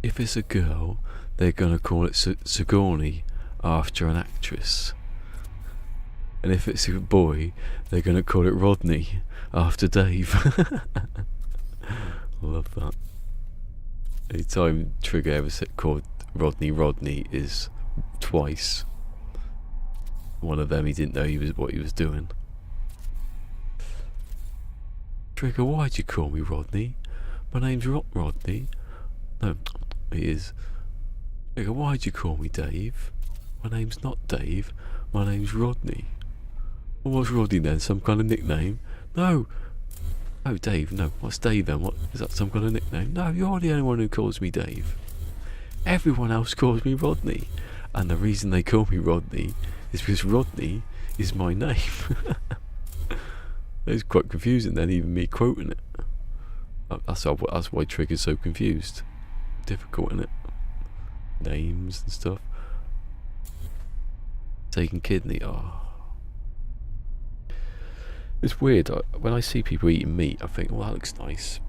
If it's a girl, they're gonna call it Sigourney after an actress. And if it's a boy, they're gonna call it Rodney after Dave. I love that. Anytime Trigger ever called Rodney is twice. One of them he didn't know what he was doing. Trigger, why'd you call me Rodney? My name's Rodney. No, he is. I go, why'd you call me Dave? My name's not Dave, my name's Rodney. Well, what's Rodney then? Some kind of nickname? No. Oh, Dave, no. What's Dave then? What, is that some kind of nickname? No, you're the only one who calls me Dave. Everyone else calls me Rodney. And the reason they call me Rodney is because Rodney is my name. It's quite confusing then, even me quoting it. That's why Trigger's so confused. Difficult, isn't it? Names and stuff. Taking kidney. Oh. It's weird. When I see people eating meat, I think, well, that looks nice.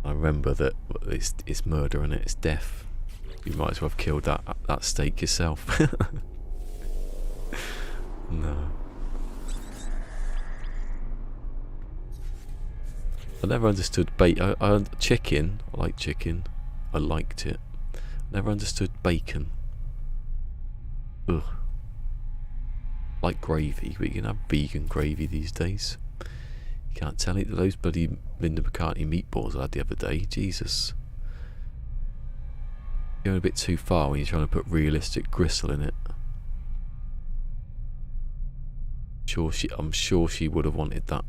I remember that it's murder and it's death. You might as well have killed that steak yourself. No. I never understood chicken. I like chicken. I liked it. Never understood bacon. Ugh. Like gravy, but you can have vegan gravy these days. You can't tell it. Those bloody Linda McCartney meatballs I had the other day. Jesus. You're going a bit too far when you're trying to put realistic gristle in it. I'm sure she would have wanted that.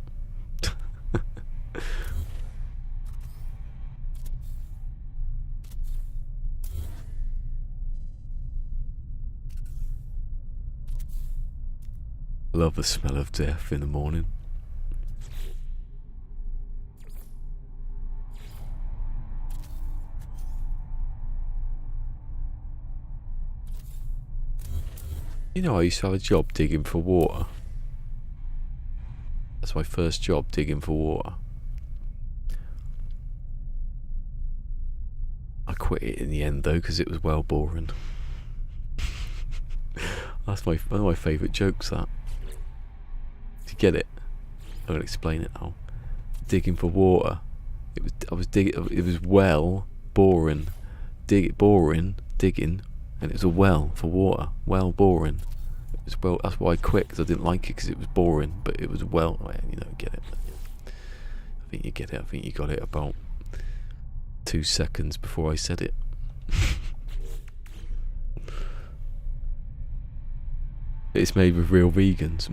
I love the smell of death in the morning. You know, I used to have a job digging for water. That's my first job, digging for water. I quit it in the end though, because it was well boring. That's one of my favourite jokes, that. Do you get it? I'm going to explain it now. Digging for water. I was digging, it was well, boring. Digging, and it was a well for water. Well, boring. It was well, that's why I quit, because I didn't like it, because it was boring, but it was well, you know, get it. I think you get it. I think you got it about 2 seconds before I said it. It's made with real vegans.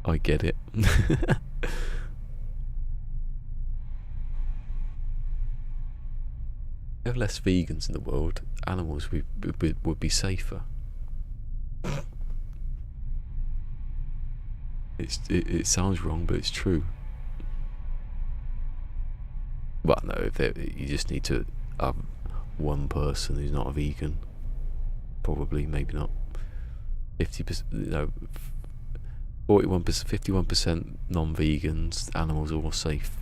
I get it. If we have less vegans in the world, animals would be safer. It sounds wrong, but it's true. Well, no, you just need to have one person who's not a vegan. Probably, maybe not. 50%, no, 41%, 51% non-vegans. Animals are all safe.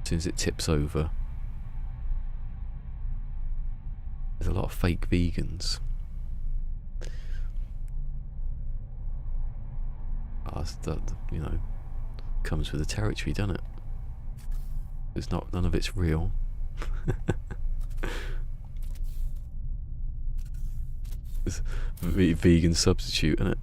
As soon as it tips over, there's a lot of fake vegans. That, you know, comes with the territory, doesn't it? It's not, none of it's real. It's vegan substitute, isn't it?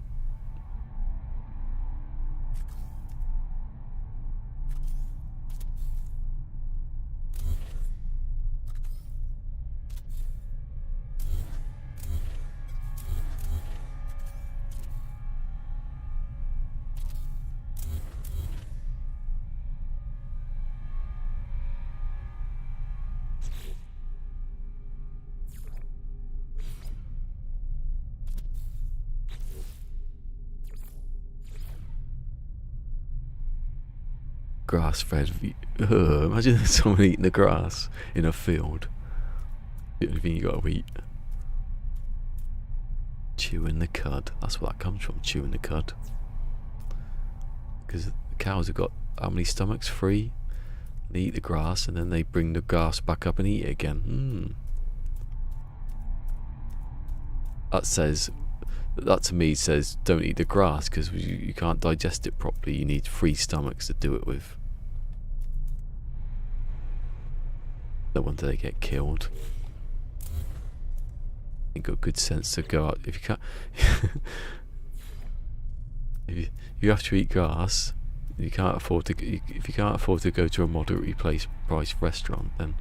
Grass-fed. Imagine someone eating the grass in a field. The only thing you got to eat. Chewing the cud. That's where that comes from. Chewing the cud. Because the cows have got how many stomachs? 3. They eat the grass and then they bring the grass back up and eat it again. That to me says don't eat the grass, because you can't digest it properly. You need 3 stomachs to do it with. No wonder they get killed. You got good sense to go out. If you can't, if you have to eat grass, if you can't afford to go to a moderately priced restaurant, then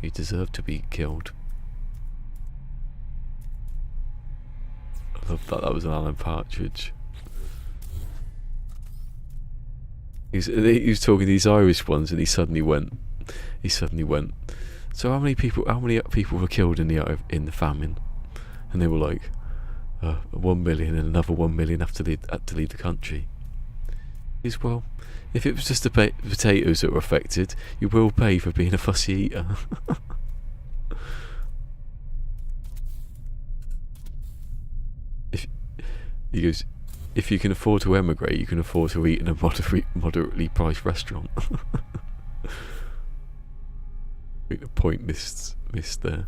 you deserve to be killed. I love that. That was an Alan Partridge. He was talking to these Irish ones, and he suddenly went. So how many people were killed in the famine? And they were like, 1 million, and another 1 million had to leave the country. Is, well, if it was just the potatoes that were affected, you will pay for being a fussy eater. He goes, if you can afford to emigrate, you can afford to eat in a moderately priced restaurant. I think the point missed there.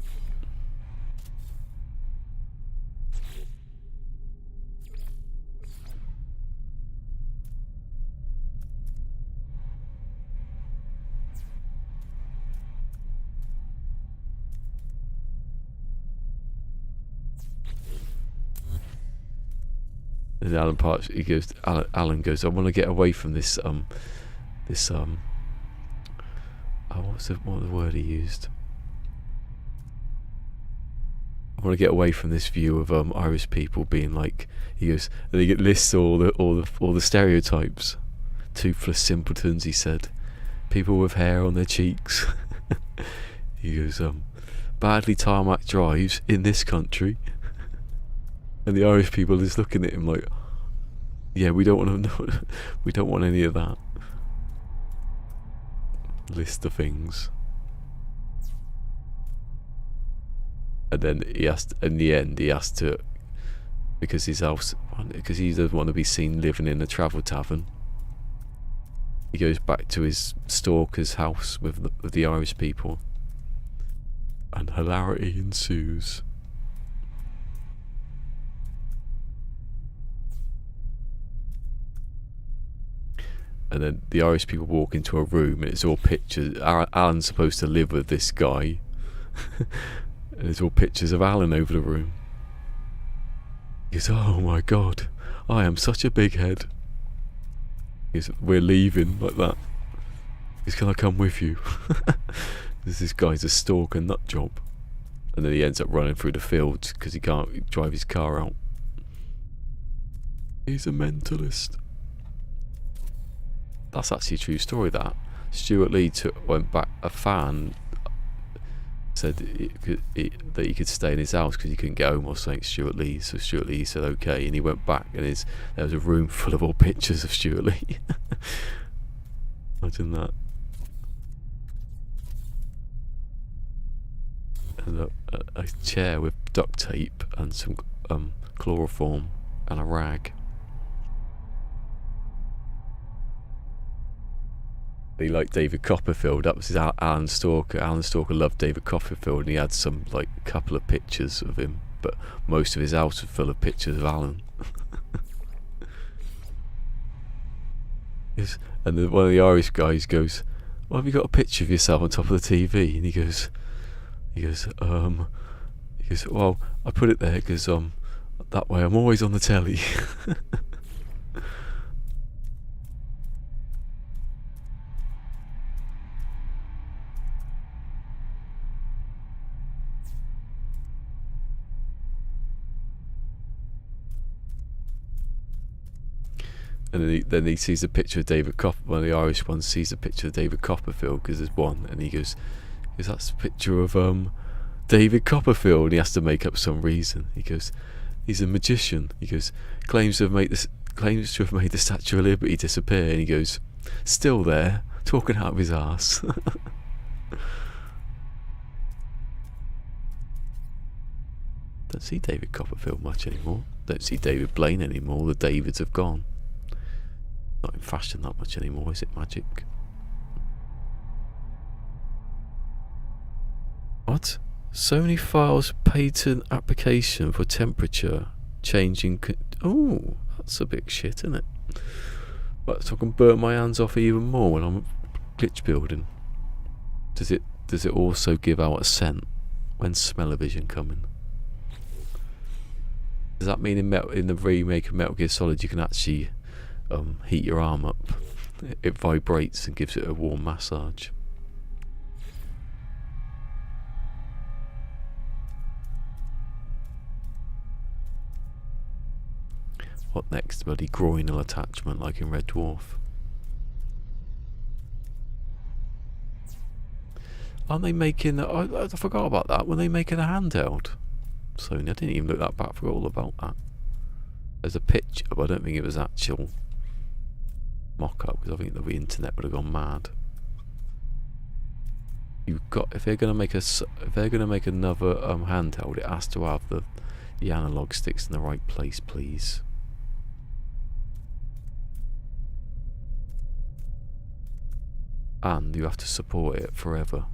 And Alan goes, I want to get away from this what was the word he used? I want to get away from this view of Irish people being like, he goes, and he lists all the stereotypes. Toothless simpletons, he said. People with hair on their cheeks. He goes, badly tarmac drives in this country. And the Irish people are just looking at him like, yeah, we don't want to know, we don't want any of that. List of things. And then in the end he has to, because he doesn't want to be seen living in a travel tavern, he goes back to his stalker's house with the Irish people, and hilarity ensues. And then the Irish people walk into a room, and it's all pictures. Alan's supposed to live with this guy, and it's all pictures of Alan over the room. He goes, oh my god, I am such a big head. He goes, we're leaving, like that. He goes, can I come with you? This guy's a stalker nut job. And then he ends up running through the fields because he can't drive his car out. He's a mentalist. That's actually a true story. That Stuart Lee went back. A fan said that he could stay in his house because he couldn't get home or something. Stuart Lee, so Stuart Lee said okay, and he went back, and there was a room full of all pictures of Stuart Lee. Imagine that. And a chair with duct tape and some chloroform and a rag. He liked David Copperfield. That was his Alan Stalker. Alan Stalker loved David Copperfield, and he had some couple of pictures of him, but most of his house was full of pictures of Alan. And then one of the Irish guys goes, "Why have you got a picture of yourself on top of the TV?" And he goes, "Well, I put it there because that way I'm always on the telly." And then he sees a picture of David Copperfield. One of the Irish ones sees a picture of David Copperfield because there's one, and he goes, "That's a picture of David Copperfield." And he has to make up some reason. He goes, "He's a magician." He goes, claims to have made the Statue of Liberty disappear." And he goes, "Still there, talking out of his arse." Don't see David Copperfield much anymore. Don't see David Blaine anymore. The Davids have gone. Not in fashion that much anymore, is it, Magic? What? Sony files patent application for temperature changing. Oh, that's a bit shit, isn't it? But so I can burn my hands off even more when I'm glitch building. Does it also give out a scent? When's smell-o-vision coming? Does that mean in the remake of Metal Gear Solid you can actually heat your arm up? It vibrates and gives it a warm massage. What next? Bloody groinal attachment like in Red Dwarf. Aren't they making... I forgot about that. Were they making a handheld? Sony, I didn't even look that back. I forgot all about that. There's a picture, but I don't think it was actual mock-up, because I think the internet would have gone mad. You've got... If they're going to make another handheld, it has to have the analog sticks in the right place, please. And you have to support it forever.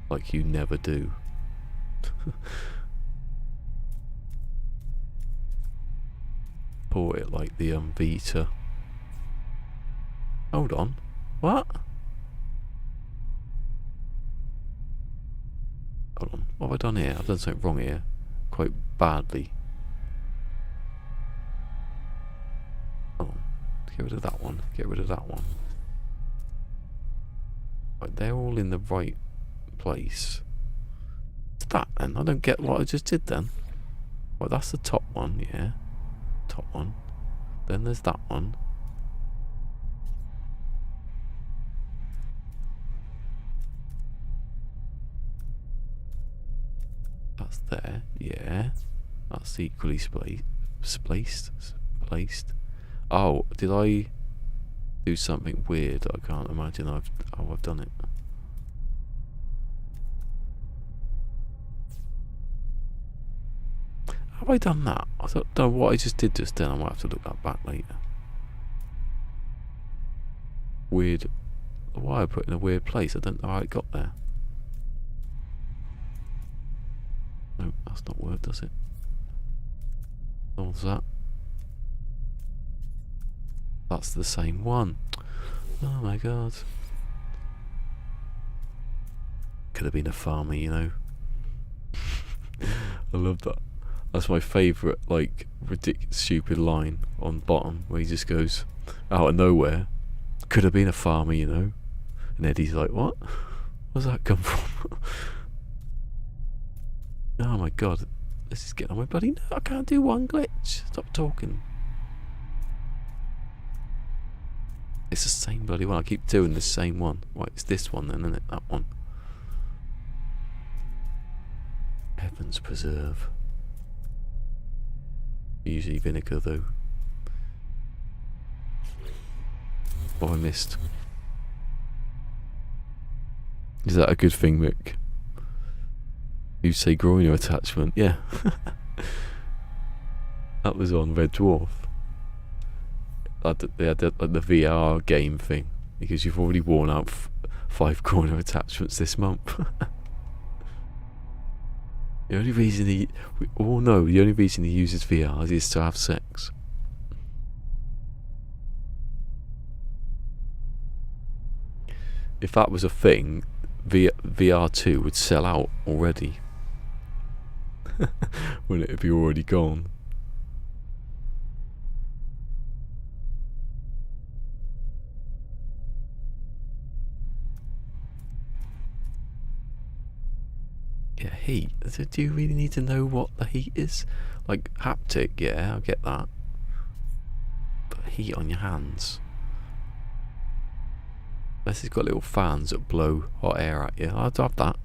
Like you never do. Support it like the Vita. Hold on. What? Hold on. What have I done here? I've done something wrong here. Quite badly. Hold on. Get rid of that one. Get rid of that one. Right, they're all in the right place. What's that then? I don't get what I just did then. Well, that's the top one, yeah. Top one. Then there's that one. That's there, yeah. That's equally placed. Oh, did I do something weird? I can't imagine I've done it. Have I done that? I don't know what I just did just then. I might have to look that back later. Weird. Why I put it in a weird place? I don't know how it got there. No, that's not worked, does it? What's that? That's the same one. Oh my god. Could have been a farmer, you know. I love that. That's my favourite, like, ridiculous, stupid line on bottom where he just goes out of nowhere. Could have been a farmer, you know. And Eddie's like, what? Where's that come from? Oh my god. This is getting on my bloody... No, I can't do one glitch. Stop talking. It's the same bloody one. I keep doing the same one. Right, it's this one then, isn't it? That one. Heavens preserve. Usually vinegar though. What I missed. Is that a good thing, Mick? You say groiner attachment? Yeah. That was on Red Dwarf. They had the VR game thing, because you've already worn out 5 corner attachments this month. The only reason we all know the only reason he uses VR is to have sex. If that was a thing, VR2 would sell out already. Wouldn't it be already gone? Yeah, heat. Do you really need to know what the heat is? Like haptic, yeah, I get that. But heat on your hands. Unless it's got little fans that blow hot air at you. I'd have that.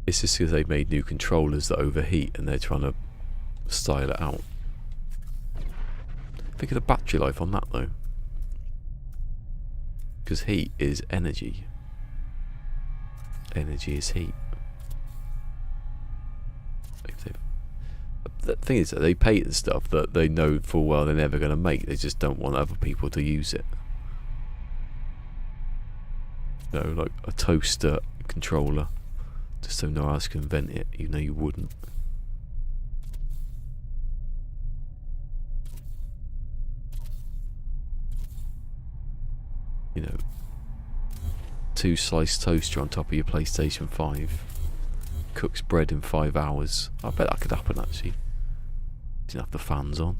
It's just because they've made new controllers that overheat and they're trying to style it out. Think of the battery life on that though. Because heat is energy. Energy is heat. The thing is that they patent stuff that they know full well they're never going to make. They just don't want other people to use it. You know, like a toaster controller. Just so no one else can invent it, even though you wouldn't. You know, 2 sliced toaster on top of your PlayStation 5 cooks bread in 5 hours. I bet that could happen actually. Didn't have the fans on.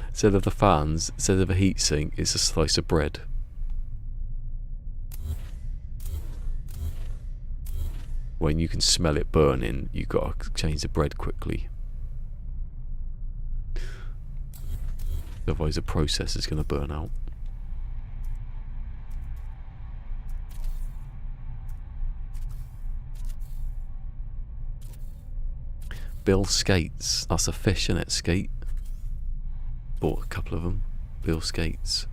Instead of the fans, instead of a heatsink, it's a slice of bread. When you can smell it burning, you got to change the bread quickly. Otherwise the process is going to burn out. Bill skates. That's a fish, isn't it? Skate. Bought a couple of them. Bill skates.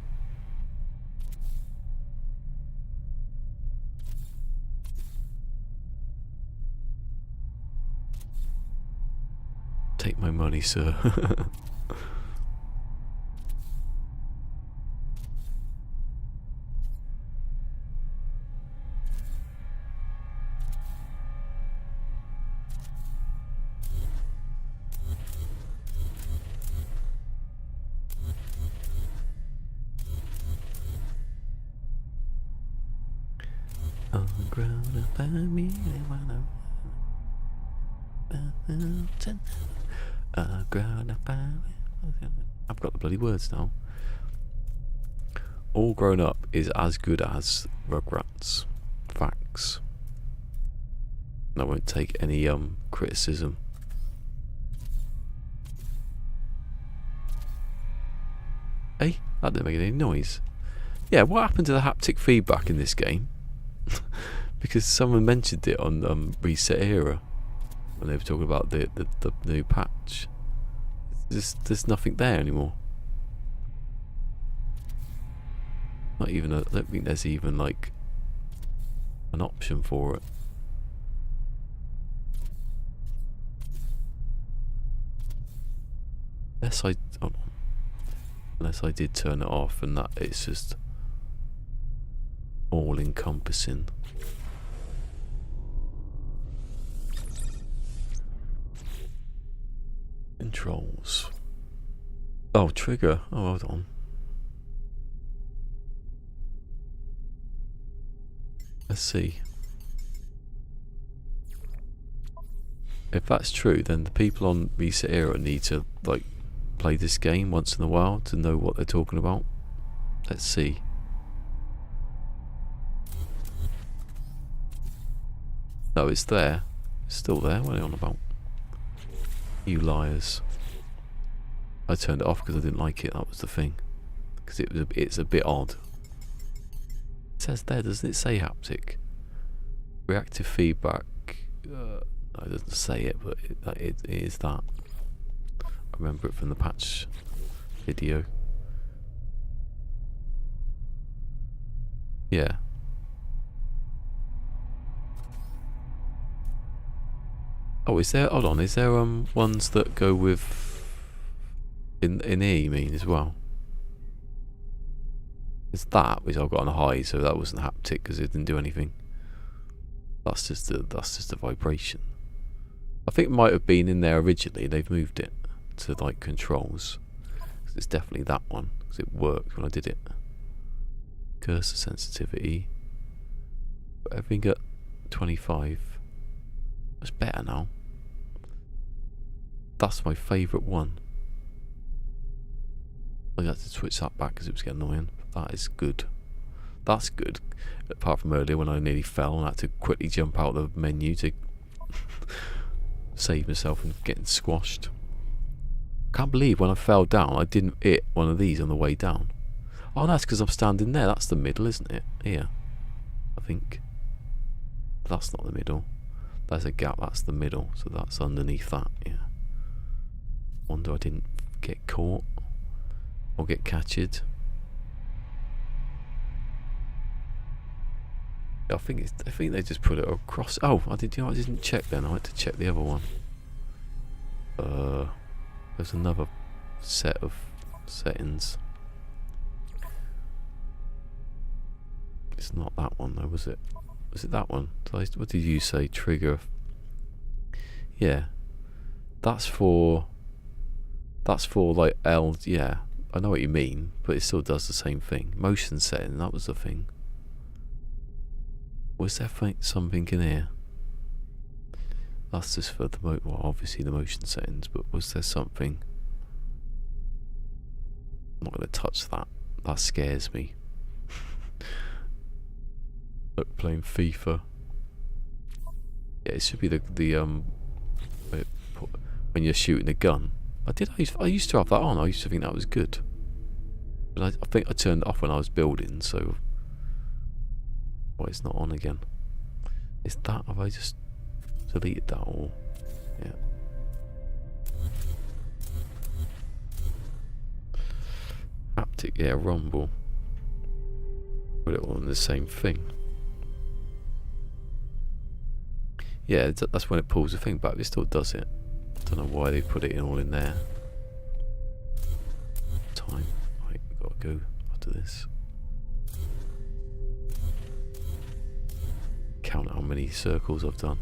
Take my money, sir. I've got the bloody words now. All Grown Up is as good as Rugrats. Facts. And I won't take any criticism. Hey, that didn't make any noise. Yeah, what happened to the haptic feedback in this game? Because someone mentioned it on Reset Era when they were talking about the new patch. There's nothing there anymore. Not even I don't think there's even like an option for it. Unless I did turn it off and that it's just all encompassing. Controls. Oh, trigger. Oh, hold on. Let's see. If that's true, then the people on Reset Era need to like play this game once in a while to know what they're talking about. Let's see. No, it's there. It's still there. What are they on about? You liars. I turned it off because I didn't like it. That was the thing. Because it's a bit odd. It says there, doesn't it say haptic? Reactive feedback. No, it doesn't say it, but it is that. I remember it from the patch video. Yeah. Oh, is there? Hold on. Is there ones that go with in here? You mean as well? It's that which I've got on a high, so that wasn't haptic because it didn't do anything. That's just the vibration. I think it might have been in there originally. They've moved it to like controls. It's definitely that one because it worked when I did it. Cursor sensitivity. But everything at 25. That's better now. That's my favourite one. I had to switch that back because it was getting annoying. That is good. That's good. Apart from earlier when I nearly fell and I had to quickly jump out of the menu to save myself from getting squashed. Can't believe when I fell down I didn't hit one of these on the way down. Oh, that's because I'm standing there. That's the middle, isn't it? Here, I think. That's not the middle. There's a gap. That's the middle. So that's underneath that. Yeah. Wonder I didn't get caught or get catched. I think they just put it across. Oh, I didn't check then. I had to check the other one. There's another set of settings. It's not that one though, was it? Was it that one? What did you say? Trigger. Yeah. That's for like L. Yeah, I know what you mean, but it still does the same thing. Motion setting. That was the thing. Was there something in here? That's just for the well, obviously the motion settings, but was there something? I'm not going to touch that. That scares me. Look, playing FIFA. Yeah, it should be the when you're shooting a gun. I used to have that on. I used to think that was good, but I think I turned it off when I was building. So, why it's not on again? Is that, have I just deleted that all? Yeah. Haptic, yeah, rumble. Put it all in the same thing. Yeah, that's when it pulls the thing back. It still does it. I don't know why they put it all in there. Time. Right, we've got to go after this. Count how many circles I've done.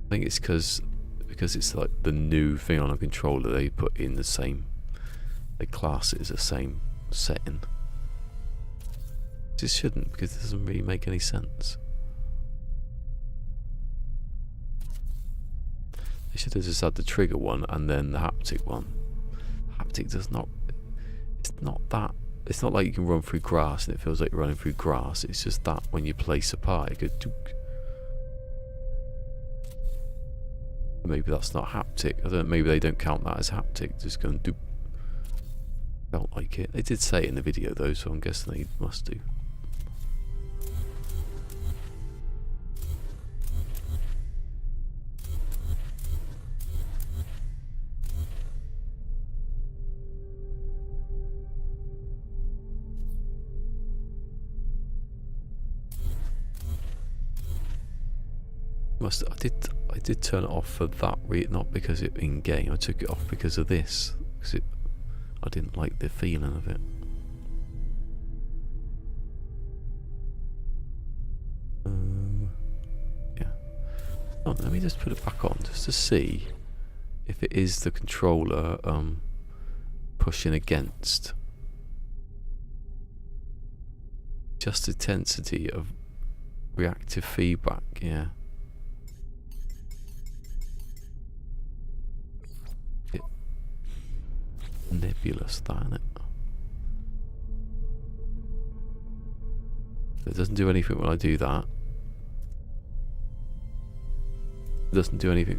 I think it's because it's like the new thing on a controller, they put in the same, they class it as the same setting. It shouldn't, because it doesn't really make any sense. They should have just had the trigger one and then the haptic one. The haptic does not, it's not that, it's not like you can run through grass and it feels like you're running through grass. It's just that when you place a part, it goes dook. Maybe that's not haptic. I don't know, maybe they don't count that as haptic, just going doop. Felt like it. They did say it in the video though, so I'm guessing they must do. I did turn it off for that reason, not because it in game. I took it off because of this, because I didn't like the feeling of it. Yeah. Oh, let me just put it back on just to see if it is the controller pushing against. Just intensity of reactive feedback, yeah. Nebulous, that, isn't it? It doesn't do anything when I do that. It doesn't do anything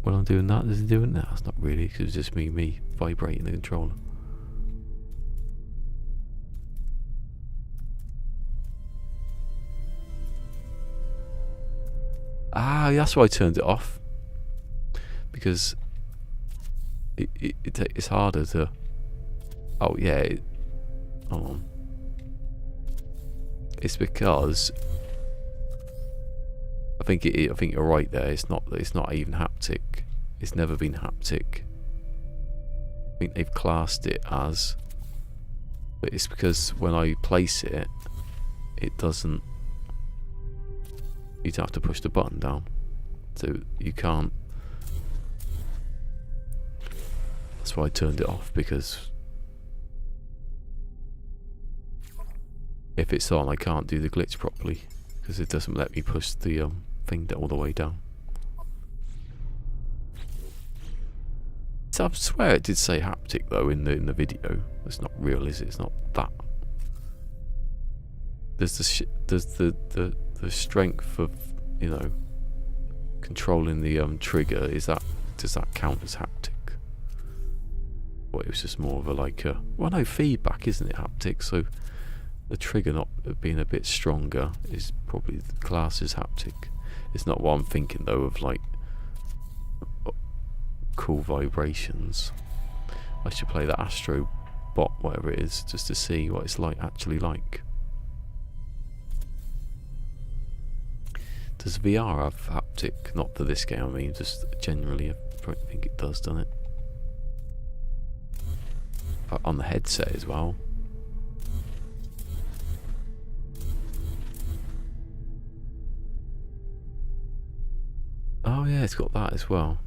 when I'm doing that. Does it do it now? It's not really, because it's just me vibrating the controller. Ah, that's why I turned it off, because it's harder to. Oh yeah, hold on. It's because I think you're right there. It's not even haptic. It's never been haptic. I think they've classed it as, but it's because when I place it, it doesn't. You'd have to push the button down, so you can't. That's why I turned it off, because if it's on, I can't do the glitch properly because it doesn't let me push the thing all the way down. So I swear it did say haptic though in the video. It's not real, is it? It's not that. Does the strength of, you know, controlling the trigger, does that count as haptic? Well, it was just more of a well, no, feedback, isn't it, haptic? So the trigger not being a bit stronger is probably the class as haptic. It's not what I'm thinking though of, like cool vibrations. I should play the Astro Bot, whatever it is, just to see what it's actually like. Does VR have haptic? Not for this game, I mean, just generally. I think it does, doesn't it? On the headset as well. Oh yeah, it's got that as well.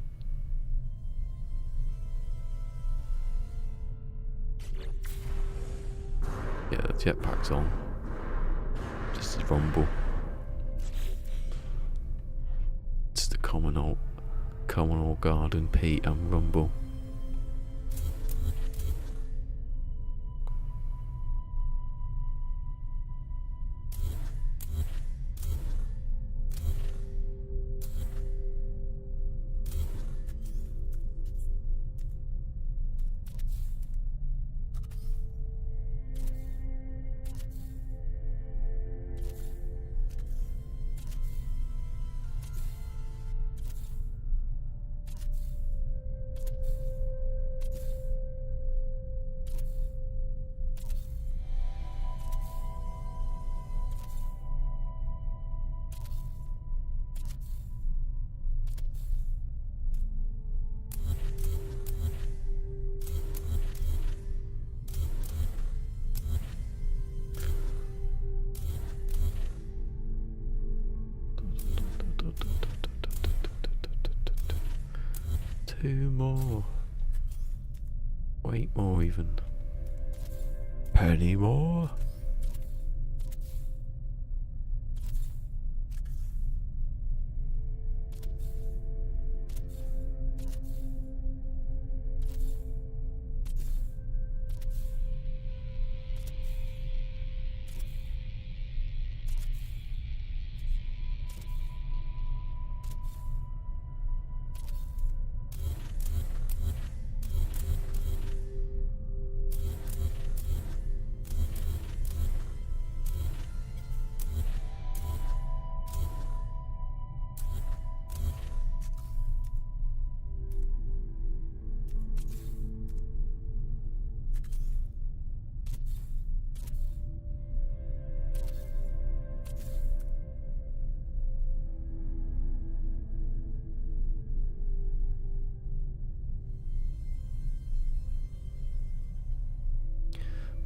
Jetpack's on. Just a rumble. It's the common old garden Pete and rumble. Two more. Wait more even. Penny more.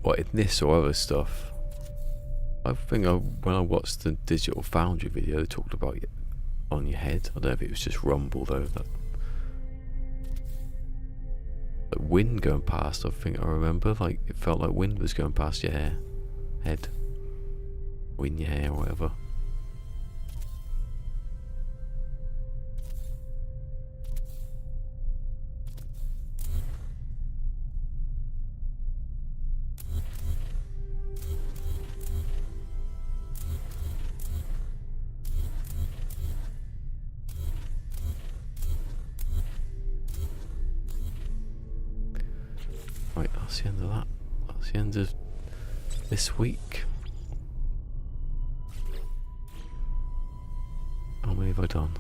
What, in this or other stuff? I think when I watched the Digital Foundry video, they talked about it on your head. I don't know if it was just rumble though. That wind going past, I think I remember. Like, it felt like wind was going past your head. Or in your hair or whatever. Right, that's the end of that. That's the end of this week. How many have I done?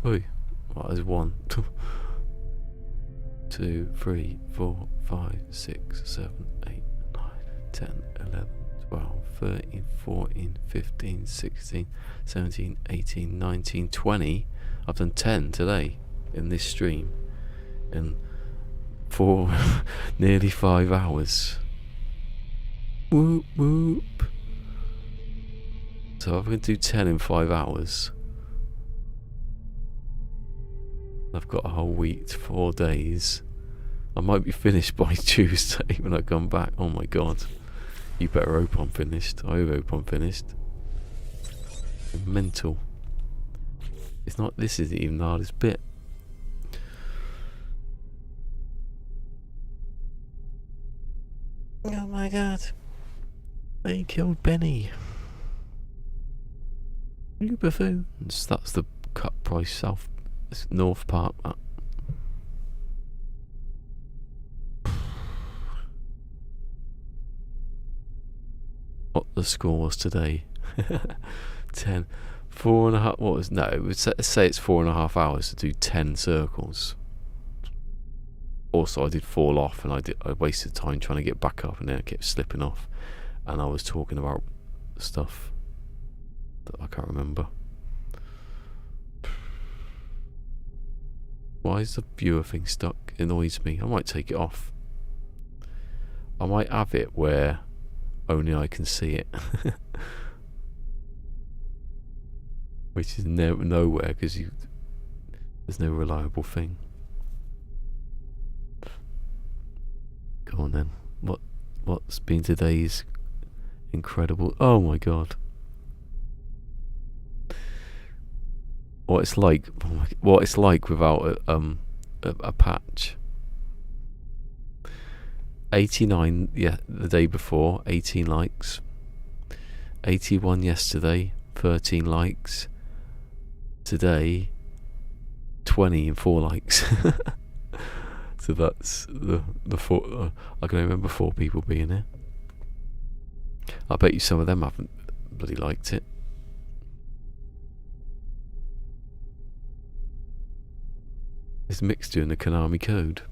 Oh, well, there's 1, 2, 3, 4, 5, 6, 7, 8, 9, 10, 11, 12, 13, 14, 15, 16, 17, 18, 19, 20. I've done 10 today in this stream. And for nearly 5 hours. Whoop whoop. So I'm going to do 10 in 5 hours. I've got a whole week, 4 days. I might be finished by Tuesday when I come back. Oh my god. You better hope I'm finished. I hope I'm finished. Mental. It's not, this isn't even the hardest bit. Oh my god. They killed Benny. You buffoons. That's the cut price north part. That. What the score was today. 10. 4.5. What was, no, let's say it's 4.5 hours to do 10 circles. Also, I did fall off and I wasted time trying to get back up, and then I kept slipping off, and I was talking about stuff that I can't remember. Why is the viewer thing stuck? It annoys me. I might take it off. I might have it where only I can see it. Which is nowhere, because there's no reliable thing. Go on then. What's been today's incredible. Oh my god. What it's like. Oh my, what it's like without a patch. 89, yeah, the day before, 18 likes. 81 yesterday, 13 likes. Today, 20 and 4 likes. So that's the 4. I can remember 4 people being here. I bet you some of them haven't bloody liked it. It's Mick's doing the Konami code.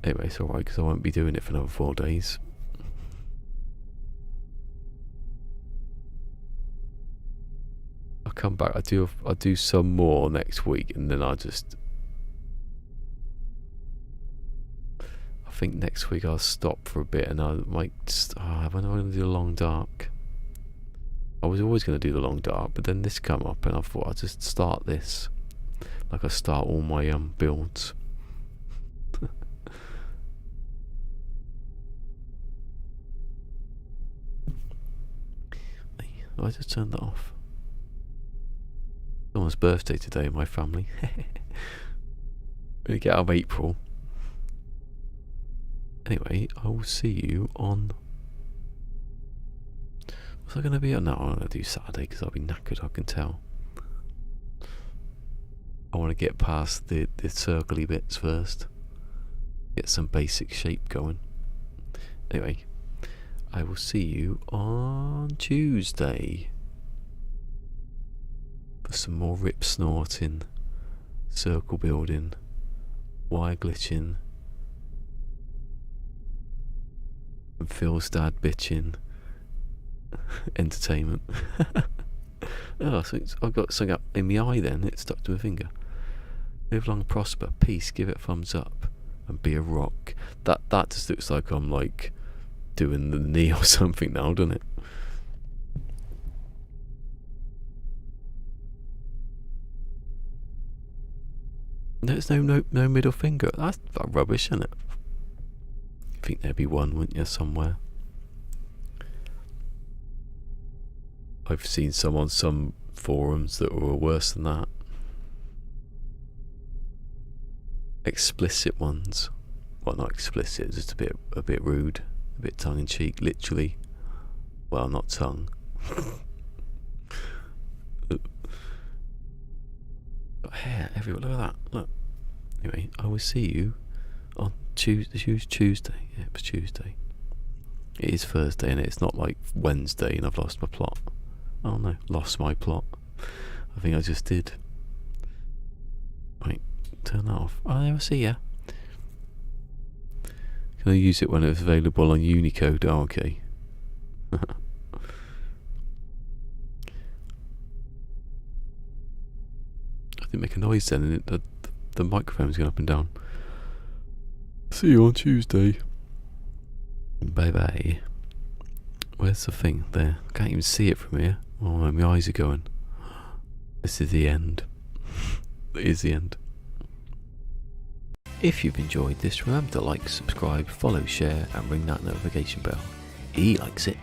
Anyway, it's alright because I won't be doing it for another 4 days. I'll come back. I'll do some more next week, and then I think next week I'll stop for a bit, and I might. When am I going to do a long dark? I was always going to do the long dark, but then this come up, and I thought I'd just start this, like I start all my builds. I just turned that off. Someone's birthday today in my family. We get out of April. Anyway, I will see you on. Was I going to be on? No, I'm going to do Saturday because I'll be knackered, I can tell. I want to get past the circly bits first. Get some basic shape going. Anyway, I will see you on Tuesday for some more rip snorting, circle building, wire glitching, and Phil's dad bitching. Entertainment. Oh, so I've got something up in my eye then, it's stuck to my finger. Live long, prosper, peace, give it a thumbs up, and be a rock. That just looks like I'm like doing the knee or something now, doesn't it? There's no middle finger. That's rubbish, isn't it? I think there'd be one, wouldn't you, somewhere? I've seen some on some forums that were worse than that. Explicit ones. Well, not explicit, just a bit rude, a bit tongue in cheek, literally. Well, not tongue. Got hair everywhere. Look at that. Look. Anyway, I will see you on Tuesday. Yeah, it was Tuesday. It is Thursday, and it's not like Wednesday, and I've lost my plot. Oh no, lost my plot. I think I just did. Right, turn that off. Oh, I never see ya. Can I use it when it's available on Unicode? Oh, okay. I didn't make a noise then, and the microphone's going up and down. See you on Tuesday. Bye bye. Where's the thing? There. I can't even see it from here. Oh no, my eyes are going. This is the end. It is the end. If you've enjoyed this, remember to like, subscribe, follow, share, and ring that notification bell. He likes it.